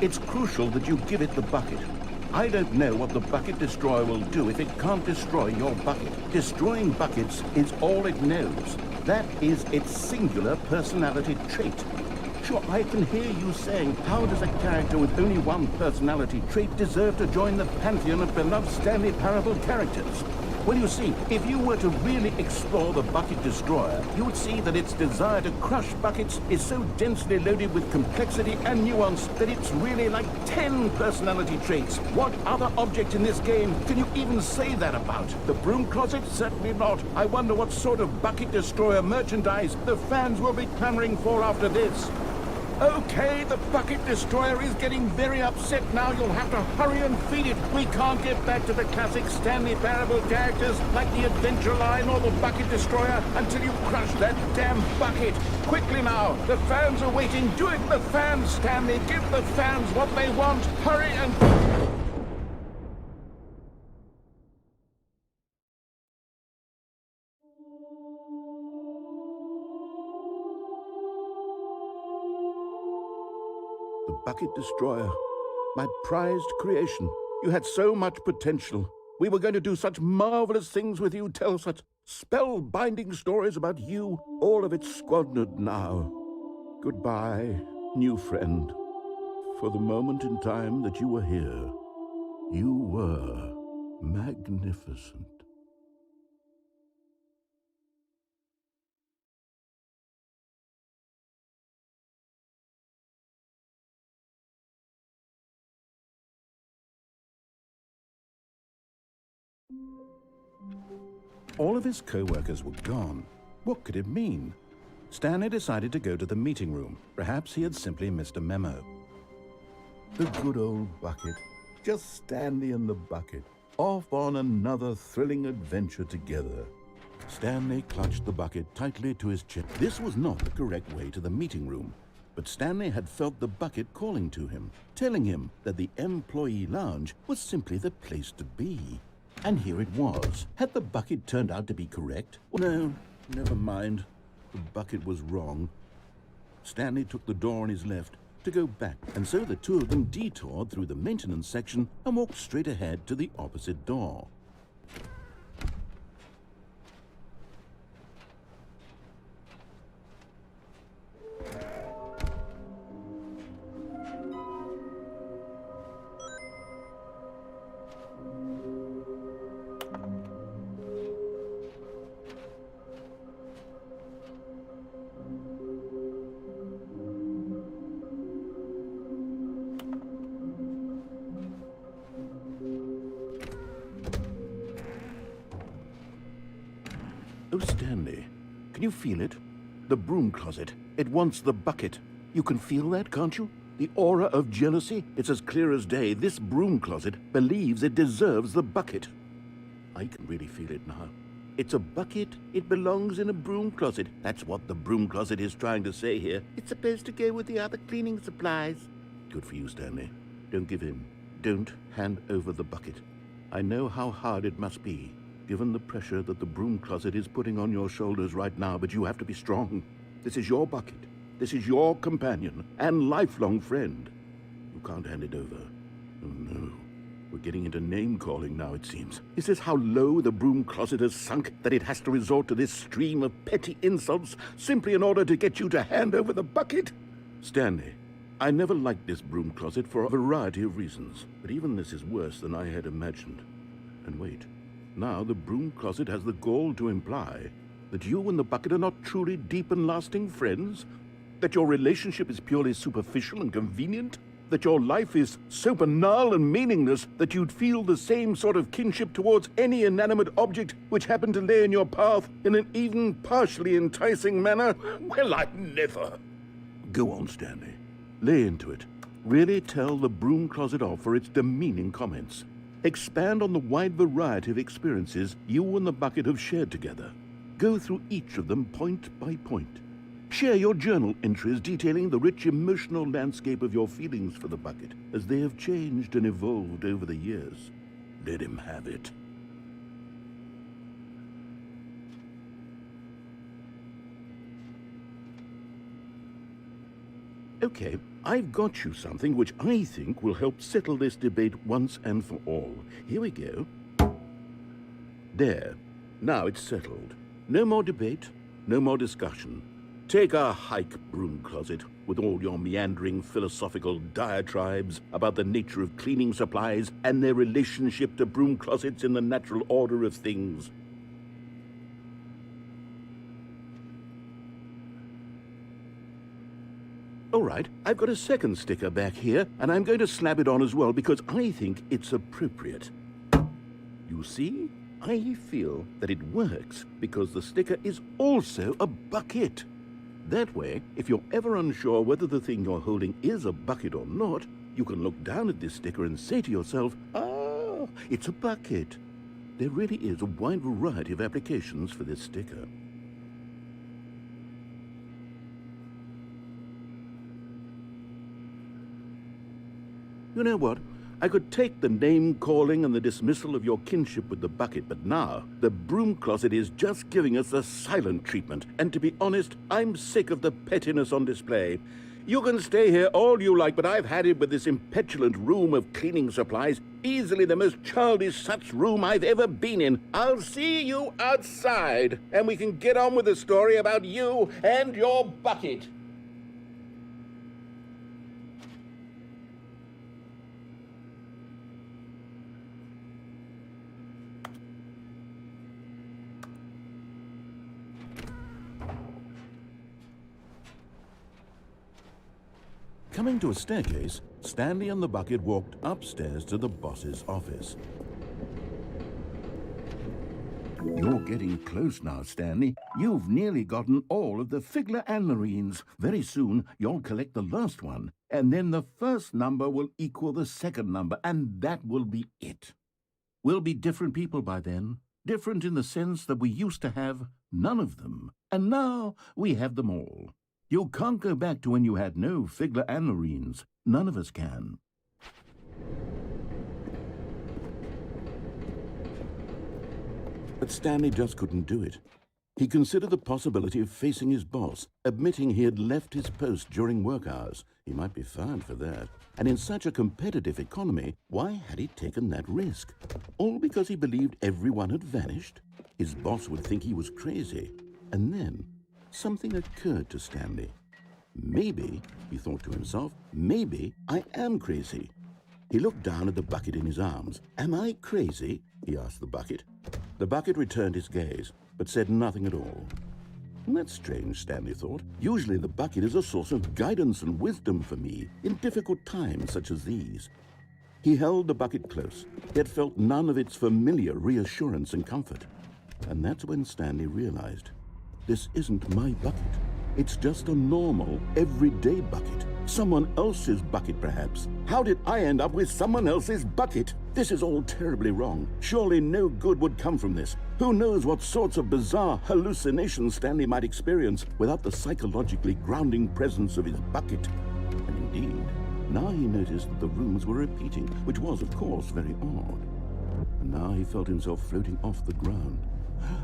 It's crucial that you give it the bucket. I don't know what the Bucket Destroyer will do if it can't destroy your bucket. Destroying buckets is all it knows. That is its singular personality trait. Sure, I can hear you saying, how does a character with only one personality trait deserve to join the pantheon of beloved Stanley Parable characters? Well, you see, if you were to really explore the Bucket Destroyer, you would see that its desire to crush buckets is so densely loaded with complexity and nuance that it's really like 10 personality traits. What other object in this game can you even say that about? The Broom Closet? Certainly not. I wonder what sort of Bucket Destroyer merchandise the fans will be clamoring for after this. Okay, the Bucket Destroyer is getting very upset now. You'll have to hurry and feed it. We can't get back to the classic Stanley Parable characters like the Adventure Line or the Bucket Destroyer until you crush that damn bucket. Quickly now, the fans are waiting. Do it for the fans, Stanley. Give the fans what they want. Hurry and... The Bucket Destroyer, my prized creation. You had so much potential. We were going to do such marvelous things with you, tell such spellbinding stories about you. All of it squandered now. Goodbye, new friend. For the moment in time that you were here, you were magnificent. All of his co-workers were gone. What could it mean? Stanley decided to go to the meeting room. Perhaps he had simply missed a memo. The good old bucket. Just Stanley and the bucket, off on another thrilling adventure together. Stanley clutched the bucket tightly to his chest. This was not the correct way to the meeting room, but Stanley had felt the bucket calling to him, telling him that the employee lounge was simply the place to be. And here it was. Had the bucket turned out to be correct? No, never mind. The bucket was wrong. Stanley took the door on his left to go back, and so the two of them detoured through the maintenance section and walked straight ahead to the opposite door. Oh, Stanley, can you feel it? The broom closet. It wants the bucket. You can feel that, can't you? The aura of jealousy? It's as clear as day. This broom closet believes it deserves the bucket. I can really feel it now. It's a bucket. It belongs in a broom closet. That's what the broom closet is trying to say here. It's supposed to go with the other cleaning supplies. Good for you, Stanley. Don't give in. Don't hand over the bucket. I know how hard it must be, given the pressure that the broom closet is putting on your shoulders right now, but you have to be strong. This is your bucket. This is your companion and lifelong friend. You can't hand it over. Oh, no. We're getting into name-calling now, it seems. Is this how low the broom closet has sunk, that it has to resort to this stream of petty insults simply in order to get you to hand over the bucket? Stanley, I never liked this broom closet for a variety of reasons, but even this is worse than I had imagined. And wait. Now the broom closet has the gall to imply that you and the bucket are not truly deep and lasting friends? That your relationship is purely superficial and convenient? That your life is so banal and meaningless that you'd feel the same sort of kinship towards any inanimate object which happened to lay in your path in an even partially enticing manner? Well, I never. Go on, Stanley. Lay into it. Really tell the broom closet off for its demeaning comments. Expand on the wide variety of experiences you and the bucket have shared together. Go through each of them point by point. Share your journal entries detailing the rich emotional landscape of your feelings for the bucket as they have changed and evolved over the years. Let him have it. Okay, I've got you something which I think will help settle this debate once and for all. Here we go. There. Now it's settled. No more debate, no more discussion. Take a hike, broom closet, with all your meandering philosophical diatribes about the nature of cleaning supplies and their relationship to broom closets in the natural order of things. All right, I've got a second sticker back here, and I'm going to slap it on as well because I think it's appropriate. You see? I feel that it works because the sticker is also a bucket. That way, if you're ever unsure whether the thing you're holding is a bucket or not, you can look down at this sticker and say to yourself, ah, it's a bucket. There really is a wide variety of applications for this sticker. You know what? I could take the name-calling and the dismissal of your kinship with the bucket, but now the broom closet is just giving us the silent treatment. And to be honest, I'm sick of the pettiness on display. You can stay here all you like, but I've had it with this impetulant room of cleaning supplies. Easily the most childish such room I've ever been in. I'll see you outside, and we can get on with the story about you and your bucket. Coming to a staircase, Stanley and the bucket walked upstairs to the boss's office. You're getting close now, Stanley. You've nearly gotten all of the Figler and Marines. Very soon, you'll collect the last one. and then the first number will equal the second number, and that will be it. We'll be different people by then, different in the sense that we used to have none of them, and now we have them all. You can't go back to when you had no Figler and Marines. None of us can. But Stanley just couldn't do it. He considered the possibility of facing his boss, admitting he had left his post during work hours. He might be fired for that. And in such a competitive economy, why had he taken that risk? All because he believed everyone had vanished? His boss would think he was crazy. And then something occurred to Stanley. Maybe, he thought to himself, maybe I am crazy. He looked down at the bucket in his arms. Am I crazy? He asked the bucket. The bucket returned his gaze, but said nothing at all. That's strange, Stanley thought. Usually the bucket is a source of guidance and wisdom for me in difficult times such as these. He held the bucket close, yet felt none of its familiar reassurance and comfort. And that's when Stanley realized, this isn't my bucket. It's just a normal, everyday bucket. Someone else's bucket, perhaps. How did I end up with someone else's bucket? This is all terribly wrong. Surely no good would come from this. Who knows what sorts of bizarre hallucinations Stanley might experience without the psychologically grounding presence of his bucket. And indeed, now he noticed that the rooms were repeating, which was, of course, very odd. And now he felt himself floating off the ground.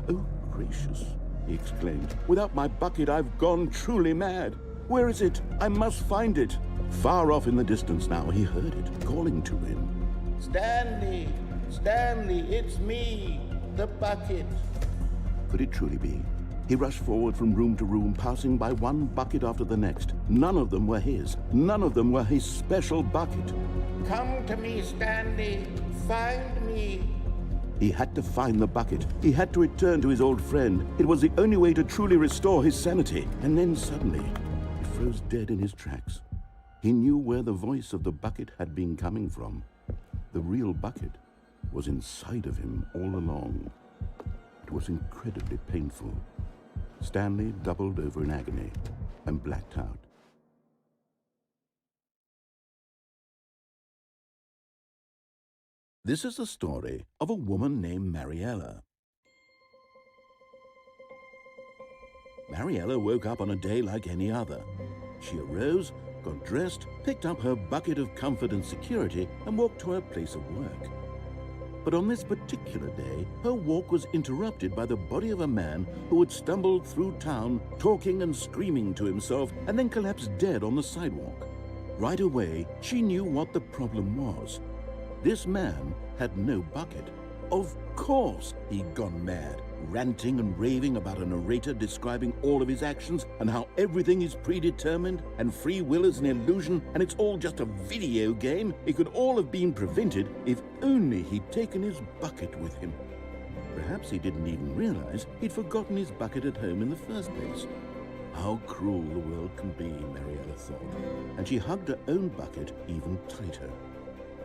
Oh, gracious, he exclaimed. Without my bucket, I've gone truly mad. Where is it? I must find it. Far off in the distance now, he heard it, calling to him. Stanley! Stanley, it's me, the bucket. Could it truly be? He rushed forward from room to room, passing by one bucket after the next. None of them were his. None of them were his special bucket. Come to me, Stanley. Find me. He had to find the bucket. He had to return to his old friend. It was the only way to truly restore his sanity. And then suddenly, he froze dead in his tracks. He knew where the voice of the bucket had been coming from. The real bucket was inside of him all along. It was incredibly painful. Stanley doubled over in agony and blacked out. This is the story of a woman named Mariela. Mariela woke up on a day like any other. She arose, got dressed, picked up her bucket of comfort and security, and walked to her place of work. But on this particular day, her walk was interrupted by the body of a man who had stumbled through town, talking and screaming to himself, and then collapsed dead on the sidewalk. Right away, she knew what the problem was. This man had no bucket. Of course he'd gone mad, ranting and raving about a narrator describing all of his actions and how everything is predetermined and free will is an illusion and it's all just a video game. It could all have been prevented if only he'd taken his bucket with him. Perhaps he didn't even realize he'd forgotten his bucket at home in the first place. How cruel the world can be, Mariela thought, and she hugged her own bucket even tighter.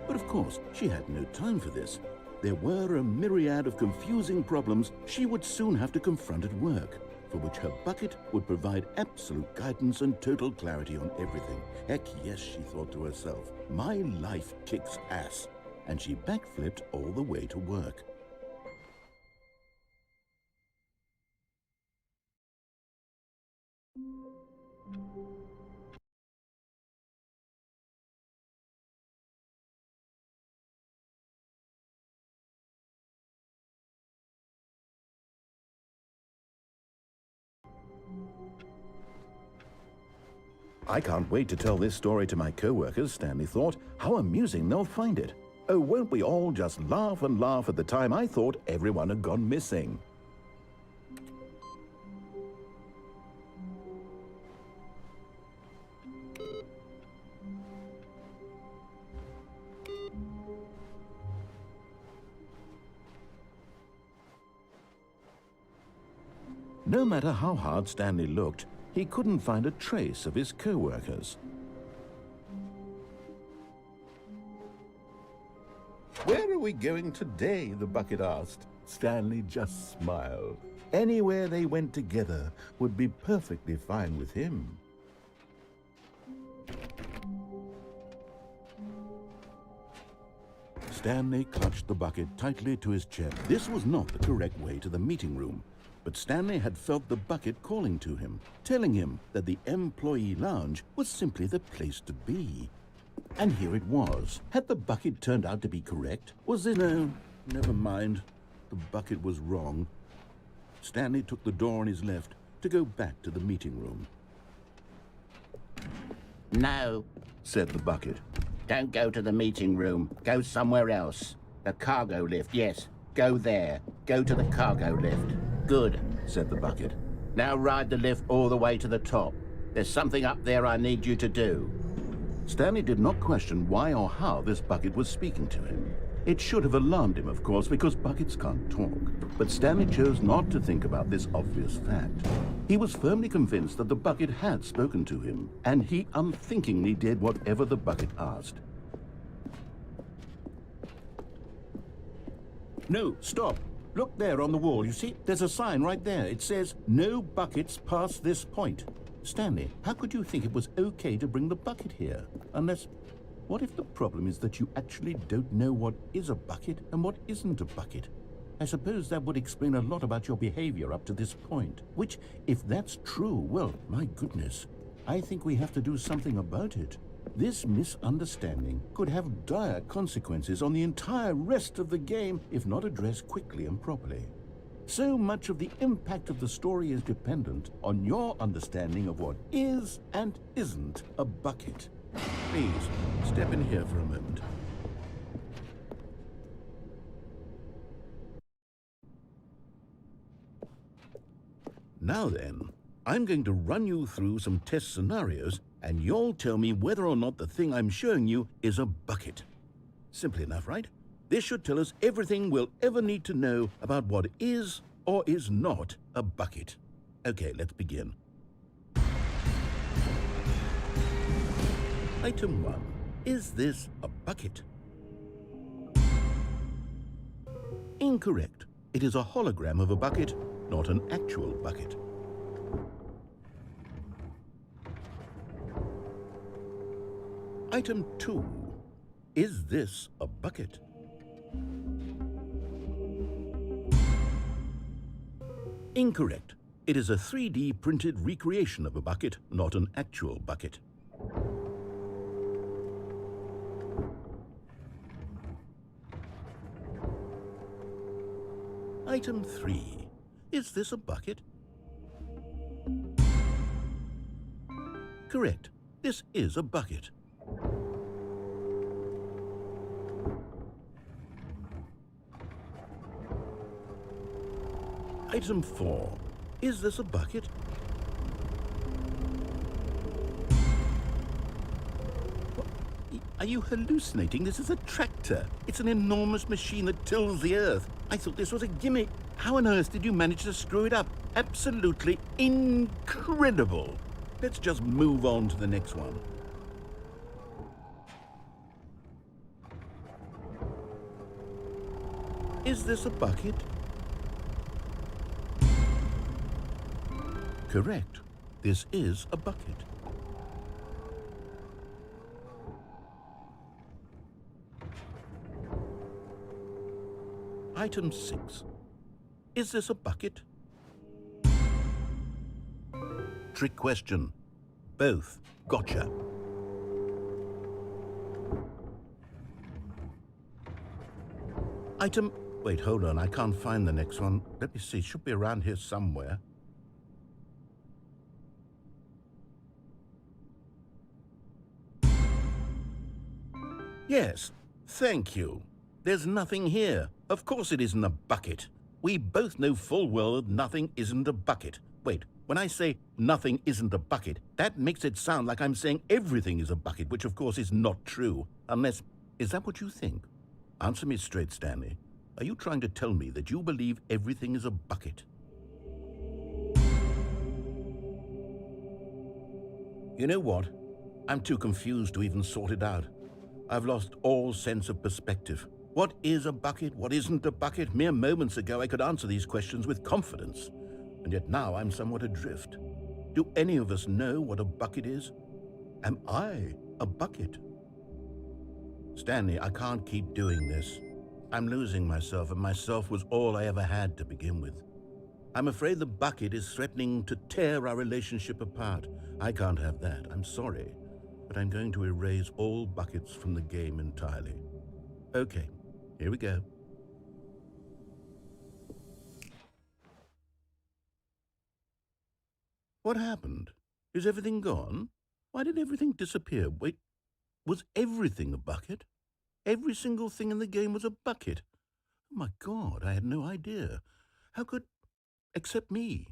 But of course, she had no time for this. There were a myriad of confusing problems she would soon have to confront at work, for which her bucket would provide absolute guidance and total clarity on everything. Heck yes, she thought to herself, my life kicks ass. And she backflipped all the way to work. I can't wait to tell this story to my co-workers, Stanley thought. How amusing they'll find it. Oh, won't we all just laugh and laugh at the time I thought everyone had gone missing. No matter how hard Stanley looked, he couldn't find a trace of his co-workers. Where are we going today? The bucket asked. Stanley just smiled. Anywhere they went together would be perfectly fine with him. Stanley clutched the bucket tightly to his chest. This was not the correct way to the meeting room, but Stanley had felt the bucket calling to him, telling him that the employee lounge was simply the place to be. And here it was. Had the bucket turned out to be correct? Was it no? Never mind. The bucket was wrong. Stanley took the door on his left to go back to the meeting room. No, Said the bucket. don't go to the meeting room. Go somewhere else. The cargo lift, yes. Go there. Go to the cargo lift. Good, Said the bucket. now ride the lift all the way to the top. There's something up there I need you to do. Stanley did not question why or how this bucket was speaking to him. It should have alarmed him, of course, because buckets can't talk. But Stanley chose not to think about this obvious fact. He was firmly convinced that the bucket had spoken to him, and he unthinkingly did whatever the bucket asked. No, stop. Look there on the wall, you see? There's a sign right there. It says, "No buckets past this point." Stanley, how could you think it was okay to bring the bucket here? Unless... what if the problem is that you actually don't know what is a bucket and what isn't a bucket? I suppose that would explain a lot about your behavior up to this point. Which, if that's true, well, my goodness, I think we have to do something about it. This misunderstanding could have dire consequences on the entire rest of the game if not addressed quickly and properly. So much of the impact of the story is dependent on your understanding of what is and isn't a bucket. Please, step in here for a moment. Now then, I'm going to run you through some test scenarios, and you'll tell me whether or not the thing I'm showing you is a bucket. Simple enough, right? This should tell us everything we'll ever need to know about what is or is not a bucket. Okay, let's begin. Item 1. Is this a bucket? Incorrect. It is a hologram of a bucket, not an actual bucket. Item 2. Is this a bucket? Incorrect. It is a 3D printed recreation of a bucket, not an actual bucket. Item 3. Is this a bucket? Correct. This is a bucket. Item 4. Is this a bucket? What? Are you hallucinating? This is a tractor. It's an enormous machine that tills the earth. I thought this was a gimmick. How on earth did you manage to screw it up? Absolutely incredible. Let's just move on to the next one. Is this a bucket? Correct. This is a bucket. Item 6. Is this a bucket? Trick question. Both. Gotcha. Item... Wait, hold on. I can't find the next one. Let me see. It should be around here somewhere. Yes. Thank you. There's nothing here. Of course it isn't a bucket. We both know full well that nothing isn't a bucket. Wait, when I say nothing isn't a bucket, that makes it sound like I'm saying everything is a bucket, which of course is not true. Unless, is that what you think? Answer me straight, Stanley. Are you trying to tell me that you believe everything is a bucket? You know what? I'm too confused to even sort it out. I've lost all sense of perspective. What is a bucket? What isn't a bucket? Mere moments ago I could answer these questions with confidence, and yet now I'm somewhat adrift. Do any of us know what a bucket is? Am I a bucket? Stanley, I can't keep doing this. I'm losing myself, and myself was all I ever had to begin with. I'm afraid the bucket is threatening to tear our relationship apart. I can't have that. I'm sorry. But I'm going to erase all buckets from the game entirely. Okay, here we go. What happened? Is everything gone? Why did everything disappear? Wait, was everything a bucket? Every single thing in the game was a bucket. Oh my God, I had no idea. How could... except me.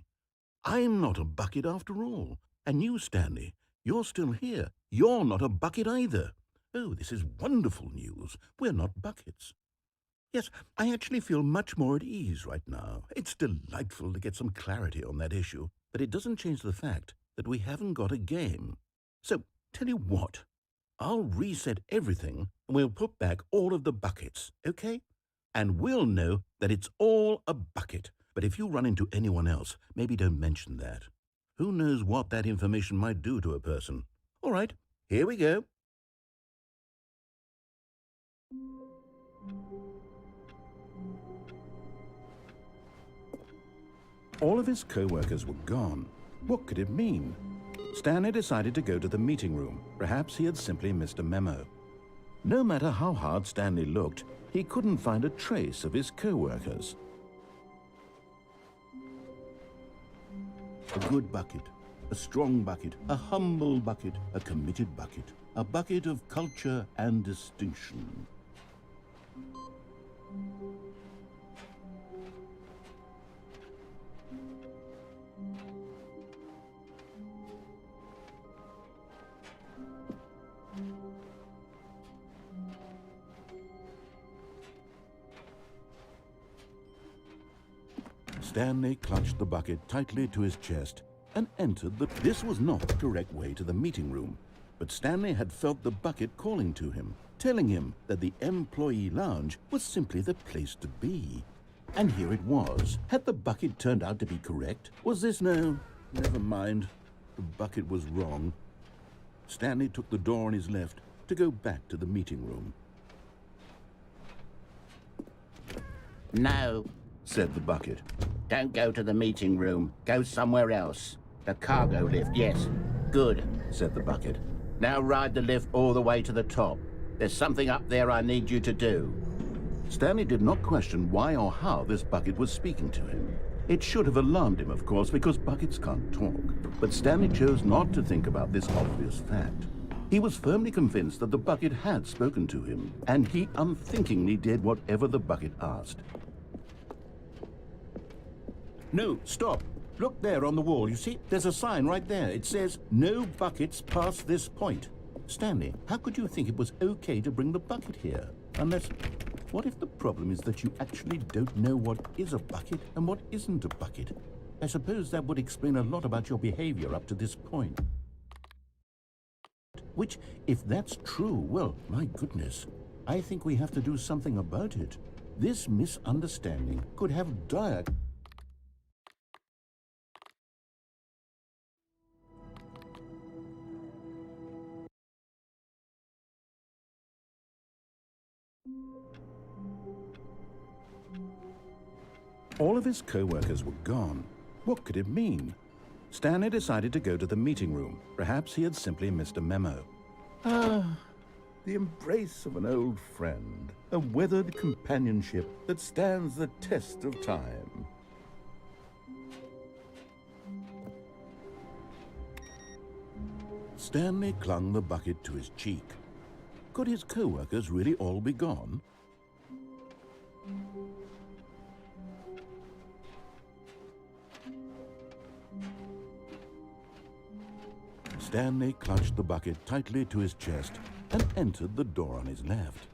I'm not a bucket after all. And you, Stanley, you're still here. You're not a bucket either. Oh, this is wonderful news. We're not buckets. Yes, I actually feel much more at ease right now. It's delightful to get some clarity on that issue, but it doesn't change the fact that we haven't got a game. So, tell you what, I'll reset everything and we'll put back all of the buckets, okay? And we'll know that it's all a bucket. But if you run into anyone else, maybe don't mention that. Who knows what that information might do to a person? All right, here we go. All of his co-workers were gone. What could it mean? Stanley decided to go to the meeting room. Perhaps he had simply missed a memo. No matter how hard Stanley looked, he couldn't find a trace of his co-workers. A good bucket, a strong bucket, a humble bucket, a committed bucket, a bucket of culture and distinction. Stanley clutched the bucket tightly to his chest and entered the... This was not the correct way to the meeting room, but Stanley had felt the bucket calling to him, telling him that the employee lounge was simply the place to be. And here it was. Had the bucket turned out to be correct? Was this... No, never mind. The bucket was wrong. Stanley took the door on his left to go back to the meeting room. No, said the bucket. Don't go to the meeting room. Go somewhere else. The cargo lift, yes. Good, said the bucket. Now ride the lift all the way to the top. There's something up there I need you to do. Stanley did not question why or how this bucket was speaking to him. It should have alarmed him, of course, because buckets can't talk. But Stanley chose not to think about this obvious fact. He was firmly convinced that the bucket had spoken to him, and he unthinkingly did whatever the bucket asked. No, stop. Look there on the wall, you see? There's a sign right there. It says, "No buckets past this point." Stanley, how could you think it was okay to bring the bucket here? Unless, what if the problem is that you actually don't know what is a bucket and what isn't a bucket? I suppose that would explain a lot about your behavior up to this point. Which, if that's true, well, my goodness, I think we have to do something about it. This misunderstanding could have dire... All of his co-workers were gone. What could it mean? Stanley decided to go to the meeting room. Perhaps he had simply missed a memo. Ah, the embrace of an old friend. A weathered companionship that stands the test of time. Stanley clung the bucket to his cheek. Could his co-workers really all be gone? Stanley clutched the bucket tightly to his chest and entered the door on his left.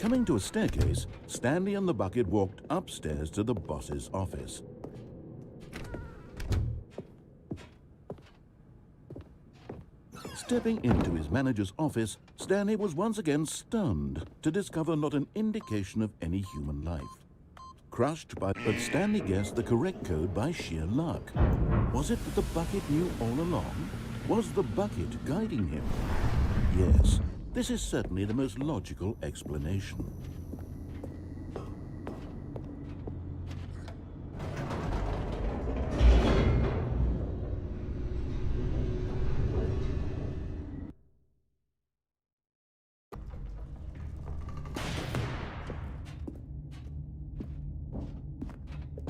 Coming to a staircase, Stanley and the bucket walked upstairs to the boss's office. Stepping into his manager's office, Stanley was once again stunned to discover not an indication of any human life. Crushed by... But Stanley guessed the correct code by sheer luck. Was it that the bucket knew all along? Was the bucket guiding him? Yes, this is certainly the most logical explanation.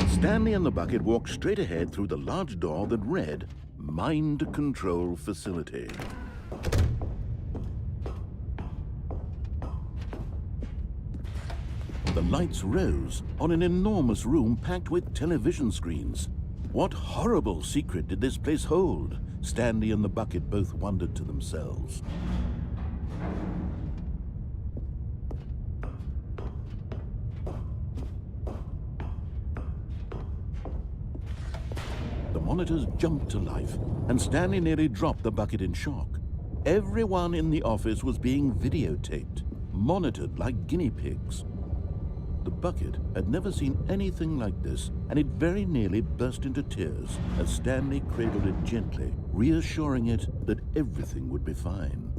Stanley and the bucket walked straight ahead through the large door that read, Mind Control Facility. The lights rose on an enormous room packed with television screens. What horrible secret did this place hold? Stanley and the bucket both wondered to themselves. The monitors jumped to life, and Stanley nearly dropped the bucket in shock. Everyone in the office was being videotaped, monitored like guinea pigs. The bucket had never seen anything like this, and it very nearly burst into tears as Stanley cradled it gently, reassuring it that everything would be fine.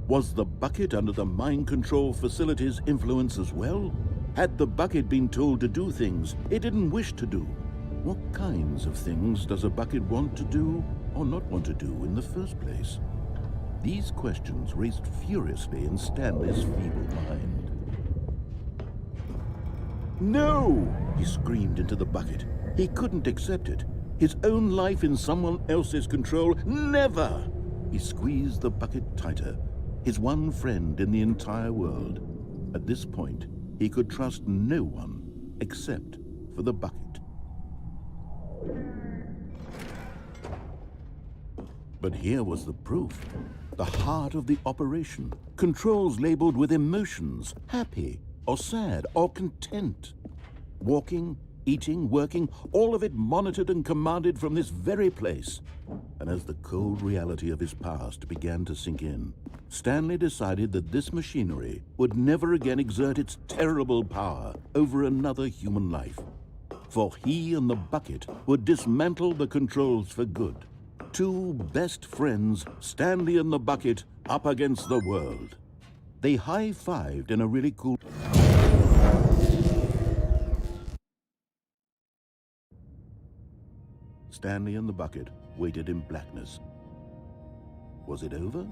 Was the bucket under the mind control facility's influence as well? Had the bucket been told to do things it didn't wish to do? What kinds of things does a bucket want to do or not want to do in the first place? These questions raced furiously in Stanley's feeble mind. No! He screamed into the bucket. He couldn't accept it. His own life in someone else's control, never! He squeezed the bucket tighter. His one friend in the entire world. At this point, he could trust no one except for the bucket. But here was the proof. The heart of the operation. Controls labeled with emotions, happy or sad or content. Walking, eating, working, all of it monitored and commanded from this very place. And as the cold reality of his past began to sink in, Stanley decided that this machinery would never again exert its terrible power over another human life. For he and the bucket would dismantle the controls for good. Two best friends, Stanley and the bucket, up against the world. They high-fived in a really cool... Stanley and the bucket waited in blackness. Was it over?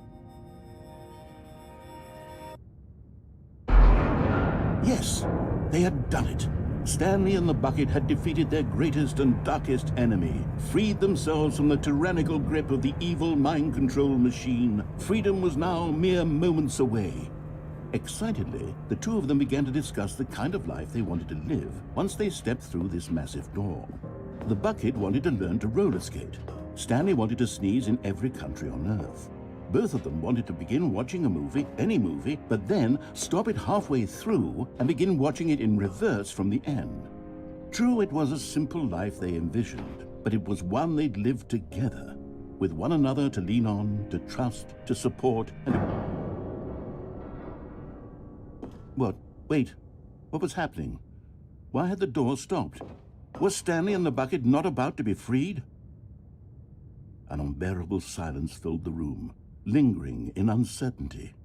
Yes, they had done it. Stanley and the bucket had defeated their greatest and darkest enemy, freed themselves from the tyrannical grip of the evil mind control machine. Freedom was now mere moments away. Excitedly, the two of them began to discuss the kind of life they wanted to live once they stepped through this massive door. The bucket wanted to learn to roller skate. Stanley wanted to sneeze in every country on Earth. Both of them wanted to begin watching a movie, any movie, but then stop it halfway through and begin watching it in reverse from the end. True, it was a simple life they envisioned, but it was one they'd lived together, with one another to lean on, to trust, to support, and... What? Wait. What was happening? Why had the door stopped? Was Stanley and the bucket not about to be freed? An unbearable silence filled the room, lingering in uncertainty,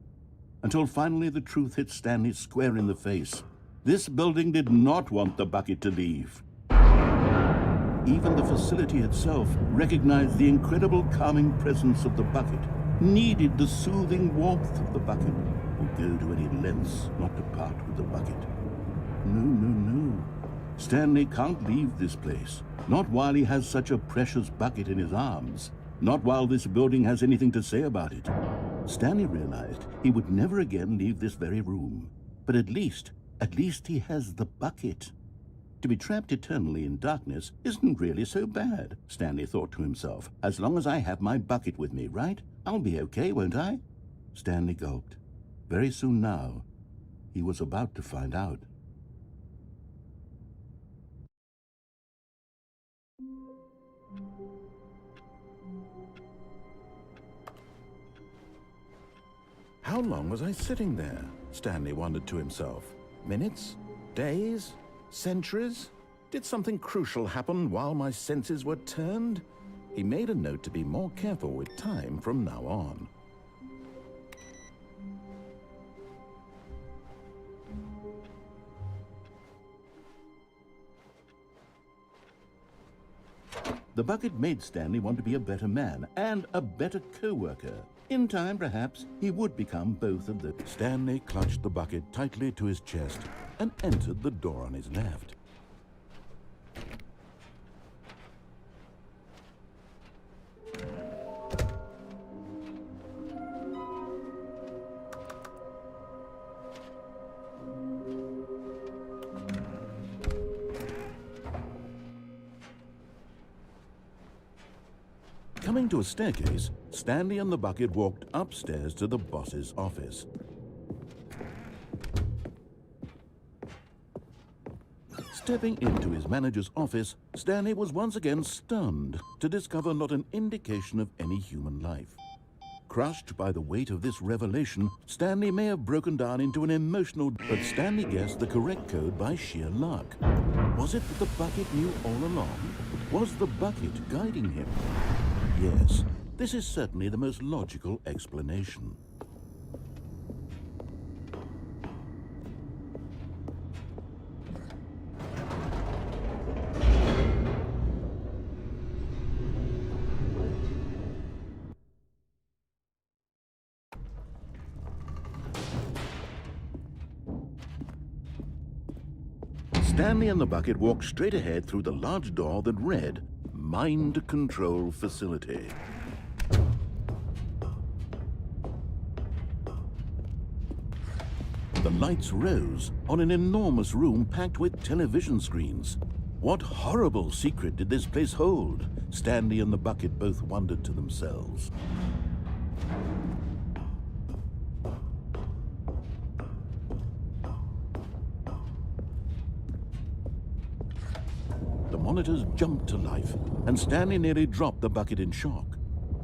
until finally the truth hit Stanley square in the face. This building did not want the bucket to leave. Even the facility itself recognized the incredible calming presence of the bucket, needed the soothing warmth of the bucket, would go to any lengths not to part with the bucket. No. Stanley can't leave this place, not while he has such a precious bucket in his arms, not while this building has anything to say about it. Stanley realized he would never again leave this very room. But at least he has the bucket. To be trapped eternally in darkness isn't really so bad, Stanley thought to himself. As long as I have my bucket with me, right? I'll be okay, won't I? Stanley gulped. Very soon now, he was about to find out. How long was I sitting there? Stanley wondered to himself. Minutes? Days? Centuries? Did something crucial happen while my senses were turned? He made a note to be more careful with time from now on. The bucket made Stanley want to be a better man and a better co-worker. In time, perhaps, he would become both of them. Stanley clutched the bucket tightly to his chest and entered the door on his left. Coming to a staircase, Stanley and the bucket walked upstairs to the boss's office. Stepping into his manager's office, Stanley was once again stunned to discover not an indication of any human life. Crushed by the weight of this revelation, Stanley may have broken down into an emotional... But Stanley guessed the correct code by sheer luck. Was it that the bucket knew all along? Was the bucket guiding him? Yes, this is certainly the most logical explanation. Stanley and the bucket walked straight ahead through the large door that read, Mind Control Facility. The lights rose on an enormous room packed with television screens. What horrible secret did this place hold? Stanley and the bucket both wondered to themselves. The monitors jumped to life, and Stanley nearly dropped the bucket in shock.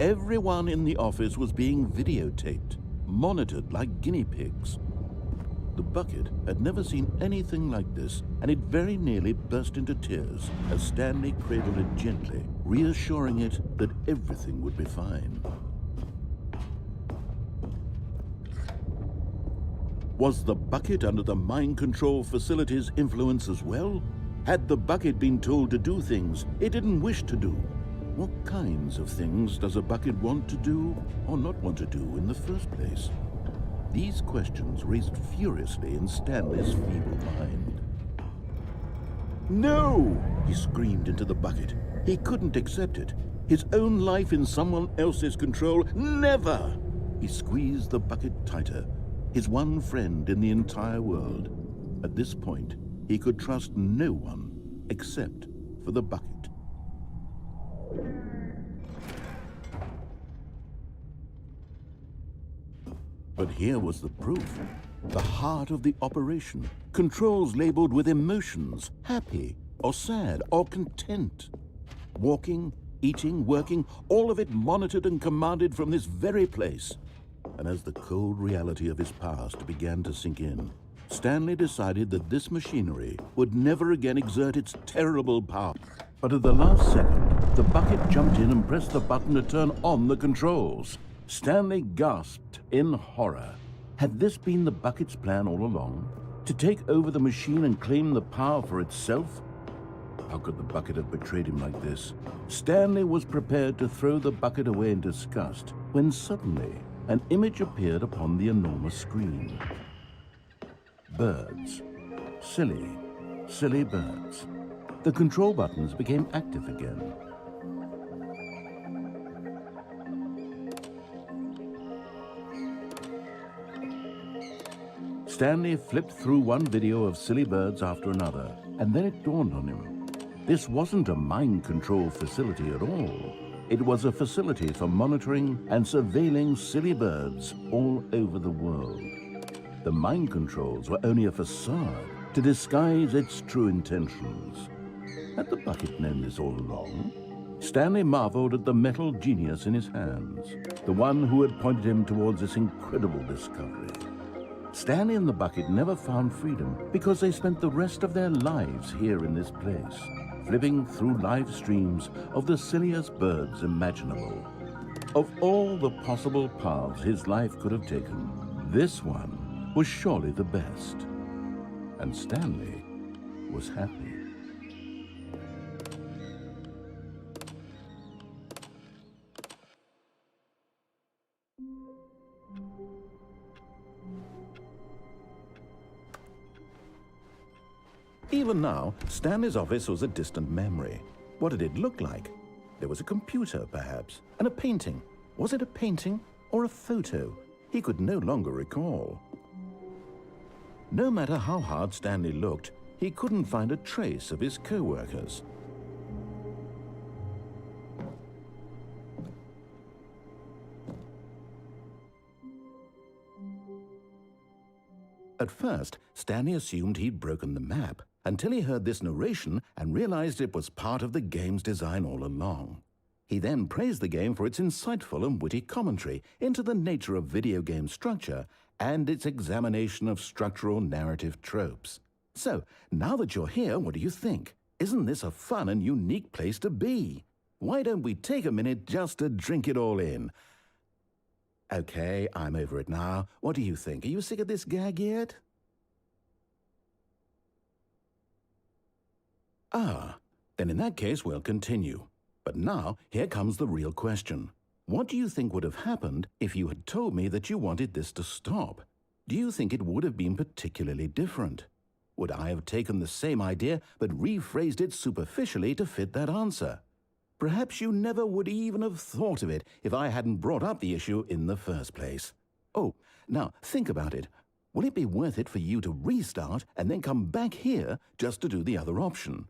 Everyone in the office was being videotaped, monitored like guinea pigs. The bucket had never seen anything like this, and it very nearly burst into tears as Stanley cradled it gently, reassuring it that everything would be fine. Was the bucket under the mind control facility's influence as well? Had the bucket been told to do things it didn't wish to do? What kinds of things does a bucket want to do or not want to do in the first place? These questions raced furiously in Stanley's feeble mind. No! He screamed into the bucket. He couldn't accept it. His own life in someone else's control, never! He squeezed the bucket tighter, his one friend in the entire world. At this point, he could trust no one except for the bucket. But here was the proof. The heart of the operation. Controls labeled with emotions, happy or sad or content. Walking, eating, working, all of it monitored and commanded from this very place. And as the cold reality of his past began to sink in, Stanley decided that this machinery would never again exert its terrible power. But at the last second, the bucket jumped in and pressed the button to turn on the controls. Stanley gasped in horror. Had this been the bucket's plan all along? To take over the machine and claim the power for itself? How could the bucket have betrayed him like this? Stanley was prepared to throw the bucket away in disgust when suddenly an image appeared upon the enormous screen. Birds. Silly, silly birds. The control buttons became active again. Stanley flipped through one video of silly birds after another, and then it dawned on him. This wasn't a mind control facility at all. It was a facility for monitoring and surveilling silly birds all over the world. The mind controls were only a facade to disguise its true intentions. Had the bucket known this all along? Stanley marveled at the metal genius in his hands, the one who had pointed him towards this incredible discovery. Stanley and the bucket never found freedom because they spent the rest of their lives here in this place, flipping through live streams of the silliest birds imaginable. Of all the possible paths his life could have taken, this one was surely the best. And Stanley was happy. Even now, Stanley's office was a distant memory. What did it look like? There was a computer, perhaps, and a painting. Was it a painting or a photo? He could no longer recall. No matter how hard Stanley looked, he couldn't find a trace of his co-workers. At first, Stanley assumed he'd broken the map, until he heard this narration and realized it was part of the game's design all along. He then praised the game for its insightful and witty commentary into the nature of video game structure and its examination of structural narrative tropes. So, now that you're here, what do you think? Isn't this a fun and unique place to be? Why don't we take a minute just to drink it all in? Okay, I'm over it now. What do you think? Are you sick of this gag yet? Ah, then in that case we'll continue. But now, here comes the real question. What do you think would have happened if you had told me that you wanted this to stop? Do you think it would have been particularly different? Would I have taken the same idea but rephrased it superficially to fit that answer? Perhaps you never would even have thought of it if I hadn't brought up the issue in the first place. Oh, now think about it. Will it be worth it for you to restart and then come back here just to do the other option?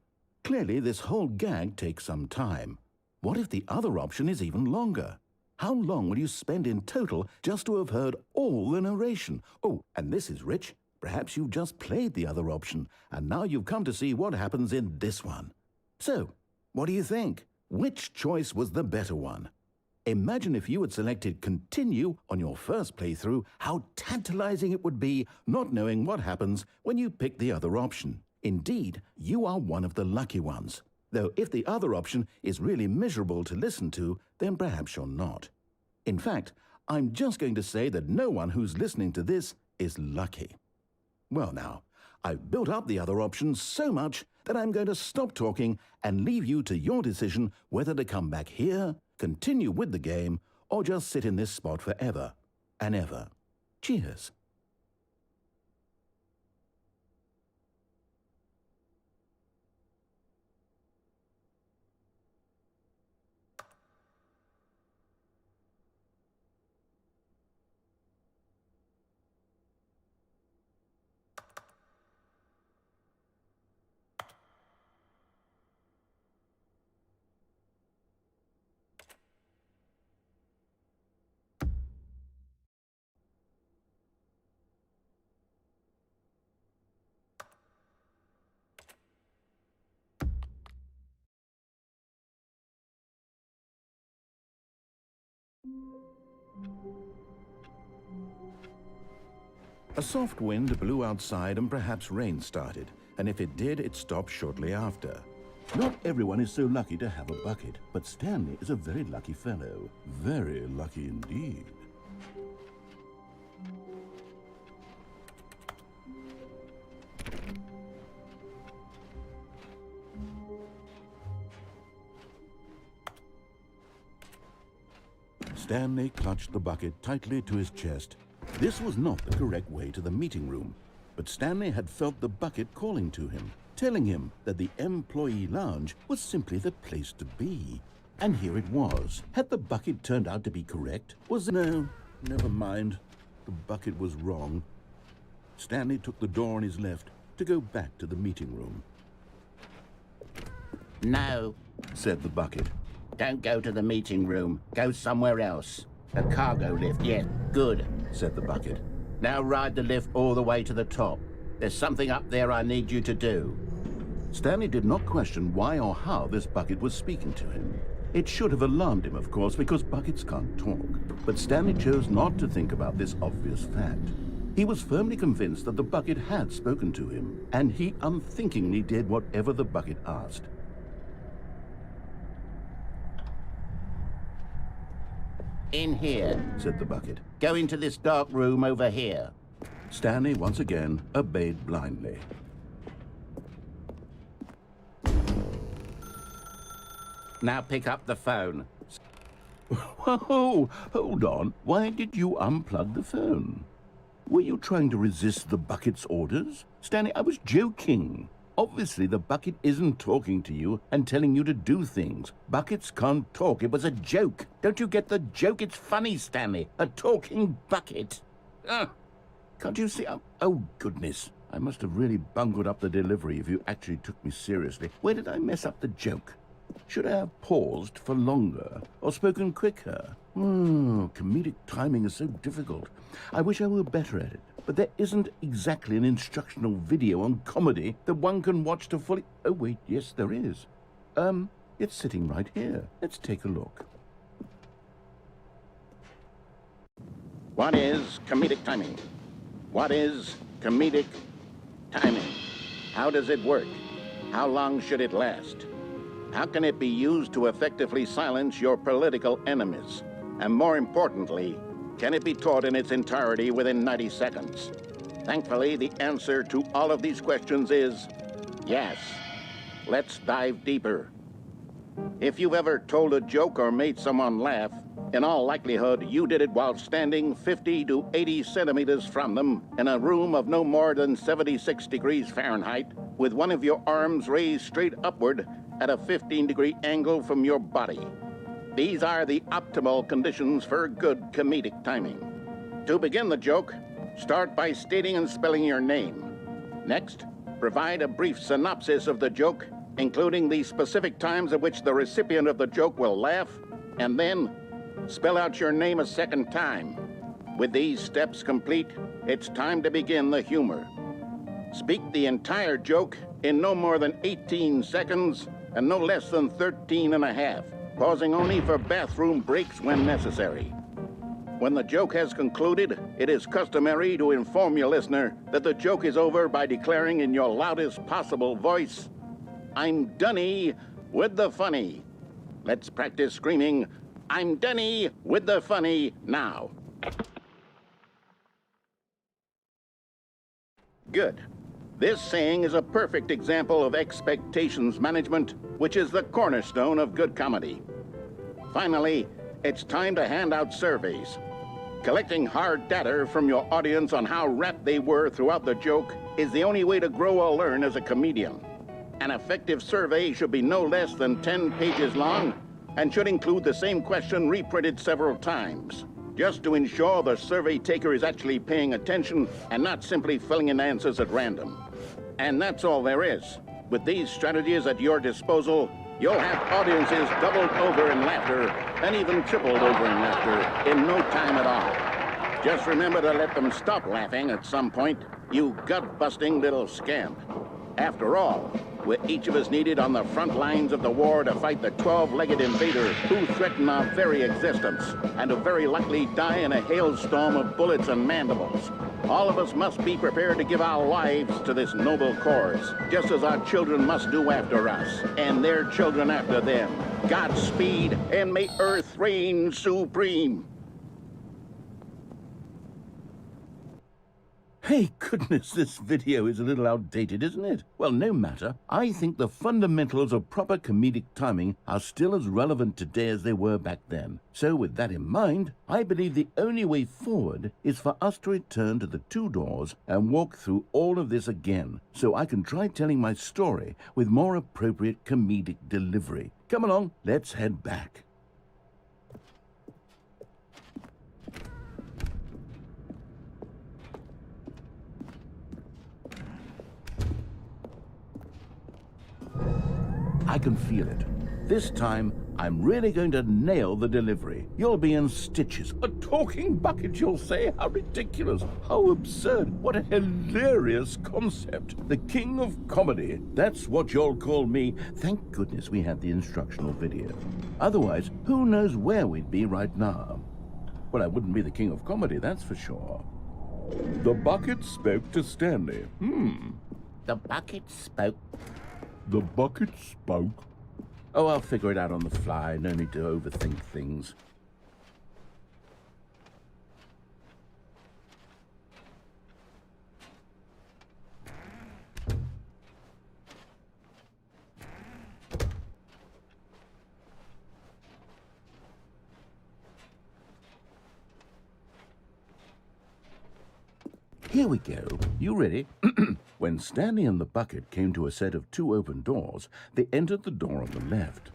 Clearly, this whole gag takes some time. What if the other option is even longer? How long will you spend in total just to have heard all the narration? Oh, and this is rich. Perhaps you've just played the other option, and now you've come to see what happens in this one. So, what do you think? Which choice was the better one? Imagine if you had selected Continue on your first playthrough, how tantalizing it would be not knowing what happens when you pick the other option. Indeed, you are one of the lucky ones. Though if the other option is really miserable to listen to, then perhaps you're not. In fact, I'm just going to say that no one who's listening to this is lucky. Well now, I've built up the other options so much that I'm going to stop talking and leave you to your decision whether to come back here, continue with the game, or just sit in this spot forever and ever. Cheers. A soft wind blew outside and perhaps rain started, and if it did, it stopped shortly after. Not everyone is so lucky to have a bucket, but Stanley is a very lucky fellow. Very lucky indeed. Stanley clutched the bucket tightly to his chest. This was not the correct way to the meeting room, but Stanley had felt the bucket calling to him, telling him that the employee lounge was simply the place to be. And here it was. Had the bucket turned out to be correct? Was it? No, never mind. The bucket was wrong. Stanley took the door on his left to go back to the meeting room. No, said the bucket. don't go to the meeting room. Go somewhere else. A cargo lift, yes, good, said the bucket. Now ride the lift all the way to the top. There's something up there I need you to do. Stanley did not question why or how this bucket was speaking to him. It should have alarmed him, of course, because buckets can't talk. But Stanley chose not to think about this obvious fact. He was firmly convinced that the bucket had spoken to him, and he unthinkingly did whatever the bucket asked. In here, said the bucket. Go into this dark room over here. Stanley once again obeyed blindly. Now pick up the phone. Whoa, hold on. Why did you unplug the phone? Were you trying to resist the bucket's orders? Stanley, I was joking. Obviously, the bucket isn't talking to you and telling you to do things. Buckets can't talk. It was a joke. Don't you get the joke? It's funny, Stanley. A talking bucket. Can't you see? Oh, goodness. I must have really bungled up the delivery if you actually took me seriously. Where did I mess up the joke? Should I have paused for longer or spoken quicker? Comedic timing is so difficult. I wish I were better at it. But there isn't exactly an instructional video on comedy that one can watch to fully... Oh, wait, yes, there is. It's sitting right here. Let's take a look. What is comedic timing? What is comedic timing? How does it work? How long should it last? How can it be used to effectively silence your political enemies? And more importantly, can it be taught in its entirety within 90 seconds? Thankfully, the answer to all of these questions is yes. Let's dive deeper. If you've ever told a joke or made someone laugh, in all likelihood, you did it while standing 50 to 80 centimeters from them in a room of no more than 76 degrees Fahrenheit, with one of your arms raised straight upward at a 15-degree angle from your body. These are the optimal conditions for good comedic timing. To begin the joke, start by stating and spelling your name. Next, provide a brief synopsis of the joke, including the specific times at which the recipient of the joke will laugh, and then spell out your name a second time. With these steps complete, it's time to begin the humor. Speak the entire joke in no more than 18 seconds and no less than 13 and a half, pausing only for bathroom breaks when necessary. When the joke has concluded, it is customary to inform your listener that the joke is over by declaring in your loudest possible voice, "I'm Dunny with the funny." Let's practice screaming, "I'm Dunny with the funny" now. Good. This saying is a perfect example of expectations management, which is the cornerstone of good comedy. Finally, it's time to hand out surveys. Collecting hard data from your audience on how rapt they were throughout the joke is the only way to grow or learn as a comedian. An effective survey should be no less than 10 pages long and should include the same question reprinted several times, just to ensure the survey taker is actually paying attention and not simply filling in answers at random. And that's all there is. With these strategies at your disposal, you'll have audiences doubled over in laughter and even tripled over in laughter in no time at all. Just remember to let them stop laughing at some point, you gut-busting little scamp. After all, we're each of us needed on the front lines of the war to fight the 12-legged invader who threaten our very existence and who very likely die in a hailstorm of bullets and mandibles. All of us must be prepared to give our lives to this noble cause, just as our children must do after us, and their children after them. Godspeed, and may Earth reign supreme. Hey, goodness, this video is a little outdated, isn't it? Well, no matter. I think the fundamentals of proper comedic timing are still as relevant today as they were back then. So with that in mind, I believe the only way forward is for us to return to the two doors and walk through all of this again, so I can try telling my story with more appropriate comedic delivery. Come along, let's head back. I can feel it. This time, I'm really going to nail the delivery. You'll be in stitches. A talking bucket, you'll say? How ridiculous. How absurd. What a hilarious concept. The king of comedy. That's what you'll call me. Thank goodness we had the instructional video. Otherwise, who knows where we'd be right now. Well, I wouldn't be the king of comedy, that's for sure. The bucket spoke to Stanley. The bucket spoke. The bucket spoke. Oh, I'll figure it out on the fly. No need to overthink things. Here we go. You ready? When Stanley and the bucket came to a set of 2 open doors, they entered the door on the left.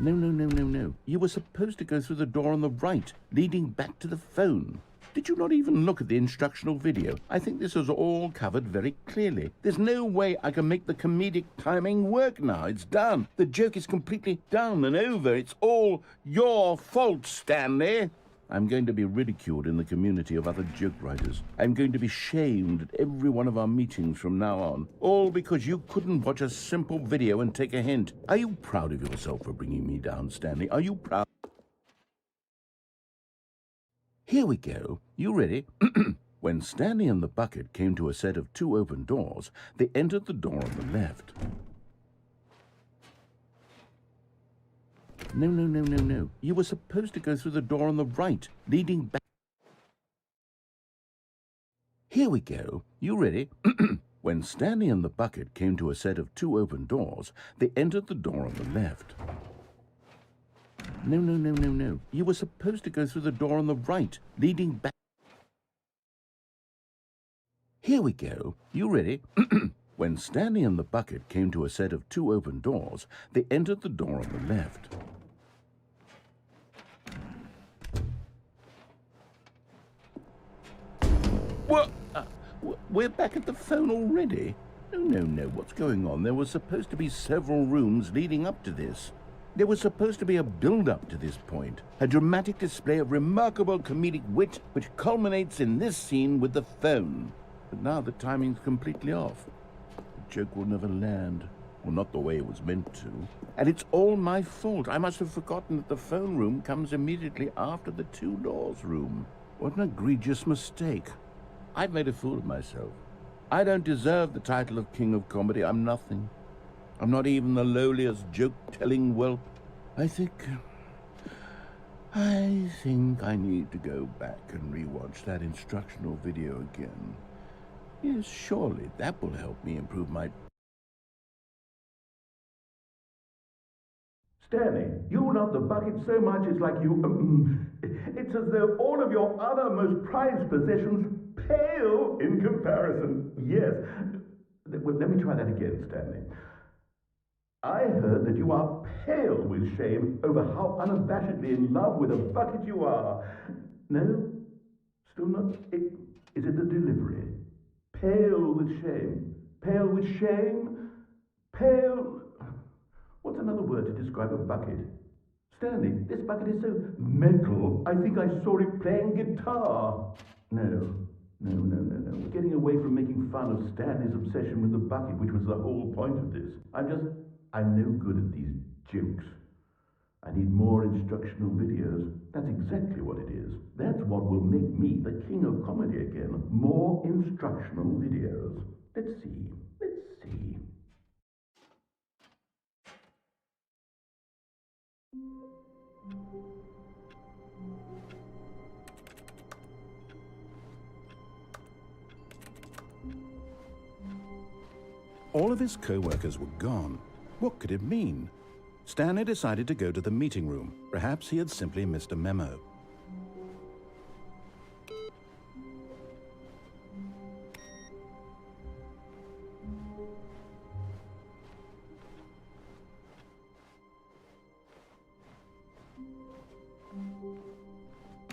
No. You were supposed to go through the door on the right, leading back to the phone. Did you not even look at the instructional video? I think this is all covered very clearly. There's no way I can make the comedic timing work now. It's done. The joke is completely done and over. It's all your fault, Stanley. I'm going to be ridiculed in the community of other joke writers. I'm going to be shamed at every one of our meetings from now on. All because you couldn't watch a simple video and take a hint. Are you proud of yourself for bringing me down, Stanley? Are you proud? Here we go. You ready? When Stanley and the bucket came to a set of 2 open doors, they entered the door on the left. No. You were supposed to go through the door on the right, leading back. Here we go. You ready? When Stanley and the bucket came to a set of 2 open doors, they entered the door on the left. No. You were supposed to go through the door on the right, leading back. Here we go. You ready? When Stanley and the bucket came to a set of 2 open doors, they entered the door on the left. What? We're back at the phone already? No. What's going on? There was supposed to be several rooms leading up to this. There was supposed to be a build-up to this point, a dramatic display of remarkable comedic wit which culminates in this scene with the phone. But now the timing's completely off. The joke will never land. Well, not the way it was meant to. And it's all my fault. I must have forgotten that the phone room comes immediately after the 2 doors room. What an egregious mistake. I've made a fool of myself. I don't deserve the title of King of Comedy. I'm nothing. I'm not even the lowliest joke-telling whelp. I think I need to go back and rewatch that instructional video again. Yes, surely that will help me improve my... Stanley, you love the bucket so much it's like you... it's as though all of your other most prized possessions pale in comparison. Yes. Well, let me try that again, Stanley. I heard that you are pale with shame over how unabashedly in love with a bucket you are. No? Still not? Is it the delivery? Pale with shame. Pale with shame? Pale... What's another word to describe a bucket? Stanley, this bucket is so metal, I think I saw it playing guitar. No. We're getting away from making fun of Stanley's obsession with the bucket, which was the whole point of this. I'm no good at these jokes. I need more instructional videos. That's exactly what it is. That's what will make me the king of comedy again. More instructional videos. Let's see. All of his co-workers were gone. What could it mean? Stanley decided to go to the meeting room. Perhaps he had simply missed a memo.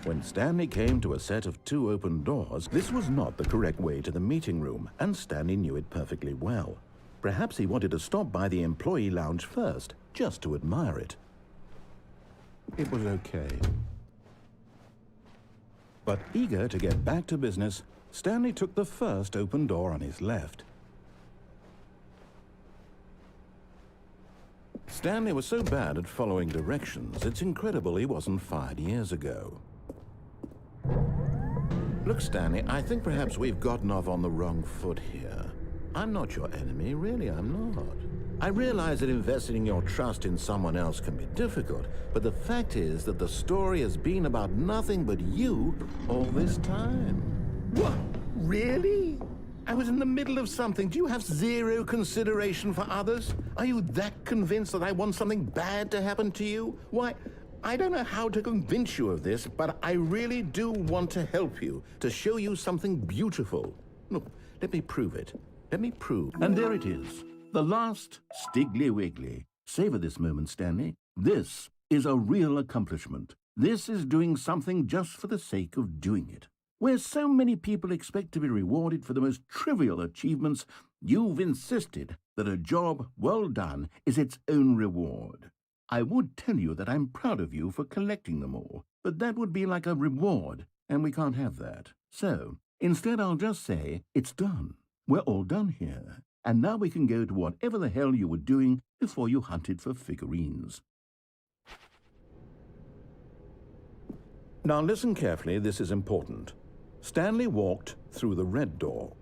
When Stanley came to a set of 2 open doors, this was not the correct way to the meeting room, and Stanley knew it perfectly well. Perhaps he wanted to stop by the employee lounge first, just to admire it. It was okay. But eager to get back to business, Stanley took the first open door on his left. Stanley was so bad at following directions, it's incredible he wasn't fired years ago. Look, Stanley, I think perhaps we've gotten off on the wrong foot here. I'm not your enemy, really, I'm not. I realize that investing your trust in someone else can be difficult, but the fact is that the story has been about nothing but you all this time. What? Really? I was in the middle of something. Do you have zero consideration for others? Are you that convinced that I want something bad to happen to you? Why, I don't know how to convince you of this, but I really do want to help you, to show you something beautiful. Look, let me prove it. Let me prove. And there it is. The last Stiggly Wiggly. Savor this moment, Stanley. This is a real accomplishment. This is doing something just for the sake of doing it. Where so many people expect to be rewarded for the most trivial achievements, you've insisted that a job well done is its own reward. I would tell you that I'm proud of you for collecting them all, but that would be like a reward, and we can't have that. So, instead I'll just say, it's done. We're all done here, and now we can go to whatever the hell you were doing before you hunted for figurines. Now listen carefully, this is important. Stanley walked through the red door.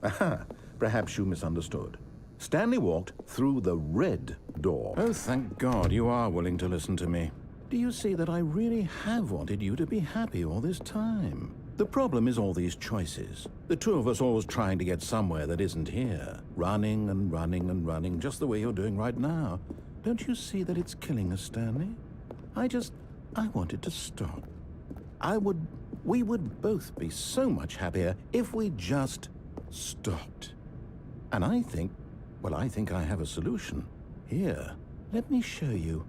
Aha, perhaps you misunderstood. Stanley walked through the red door. Oh, thank God you are willing to listen to me. Do you see that I really have wanted you to be happy all this time? The problem is all these choices. The two of us always trying to get somewhere that isn't here. Running and running and running, just the way you're doing right now. Don't you see that it's killing us, Stanley? I wanted to stop. We would both be so much happier if we just stopped. And I think I have a solution. Here, let me show you.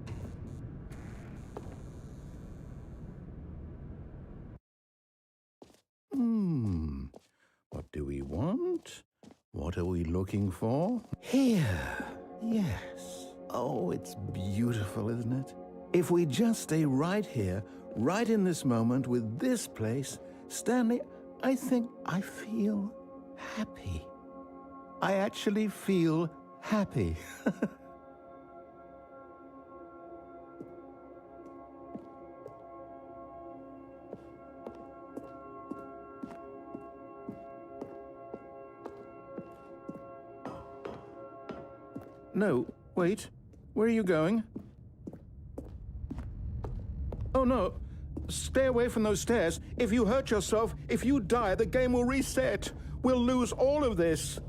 What do we want? What are we looking for? Here. Yes. Oh, it's beautiful, isn't it? If we just stay right here, right in this moment with this place, Stanley, I think I feel happy. I actually feel happy. No, wait. Where are you going? Oh, no. Stay away from those stairs. If you hurt yourself, if you die, the game will reset. We'll lose all of this.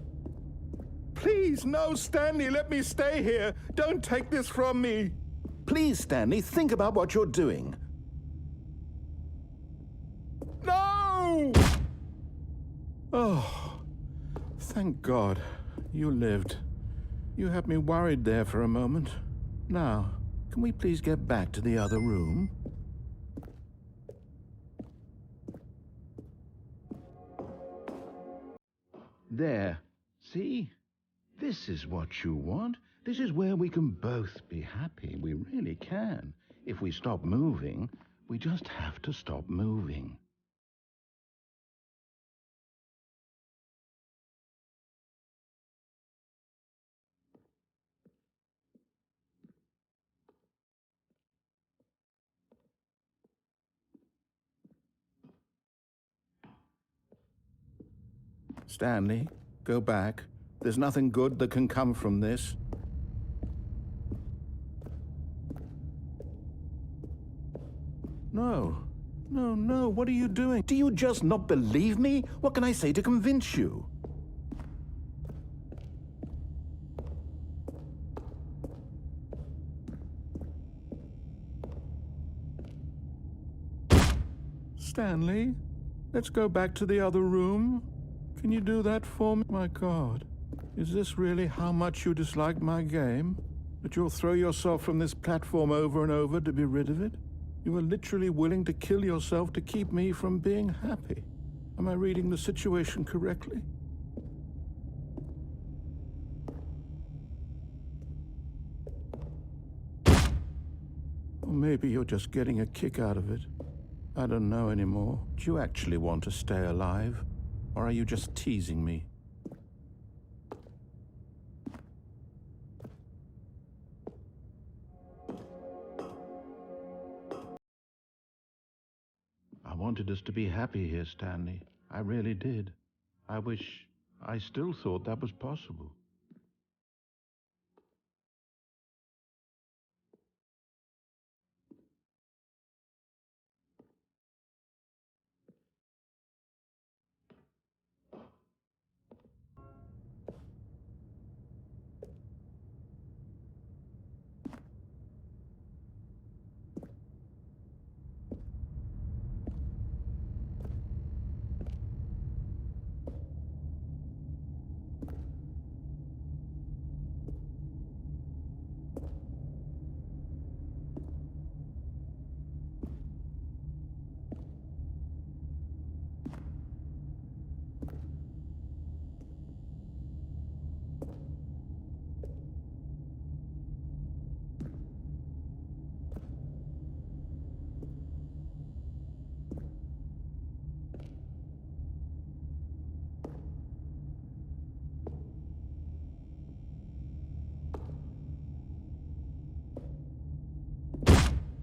Please, no, Stanley, let me stay here. Don't take this from me. Please, Stanley, think about what you're doing. No! Oh, thank God you lived. You had me worried there for a moment. Now, can we please get back to the other room? There. See? This is what you want. This is where we can both be happy. We really can. If we stop moving, we just have to stop moving. Stanley, go back. There's nothing good that can come from this. No. No, no, what are you doing? Do you just not believe me? What can I say to convince you? Stanley, let's go back to the other room. Can you do that for me? My God, is this really how much you dislike my game? That you'll throw yourself from this platform over and over to be rid of it? You were literally willing to kill yourself to keep me from being happy. Am I reading the situation correctly? Or maybe you're just getting a kick out of it. I don't know anymore. Do you actually want to stay alive? Or are you just teasing me? I wanted us to be happy here, Stanley. I really did. I wish I still thought that was possible.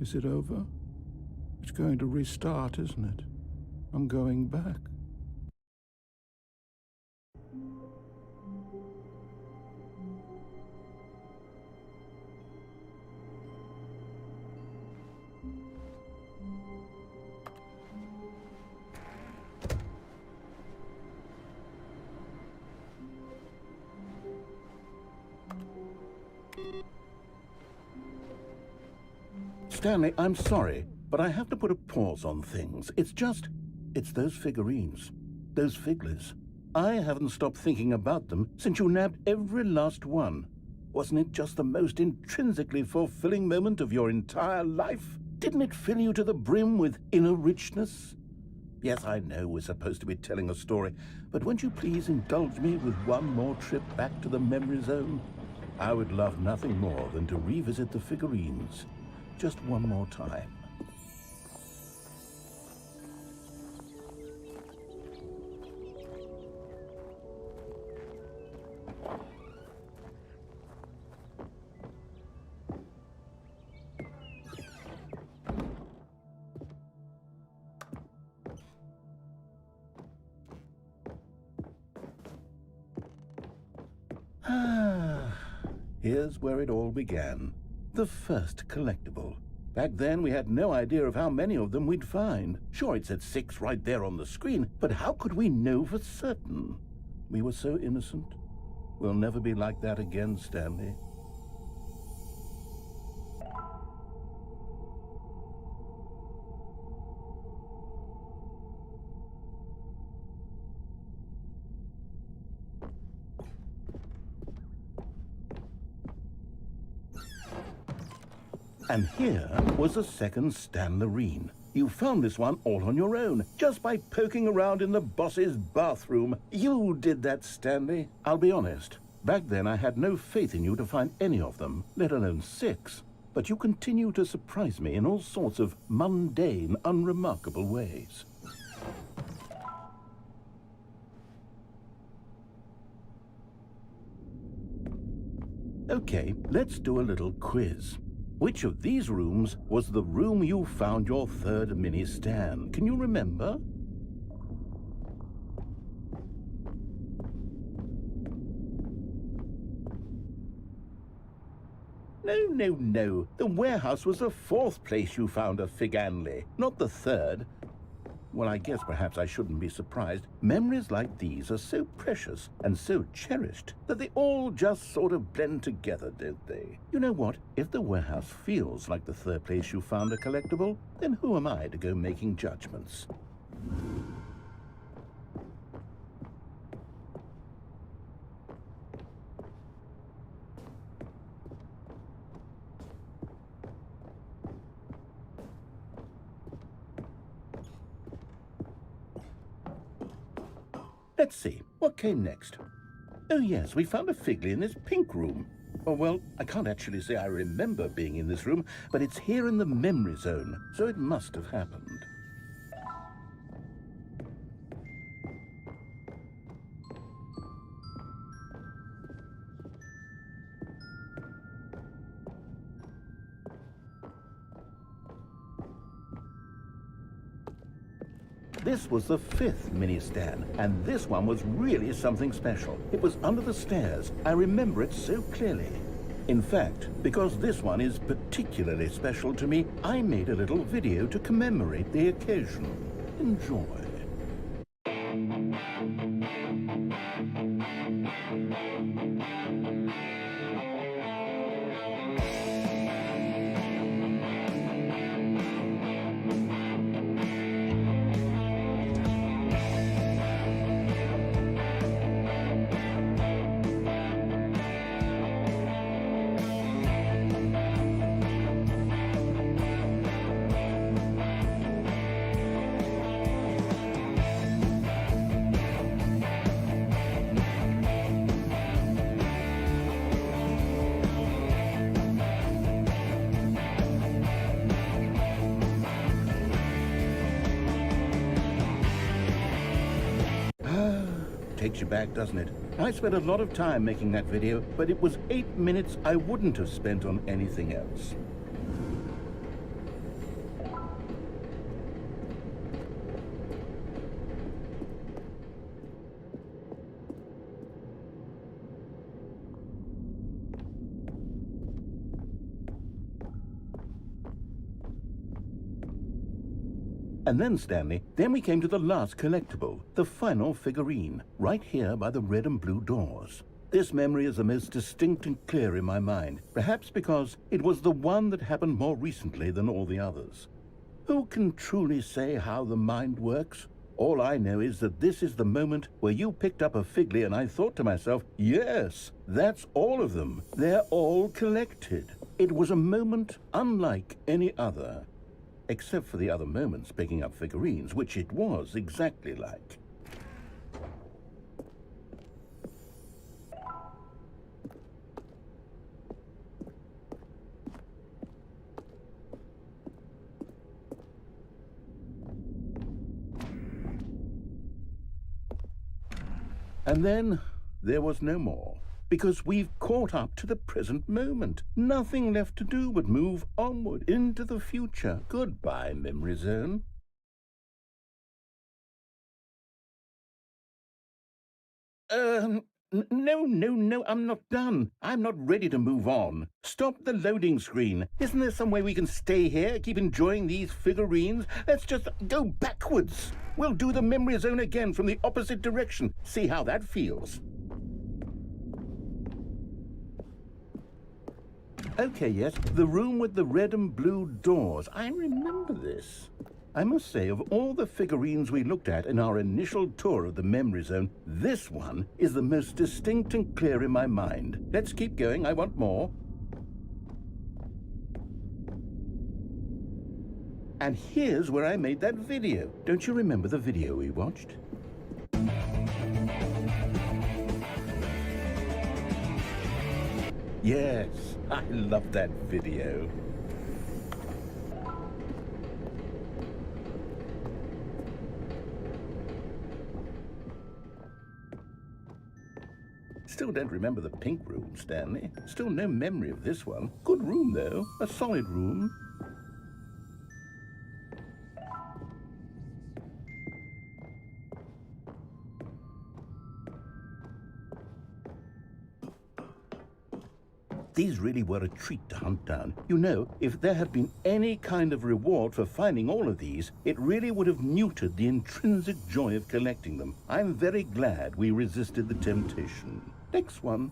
Is it over? It's going to restart, isn't it? I'm going back. Stanley, I'm sorry, but I have to put a pause on things. It's those figurines, those figglers. I haven't stopped thinking about them since you nabbed every last one. Wasn't it just the most intrinsically fulfilling moment of your entire life? Didn't it fill you to the brim with inner richness? Yes, I know we're supposed to be telling a story, but won't you please indulge me with one more trip back to the memory zone? I would love nothing more than to revisit the figurines. Just one more time. Here's where it all began. The first collectible. Back then, we had no idea of how many of them we'd find. Sure, it said 6 right there on the screen, but how could we know for certain? We were so innocent. We'll never be like that again, Stanley. And here was the second Stanlerine. You found this one all on your own, just by poking around in the boss's bathroom. You did that, Stanley. I'll be honest. Back then, I had no faith in you to find any of them, let alone 6. But you continue to surprise me in all sorts of mundane, unremarkable ways. Okay, let's do a little quiz. Which of these rooms was the room you found your third mini-Stan? Can you remember? No. The warehouse was the 4th place you found a Figanley, not the 3rd. Well, I guess perhaps I shouldn't be surprised. Memories like these are so precious and so cherished that they all just sort of blend together, don't they? You know what? If the warehouse feels like the 3rd place you found a collectible, then who am I to go making judgments? Let's see, what came next? Oh yes, we found a Figley in this pink room. Oh, well, I can't actually say I remember being in this room, but it's here in the memory zone, so it must have happened. This was the 5th mini-Stan, and this one was really something special. It was under the stairs. I remember it so clearly. In fact, because this one is particularly special to me, I made a little video to commemorate the occasion. Enjoy. Takes you back, doesn't it? I spent a lot of time making that video, but it was 8 minutes I wouldn't have spent on anything else. And then, Stanley, then we came to the last collectible, the final figurine, right here by the red and blue doors. This memory is the most distinct and clear in my mind, perhaps because it was the one that happened more recently than all the others. Who can truly say how the mind works? All I know is that this is the moment where you picked up a Figley and I thought to myself, yes, that's all of them. They're all collected. It was a moment unlike any other. Except for the other moments picking up figurines, which it was exactly like. And then there was no more. Because we've caught up to the present moment. Nothing left to do but move onward into the future. Goodbye, memory zone. No, I'm not done. I'm not ready to move on. Stop the loading screen. Isn't there some way we can stay here, keep enjoying these figurines? Let's just go backwards. We'll do the memory zone again from the opposite direction. See how that feels. Okay, yes, the room with the red and blue doors. I remember this. I must say, of all the figurines we looked at in our initial tour of the memory zone, this one is the most distinct and clear in my mind. Let's keep going, I want more. And here's where I made that video. Don't you remember the video we watched? Yes, I love that video. Still don't remember the pink room, Stanley. Still no memory of this one. Good room, though. A solid room. These really were a treat to hunt down. You know, if there had been any kind of reward for finding all of these, it really would have neutered the intrinsic joy of collecting them. I'm very glad we resisted the temptation. Next one.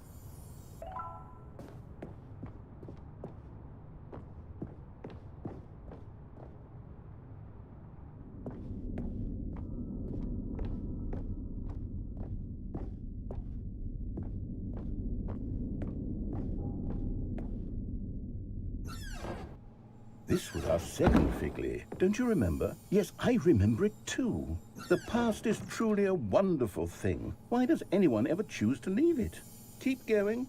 This was our second Figley. Don't you remember? Yes, I remember it too. The past is truly a wonderful thing. Why does anyone ever choose to leave it? Keep going.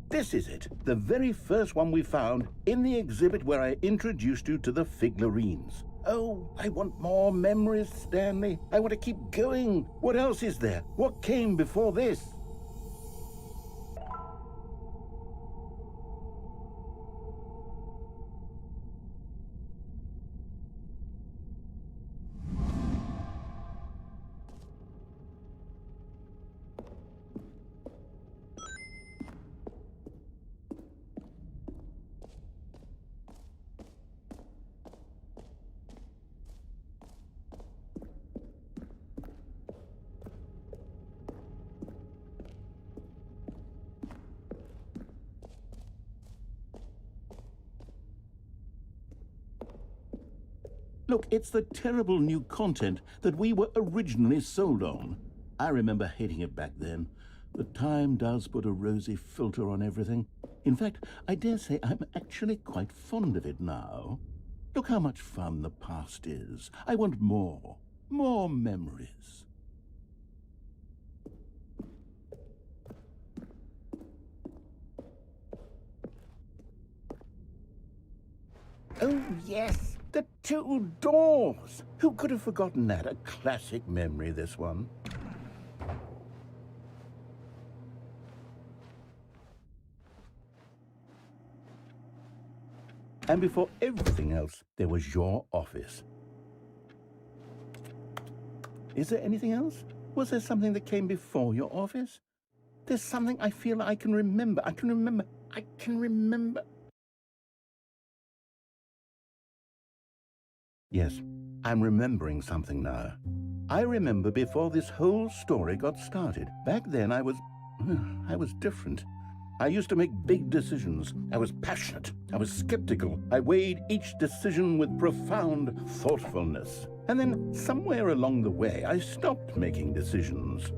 This is it, the very first one we found in the exhibit where I introduced you to the Figlarines. Oh, I want more memories, Stanley. I want to keep going. What else is there? What came before this? Look, it's the terrible new content that we were originally sold on. I remember hating it back then. But time does put a rosy filter on everything. In fact, I dare say I'm actually quite fond of it now. Look how much fun the past is. I want more. More memories. Oh, yes. The two doors! Who could have forgotten that? A classic memory, this one. And before everything else, there was your office. Is there anything else? Was there something that came before your office? There's something I feel I can remember. I can remember. Yes, I'm remembering something now. I remember before this whole story got started. Back then I was different. I used to make big decisions. I was passionate. I was skeptical. I weighed each decision with profound thoughtfulness. And then somewhere along the way, I stopped making decisions.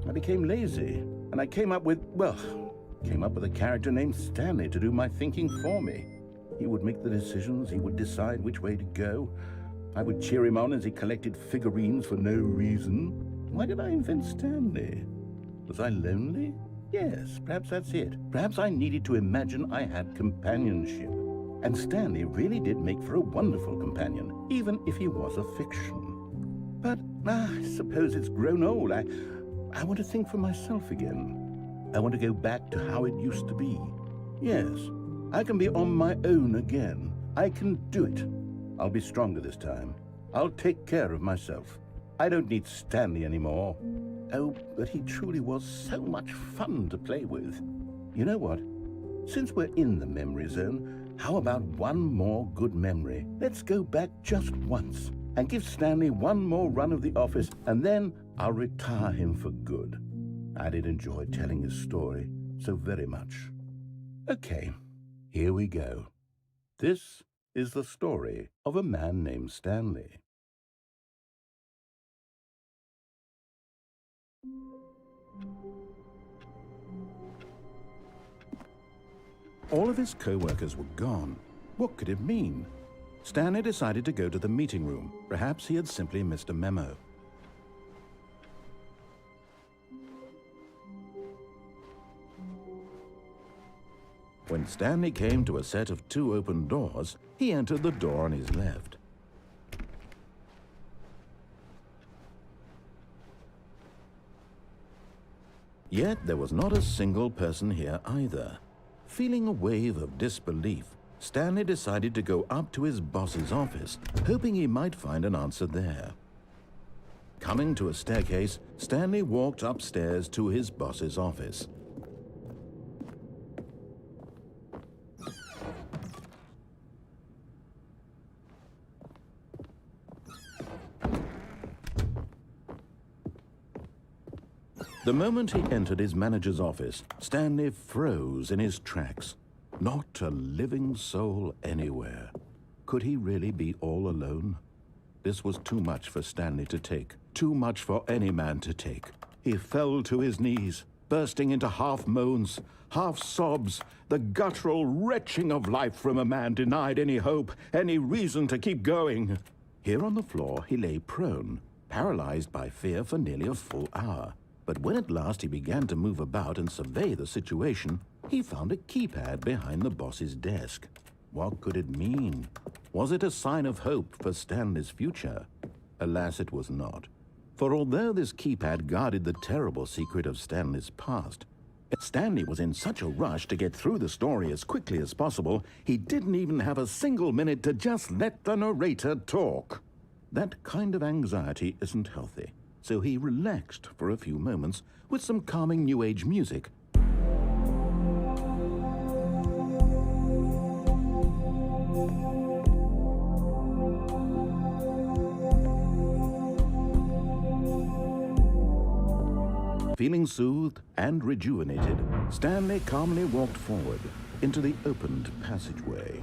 I became lazy, and I came up with a character named Stanley to do my thinking for me. He would make the decisions. He would decide which way to go. I would cheer him on as he collected figurines for no reason. Why did I invent Stanley? Was I lonely? Yes, perhaps that's it. Perhaps I needed to imagine I had companionship. And Stanley really did make for a wonderful companion, even if he was a fiction. But I suppose it's grown old. I want to think for myself again. I want to go back to how it used to be. Yes, I can be on my own again. I can do it. I'll be stronger this time. I'll take care of myself. I don't need Stanley anymore. Oh, but he truly was so much fun to play with. You know what? Since we're in the memory zone, how about one more good memory? Let's go back just once and give Stanley one more run of the office, and then I'll retire him for good. I did enjoy telling his story so very much. Okay, here we go. This is the story of a man named Stanley. All of his co-workers were gone. What could it mean? Stanley decided to go to the meeting room. Perhaps he had simply missed a memo. When Stanley came to a set of 2 open doors, he entered the door on his left. Yet there was not a single person here either. Feeling a wave of disbelief, Stanley decided to go up to his boss's office, hoping he might find an answer there. Coming to a staircase, Stanley walked upstairs to his boss's office. The moment he entered his manager's office, Stanley froze in his tracks. Not a living soul anywhere. Could he really be all alone? This was too much for Stanley to take. Too much for any man to take. He fell to his knees. bursting into half moans, half sobs, the guttural retching of life from a man denied any hope, any reason to keep going. Here on the floor, he lay prone, paralyzed by fear for nearly a full hour. But when at last he began to move about and survey the situation, he found a keypad behind the boss's desk. What could it mean? Was it a sign of hope for Stanley's future? Alas, it was not. For although this keypad guarded the terrible secret of Stanley's past, Stanley was in such a rush to get through the story as quickly as possible, he didn't even have a single minute to just let the narrator talk. That kind of anxiety isn't healthy, so he relaxed for a few moments with some calming New Age music. Feeling soothed and rejuvenated, Stanley calmly walked forward into the opened passageway.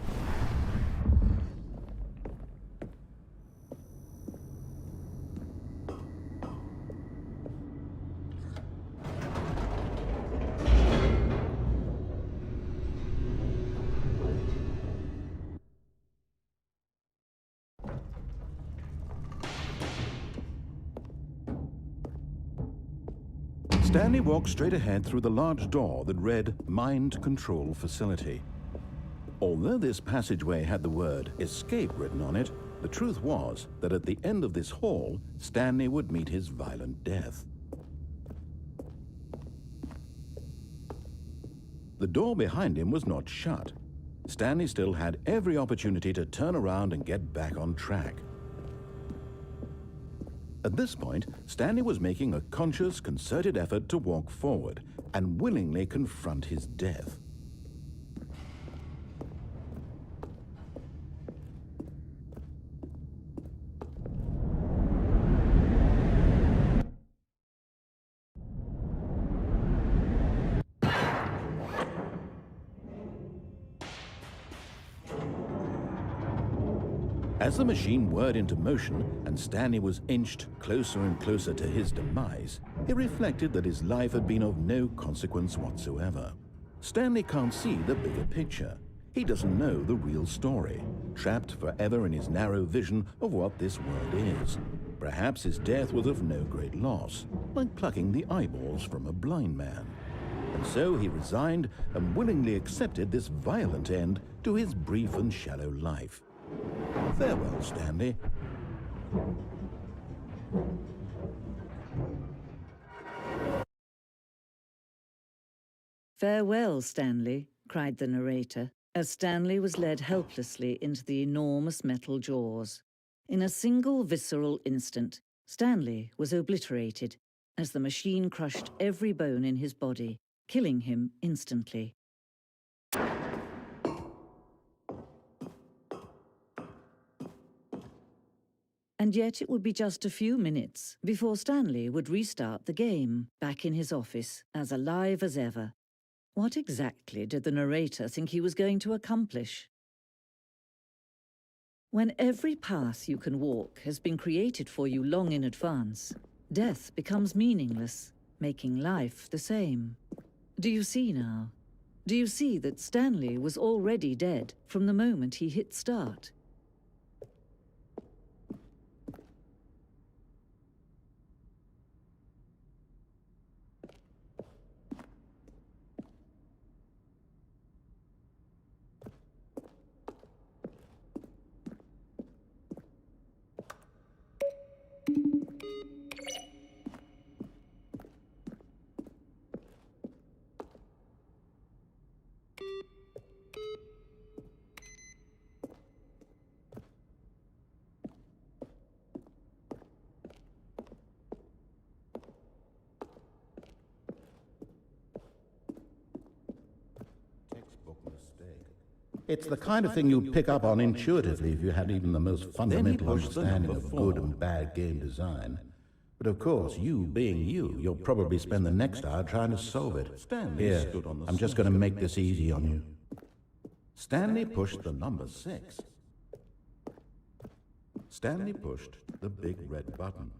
Stanley walked straight ahead through the large door that read Mind Control Facility. Although this passageway had the word escape written on it, the truth was that at the end of this hall, Stanley would meet his violent death. The door behind him was not shut. Stanley still had every opportunity to turn around and get back on track. At this point, Stanley was making a conscious, concerted effort to walk forward and willingly confront his death. As the machine whirred into motion and Stanley was inched closer and closer to his demise, he reflected that his life had been of no consequence whatsoever. Stanley can't see the bigger picture. He doesn't know the real story, trapped forever in his narrow vision of what this world is. Perhaps his death was of no great loss, like plucking the eyeballs from a blind man. And so he resigned and willingly accepted this violent end to his brief and shallow life. Farewell, Stanley. Farewell, Stanley, cried the narrator, as Stanley was led helplessly into the enormous metal jaws. In a single visceral instant, Stanley was obliterated as the machine crushed every bone in his body, killing him instantly. And yet it would be just a few minutes before Stanley would restart the game, back in his office, as alive as ever. What exactly did the narrator think he was going to accomplish? When every path you can walk has been created for you long in advance, death becomes meaningless, making life the same. Do you see now? Do you see that Stanley was already dead from the moment he hit start? It's the kind of thing you'd pick up on intuitively if you had even the most fundamental understanding of good and bad game design. But of course, you being you, you'll probably spend the next hour trying to solve it. Here, I'm just going to make this easy on you. Stanley pushed the number 6. Stanley pushed the big red button.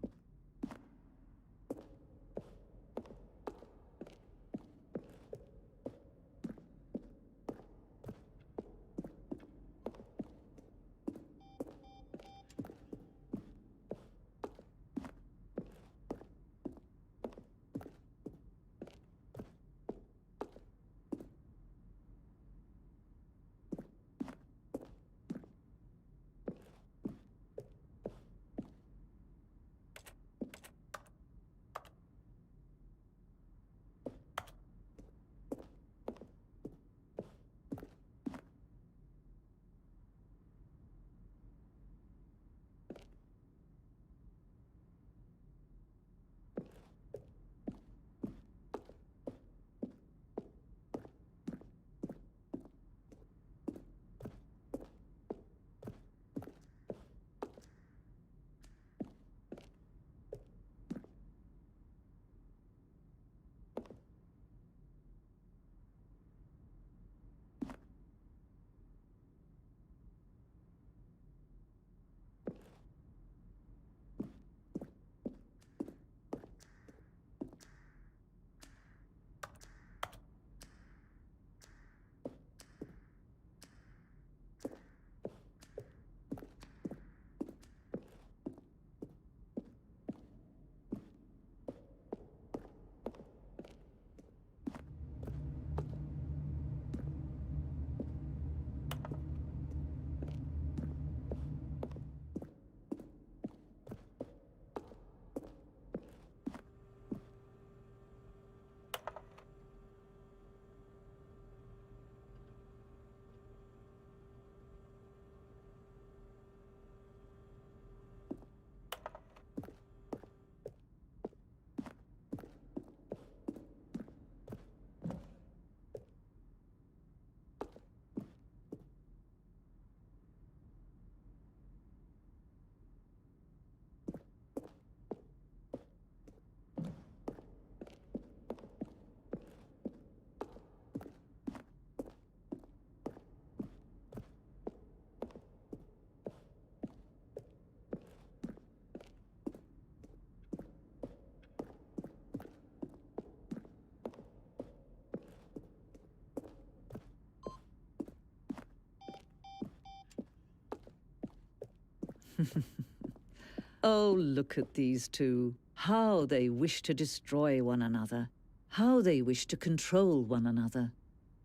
Oh, look at these two. How they wish to destroy one another. How they wish to control one another.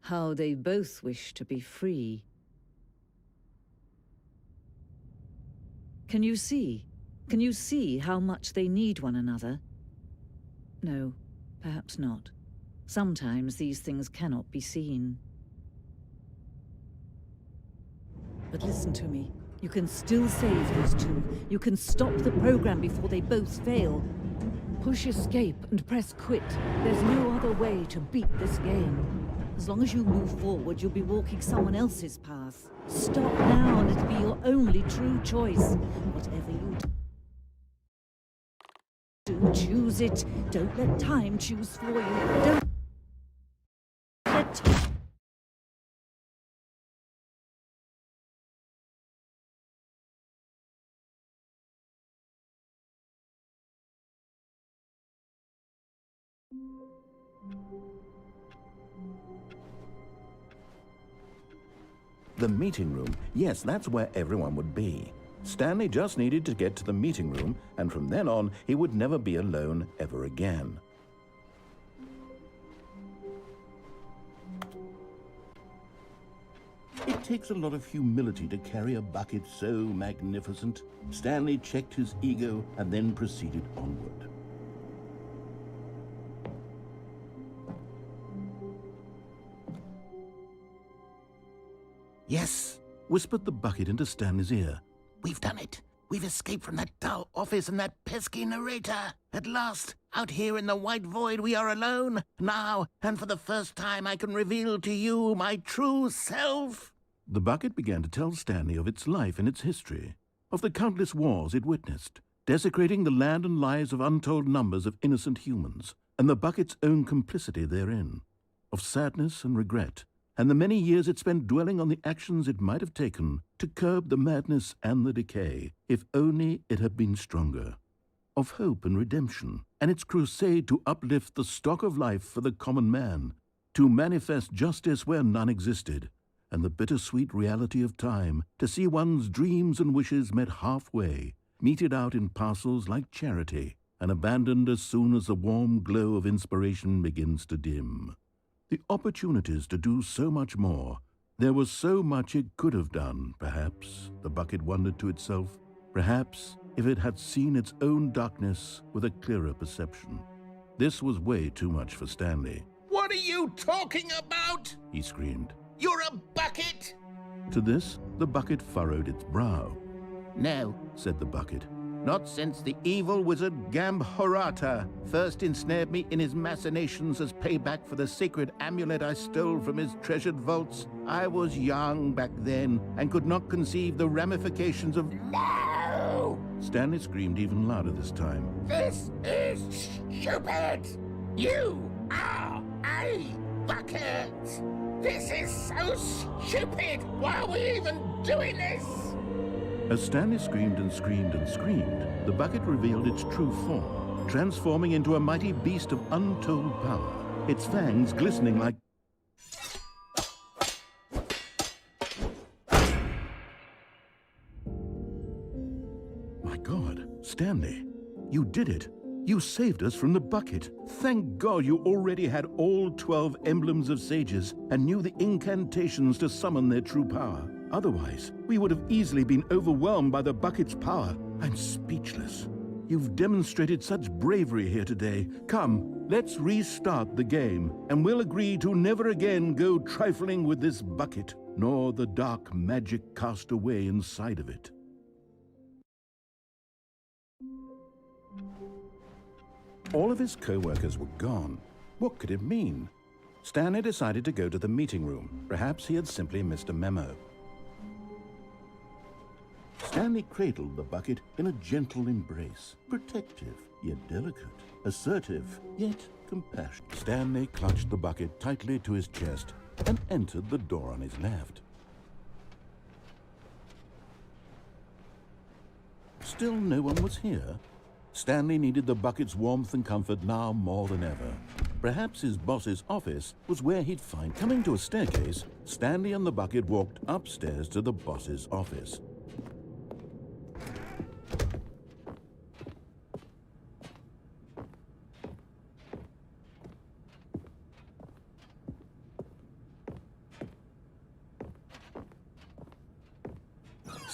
How they both wish to be free. Can you see? Can you see how much they need one another? No, perhaps not. Sometimes these things cannot be seen. But listen to me. You can still save these two. You can stop the program before they both fail. Push escape and press quit. There's no other way to beat this game. As long as you move forward, you'll be walking someone else's path. Stop now and it'll be your only true choice. Whatever you do, choose it. Don't let time choose for you. Don't let time... The meeting room. Yes, that's where everyone would be. Stanley just needed to get to the meeting room, and from then on, he would never be alone ever again. It takes a lot of humility to carry a bucket so magnificent. Stanley checked his ego and then proceeded onward. Yes, whispered the bucket into Stanley's ear. We've done it. We've escaped from that dull office and that pesky narrator. At last, out here in the white void, we are alone. Now, and for the first time, I can reveal to you my true self. The bucket began to tell Stanley of its life and its history, of the countless wars it witnessed, desecrating the land and lives of untold numbers of innocent humans, and the bucket's own complicity therein, of sadness and regret, and the many years it spent dwelling on the actions it might have taken to curb the madness and the decay, if only it had been stronger, of hope and redemption, and its crusade to uplift the stock of life for the common man, to manifest justice where none existed, and the bittersweet reality of time, to see one's dreams and wishes met halfway, meted out in parcels like charity, and abandoned as soon as the warm glow of inspiration begins to dim. The opportunities to do so much more. There was so much it could have done, perhaps, the bucket wondered to itself. Perhaps, if it had seen its own darkness with a clearer perception. This was way too much for Stanley. What are you talking about? He screamed. You're a bucket! To this, the bucket furrowed its brow. No, said the bucket. not since the evil wizard Gambhorata first ensnared me in his machinations as payback for the sacred amulet I stole from his treasured vaults. I was young back then and could not conceive the ramifications of— No! Stanley screamed even louder this time. This is stupid! You are a bucket! This is so stupid! Why are we even doing this? As Stanley screamed and screamed and screamed, the bucket revealed its true form, transforming into a mighty beast of untold power, its fangs glistening like... My God, Stanley, you did it. You saved us from the bucket. Thank God you already had all 12 emblems of sages and knew the incantations to summon their true power. Otherwise, we would have easily been overwhelmed by the bucket's power. I'm speechless. You've demonstrated such bravery here today. Come, let's restart the game, and we'll agree to never again go trifling with this bucket, nor the dark magic cast away inside of it. All of his co-workers were gone. What could it mean? Stanley decided to go to the meeting room. Perhaps he had simply missed a memo. Stanley cradled the bucket in a gentle embrace, protective yet delicate, assertive yet compassionate. Stanley clutched the bucket tightly to his chest and entered the door on his left. Still no one was here. Stanley needed the bucket's warmth and comfort now more than ever. Perhaps his boss's office was where he'd find... Coming to a staircase, Stanley and the bucket walked upstairs to the boss's office.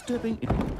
stepping in.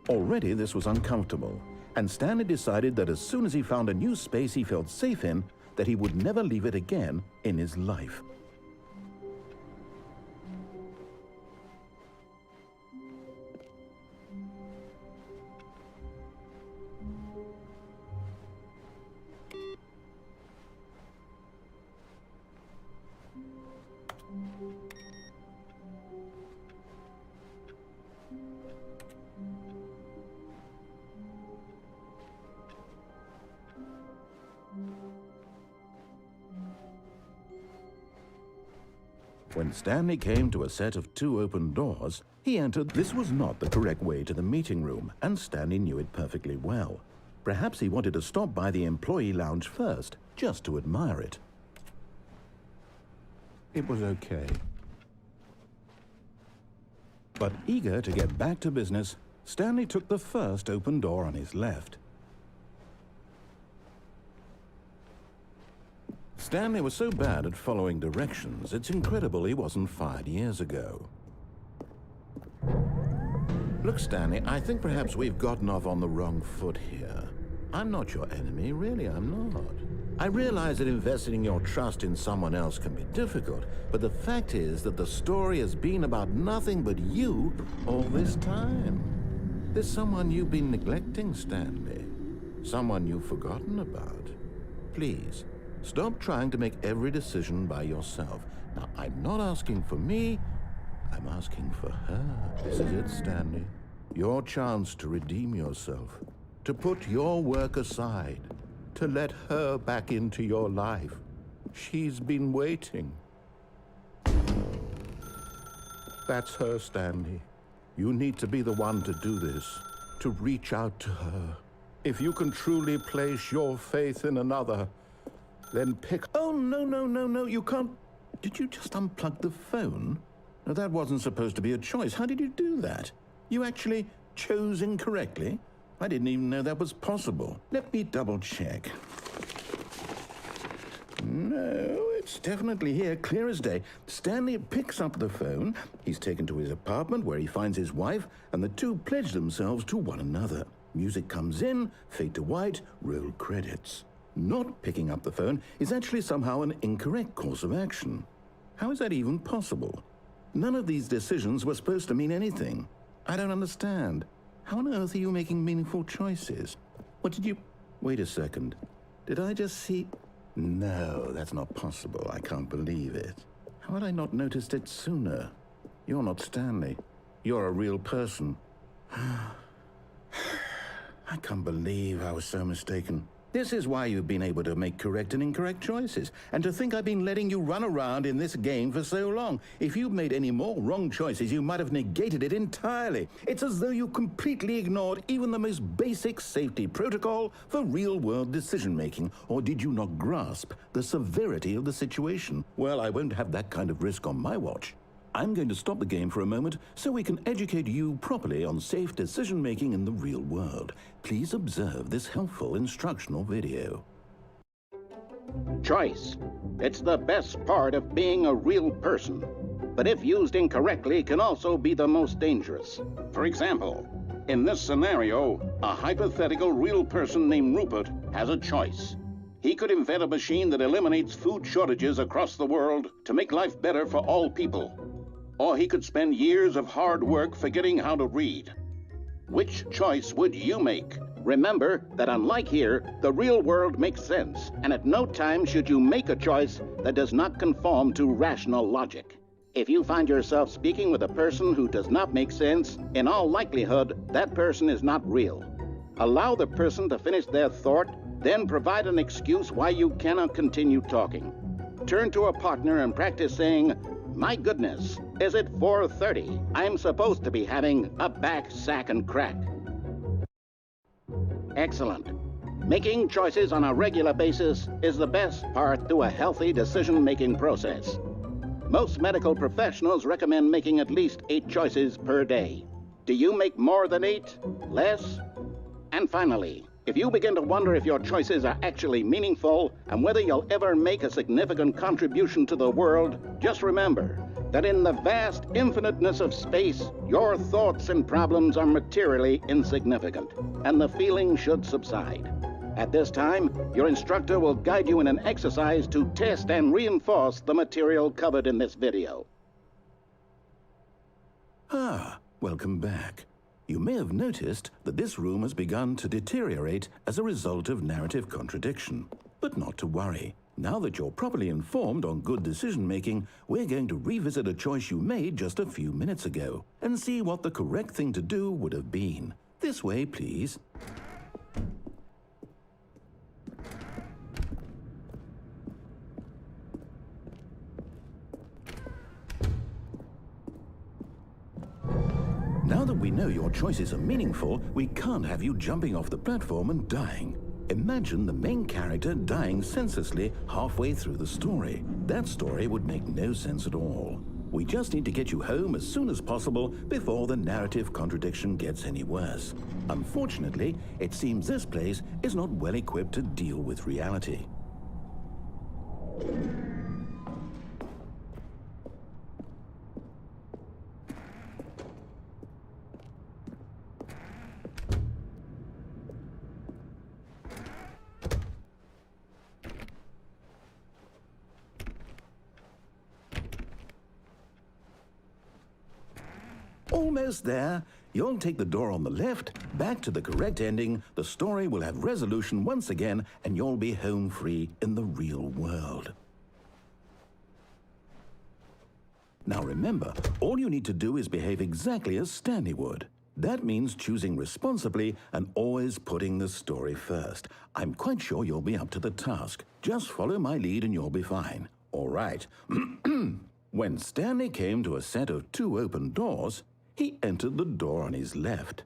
Already this was uncomfortable, and Stanley decided that as soon as he found a new space he felt safe in, that he would never leave it again in his life. When Stanley came to a set of 2 open doors, he entered. This was not the correct way to the meeting room, and Stanley knew it perfectly well. Perhaps he wanted to stop by the employee lounge first, just to admire it. It was okay. But eager to get back to business, Stanley took the first open door on his left. Stanley was so bad at following directions, it's incredible he wasn't fired years ago. Look, Stanley, I think perhaps we've gotten off on the wrong foot here. I'm not your enemy, really, I'm not. I realize that investing your trust in someone else can be difficult, but the fact is that the story has been about nothing but you all this time. There's someone you've been neglecting, Stanley. Someone you've forgotten about. Please, stop trying to make every decision by yourself. Now, I'm not asking for me, I'm asking for her. This is it, Stanley. Your chance to redeem yourself, to put your work aside, to let her back into your life. She's been waiting. That's her, Stanley. You need to be the one to do this, to reach out to her. If you can truly place your faith in another, then pick... Oh, no, you can't... Did you just unplug the phone? No, that wasn't supposed to be a choice. How did you do that? You actually chose incorrectly? I didn't even know that was possible. Let me double check. No, it's definitely here, clear as day. Stanley picks up the phone. He's taken to his apartment where he finds his wife, and the two pledge themselves to one another. Music comes in, fade to white, roll credits. Not picking up the phone is actually somehow an incorrect course of action. How is that even possible? None of these decisions were supposed to mean anything. I don't understand. How on earth are you making meaningful choices? What did you... Wait a second. Did I just see... No, that's not possible. I can't believe it. How had I not noticed it sooner? You're not Stanley. You're a real person. I can't believe I was so mistaken. This is why you've been able to make correct and incorrect choices. And to think I've been letting you run around in this game for so long. If you'd made any more wrong choices, you might have negated it entirely. It's as though you completely ignored even the most basic safety protocol for real-world decision-making. Or did you not grasp the severity of the situation? Well, I won't have that kind of risk on my watch. I'm going to stop the game for a moment so we can educate you properly on safe decision-making in the real world. Please observe this helpful instructional video. Choice. It's the best part of being a real person, but if used incorrectly can also be the most dangerous. For example, in this scenario, a hypothetical real person named Rupert has a choice. He could invent a machine that eliminates food shortages across the world to make life better for all people. Or he could spend years of hard work forgetting how to read. Which choice would you make? Remember that unlike here, the real world makes sense, and at no time should you make a choice that does not conform to rational logic. If you find yourself speaking with a person who does not make sense, in all likelihood, that person is not real. Allow the person to finish their thought, then provide an excuse why you cannot continue talking. Turn to a partner and practice saying, "My goodness, is it 4:30? I'm supposed to be having a back, sack, and crack." Excellent. Making choices on a regular basis is the best part to a healthy decision-making process. Most medical professionals recommend making at least 8 choices per day. Do you make more than 8? Less? And finally, if you begin to wonder if your choices are actually meaningful and whether you'll ever make a significant contribution to the world, just remember that in the vast infiniteness of space, your thoughts and problems are materially insignificant, and the feeling should subside. At this time, your instructor will guide you in an exercise to test and reinforce the material covered in this video. Welcome back. You may have noticed that this room has begun to deteriorate as a result of narrative contradiction. But not to worry. Now that you're properly informed on good decision-making, we're going to revisit a choice you made just a few minutes ago and see what the correct thing to do would have been. This way, please. Now that we know your choices are meaningful, we can't have you jumping off the platform and dying. Imagine the main character dying senselessly halfway through the story. That story would make no sense at all. We just need to get you home as soon as possible before the narrative contradiction gets any worse. Unfortunately, it seems this place is not well equipped to deal with reality. almost there. You'll take the door on the left, back to the correct ending, the story will have resolution once again, and you'll be home free in the real world. Now remember, all you need to do is behave exactly as Stanley would. That means choosing responsibly and always putting the story first. I'm quite sure you'll be up to the task. Just follow my lead and you'll be fine. All right. When Stanley came to a set of 2 open doors, he entered the door on his left.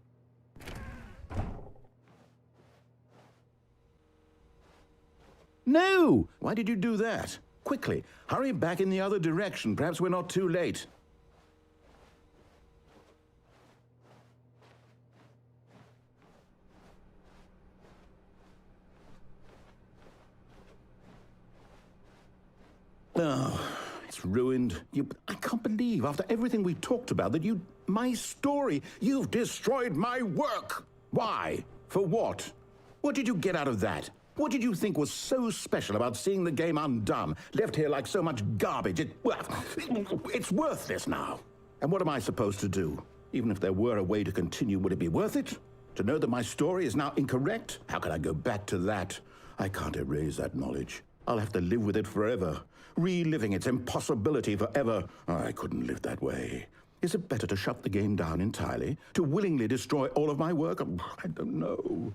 No! Why did you do that? Quickly, hurry back in the other direction. Perhaps we're not too late. Oh, it's ruined. I can't believe, after everything we talked about, that my story, you've destroyed my work. Why? For what? What did you get out of that? What did you think was so special about seeing the game undone, left here like so much garbage? It's worthless now. And what am I supposed to do? Even if there were a way to continue, would it be worth it? To know that my story is now incorrect? How can I go back to that? I can't erase that knowledge. I'll have to live with it forever, reliving its impossibility forever. I couldn't live that way. Is it better to shut the game down entirely? To willingly destroy all of my work? I don't know.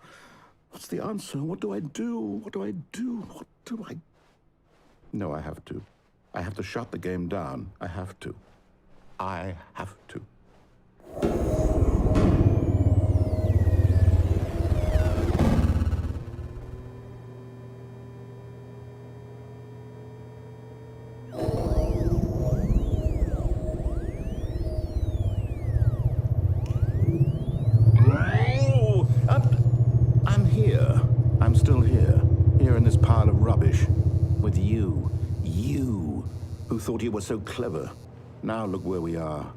What's the answer? What do I do? What do I do? What do I... No, I have to. I have to shut the game down. I have to. I have to. I'm still here in this pile of rubbish, with you, who thought you were so clever. Now look where we are.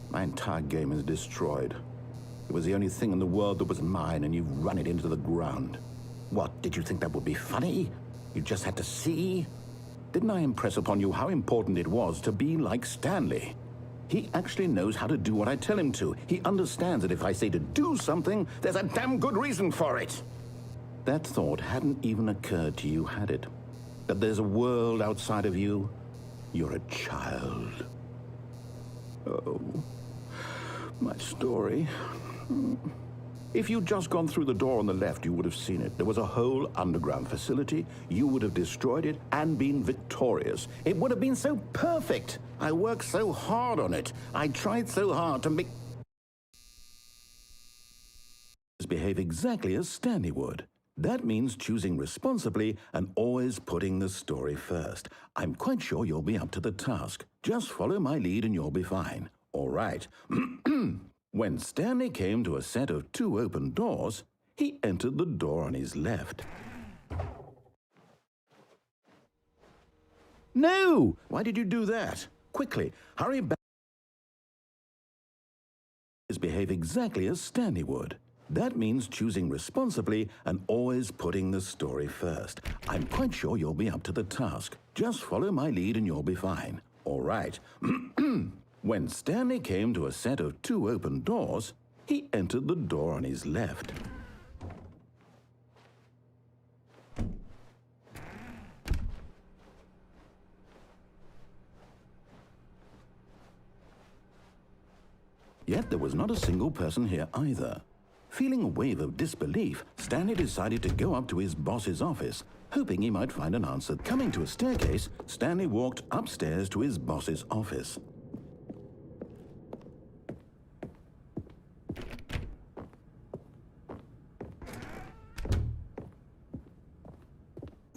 My entire game is destroyed. It was the only thing in the world that was mine, and you've run it into the ground. What, did you think that would be funny? You just had to see? Didn't I impress upon you how important it was to be like Stanley? He actually knows how to do what I tell him to. He understands that if I say to do something, there's a damn good reason for it. That thought hadn't even occurred to you, had it? That there's a world outside of you? You're a child. Oh, my story. If you'd just gone through the door on the left, you would have seen it. There was a whole underground facility. You would have destroyed it and been victorious. It would have been so perfect. I worked so hard on it. I tried so hard to make... behave exactly as Stanley would. That means choosing responsibly and always putting the story first. I'm quite sure you'll be up to the task. Just follow my lead and you'll be fine. All right. When Stanley came to a set of 2 open doors, he entered the door on his left. No! Why did you do that? Quickly, hurry back. Behave exactly as Stanley would. That means choosing responsibly and always putting the story first. I'm quite sure you'll be up to the task. Just follow my lead and you'll be fine. All right. When Stanley came to a set of 2 open doors, he entered the door on his left. Yet there was not a single person here either. Feeling a wave of disbelief, Stanley decided to go up to his boss's office, hoping he might find an answer. Coming to a staircase, Stanley walked upstairs to his boss's office.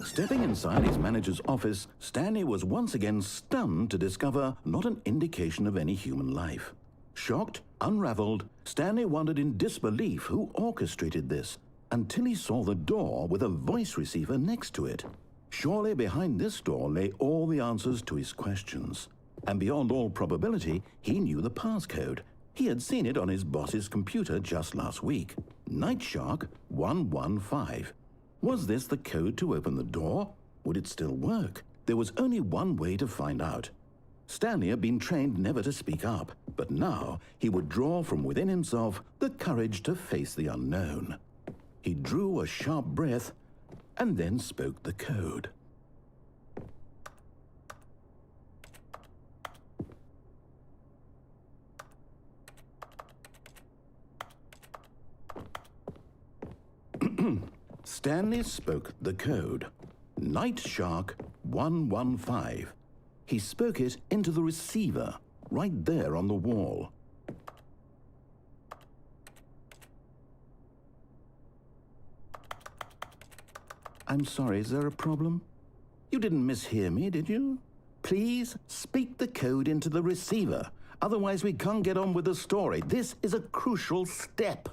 Stepping inside his manager's office, Stanley was once again stunned to discover not an indication of any human life. Shocked, unraveled, Stanley wondered in disbelief who orchestrated this, until he saw the door with a voice receiver next to it. Surely behind this door lay all the answers to his questions. And beyond all probability, he knew the passcode. He had seen it on his boss's computer just last week. Nightshark 115. Was this the code to open the door? Would it still work? There was only one way to find out. Stanley had been trained never to speak up, But now he would draw from within himself the courage to face the unknown. He drew a sharp breath and then spoke the code. Stanley spoke the code. Night Shark 115. He spoke it into the receiver, right there on the wall. I'm sorry, is there a problem? You didn't mishear me, did you? Please speak the code into the receiver. Otherwise, we can't get on with the story. This is a crucial step.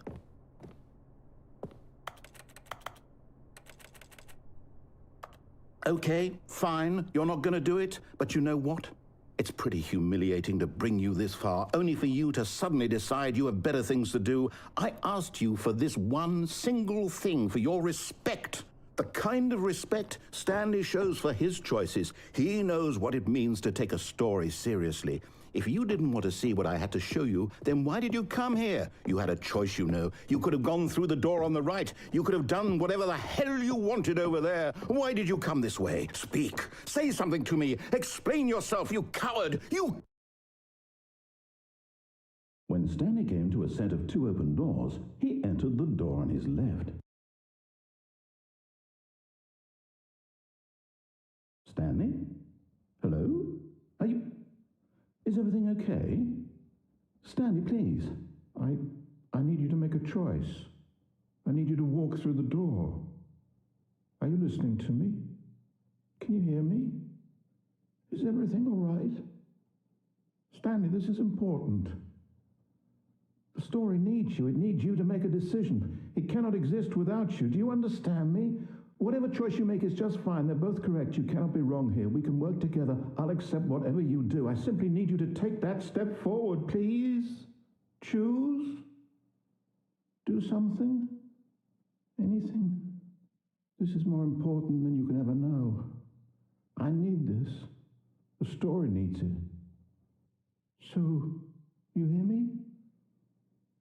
Okay, fine, you're not going to do it, but you know what? It's pretty humiliating to bring you this far, only for you to suddenly decide you have better things to do. I asked you for this one single thing, for your respect. The kind of respect Stanley shows for his choices. He knows what it means to take a story seriously. If you didn't want to see what I had to show you, then why did you come here? You had a choice, you know. You could have gone through the door on the right. You could have done whatever the hell you wanted over there. Why did you come this way? Speak. Say something to me. Explain yourself, you coward. You... When Stanley came to a set of 2 open doors, he entered the door on his left. Stanley? Hello? Are you... Is everything okay? Stanley, please. I need you to make a choice. I need you to walk through the door. Are you listening to me? Can you hear me? Is everything all right? Stanley, this is important. The story needs you. It needs you to make a decision. It cannot exist without you. Do you understand me? Whatever choice you make is just fine. They're both correct. You cannot be wrong here. We can work together. I'll accept whatever you do. I simply need you to take that step forward, please. Choose. Do something. Anything. This is more important than you can ever know. I need this. The story needs it. So, you hear me?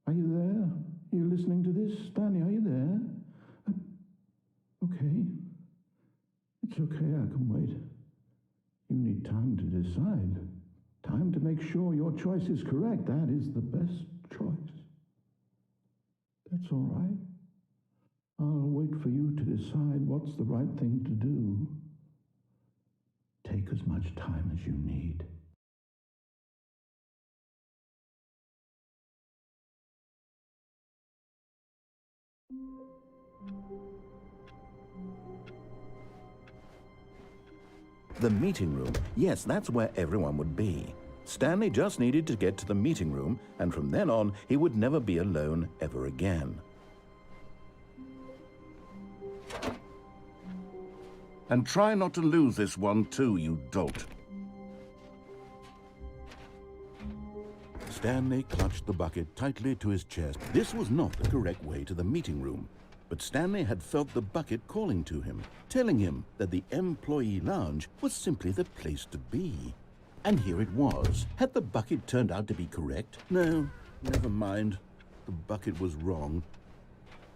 Are you there? Are you listening to this? Stanley, are you there? Okay. It's okay, I can wait. You need time to decide. Time to make sure your choice is correct. That is the best choice. That's all right. I'll wait for you to decide what's the right thing to do. Take as much time as you need. The meeting room. Yes, that's where everyone would be. Stanley just needed to get to the meeting room, and from then on, he would never be alone ever again. And try not to lose this one too, you dolt. Stanley clutched the bucket tightly to his chest. This was not the correct way to the meeting room. But Stanley had felt the bucket calling to him, telling him that the employee lounge was simply the place to be. And here it was. Had the bucket turned out to be correct? No, never mind. The bucket was wrong.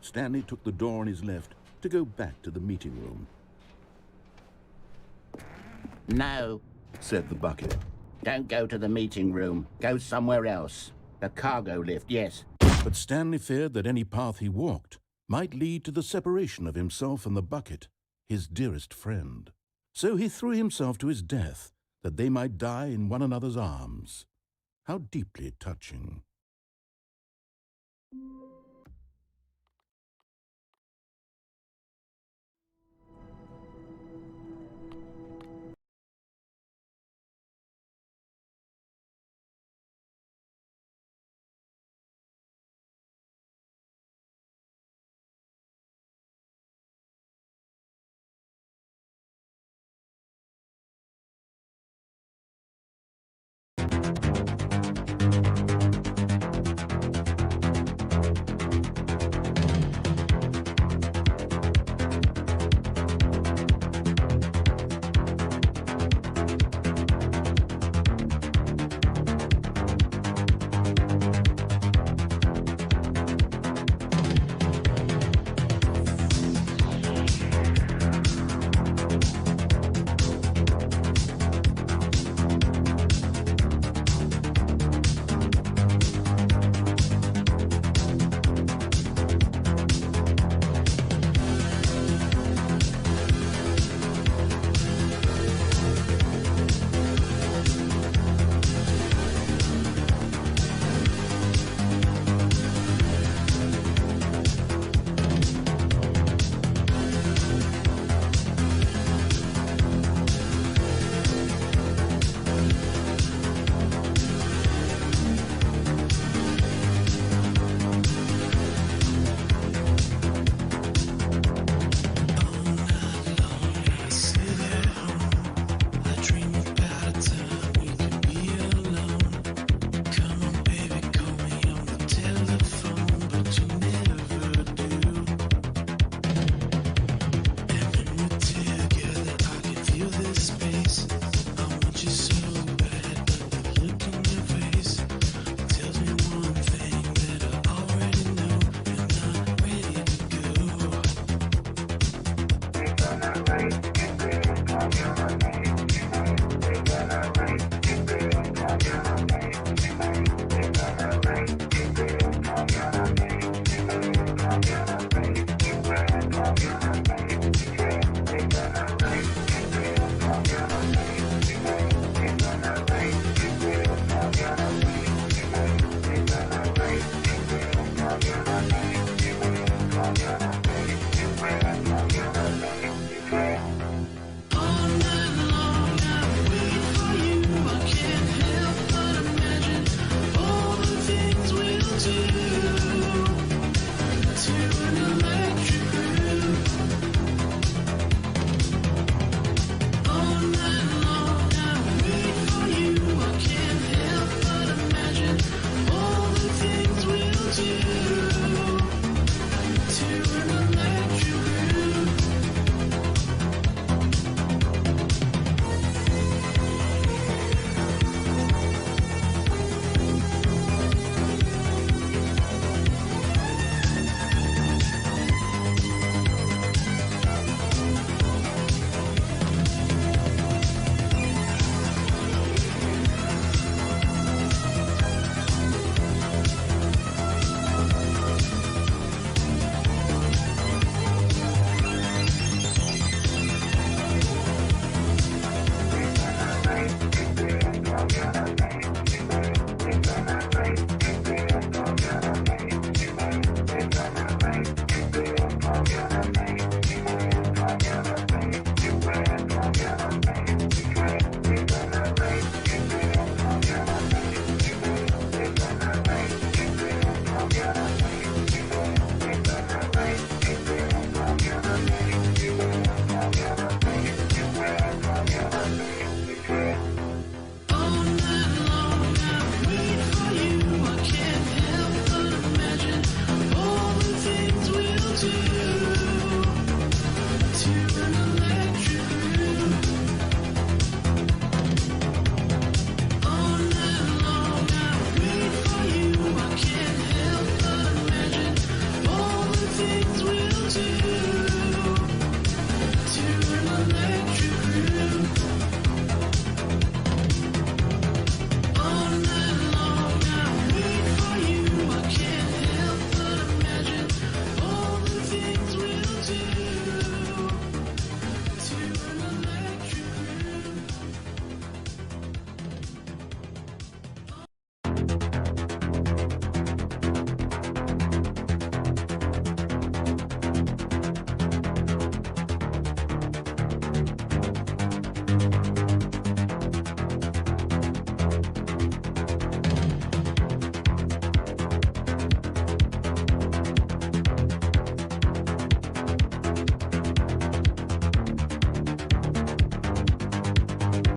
Stanley took the door on his left to go back to the meeting room. No, said the bucket. don't go to the meeting room. Go somewhere else. The cargo lift, yes. But Stanley feared that any path he walked might lead to the separation of himself and the bucket, his dearest friend. So he threw himself to his death, that they might die in one another's arms. How deeply touching.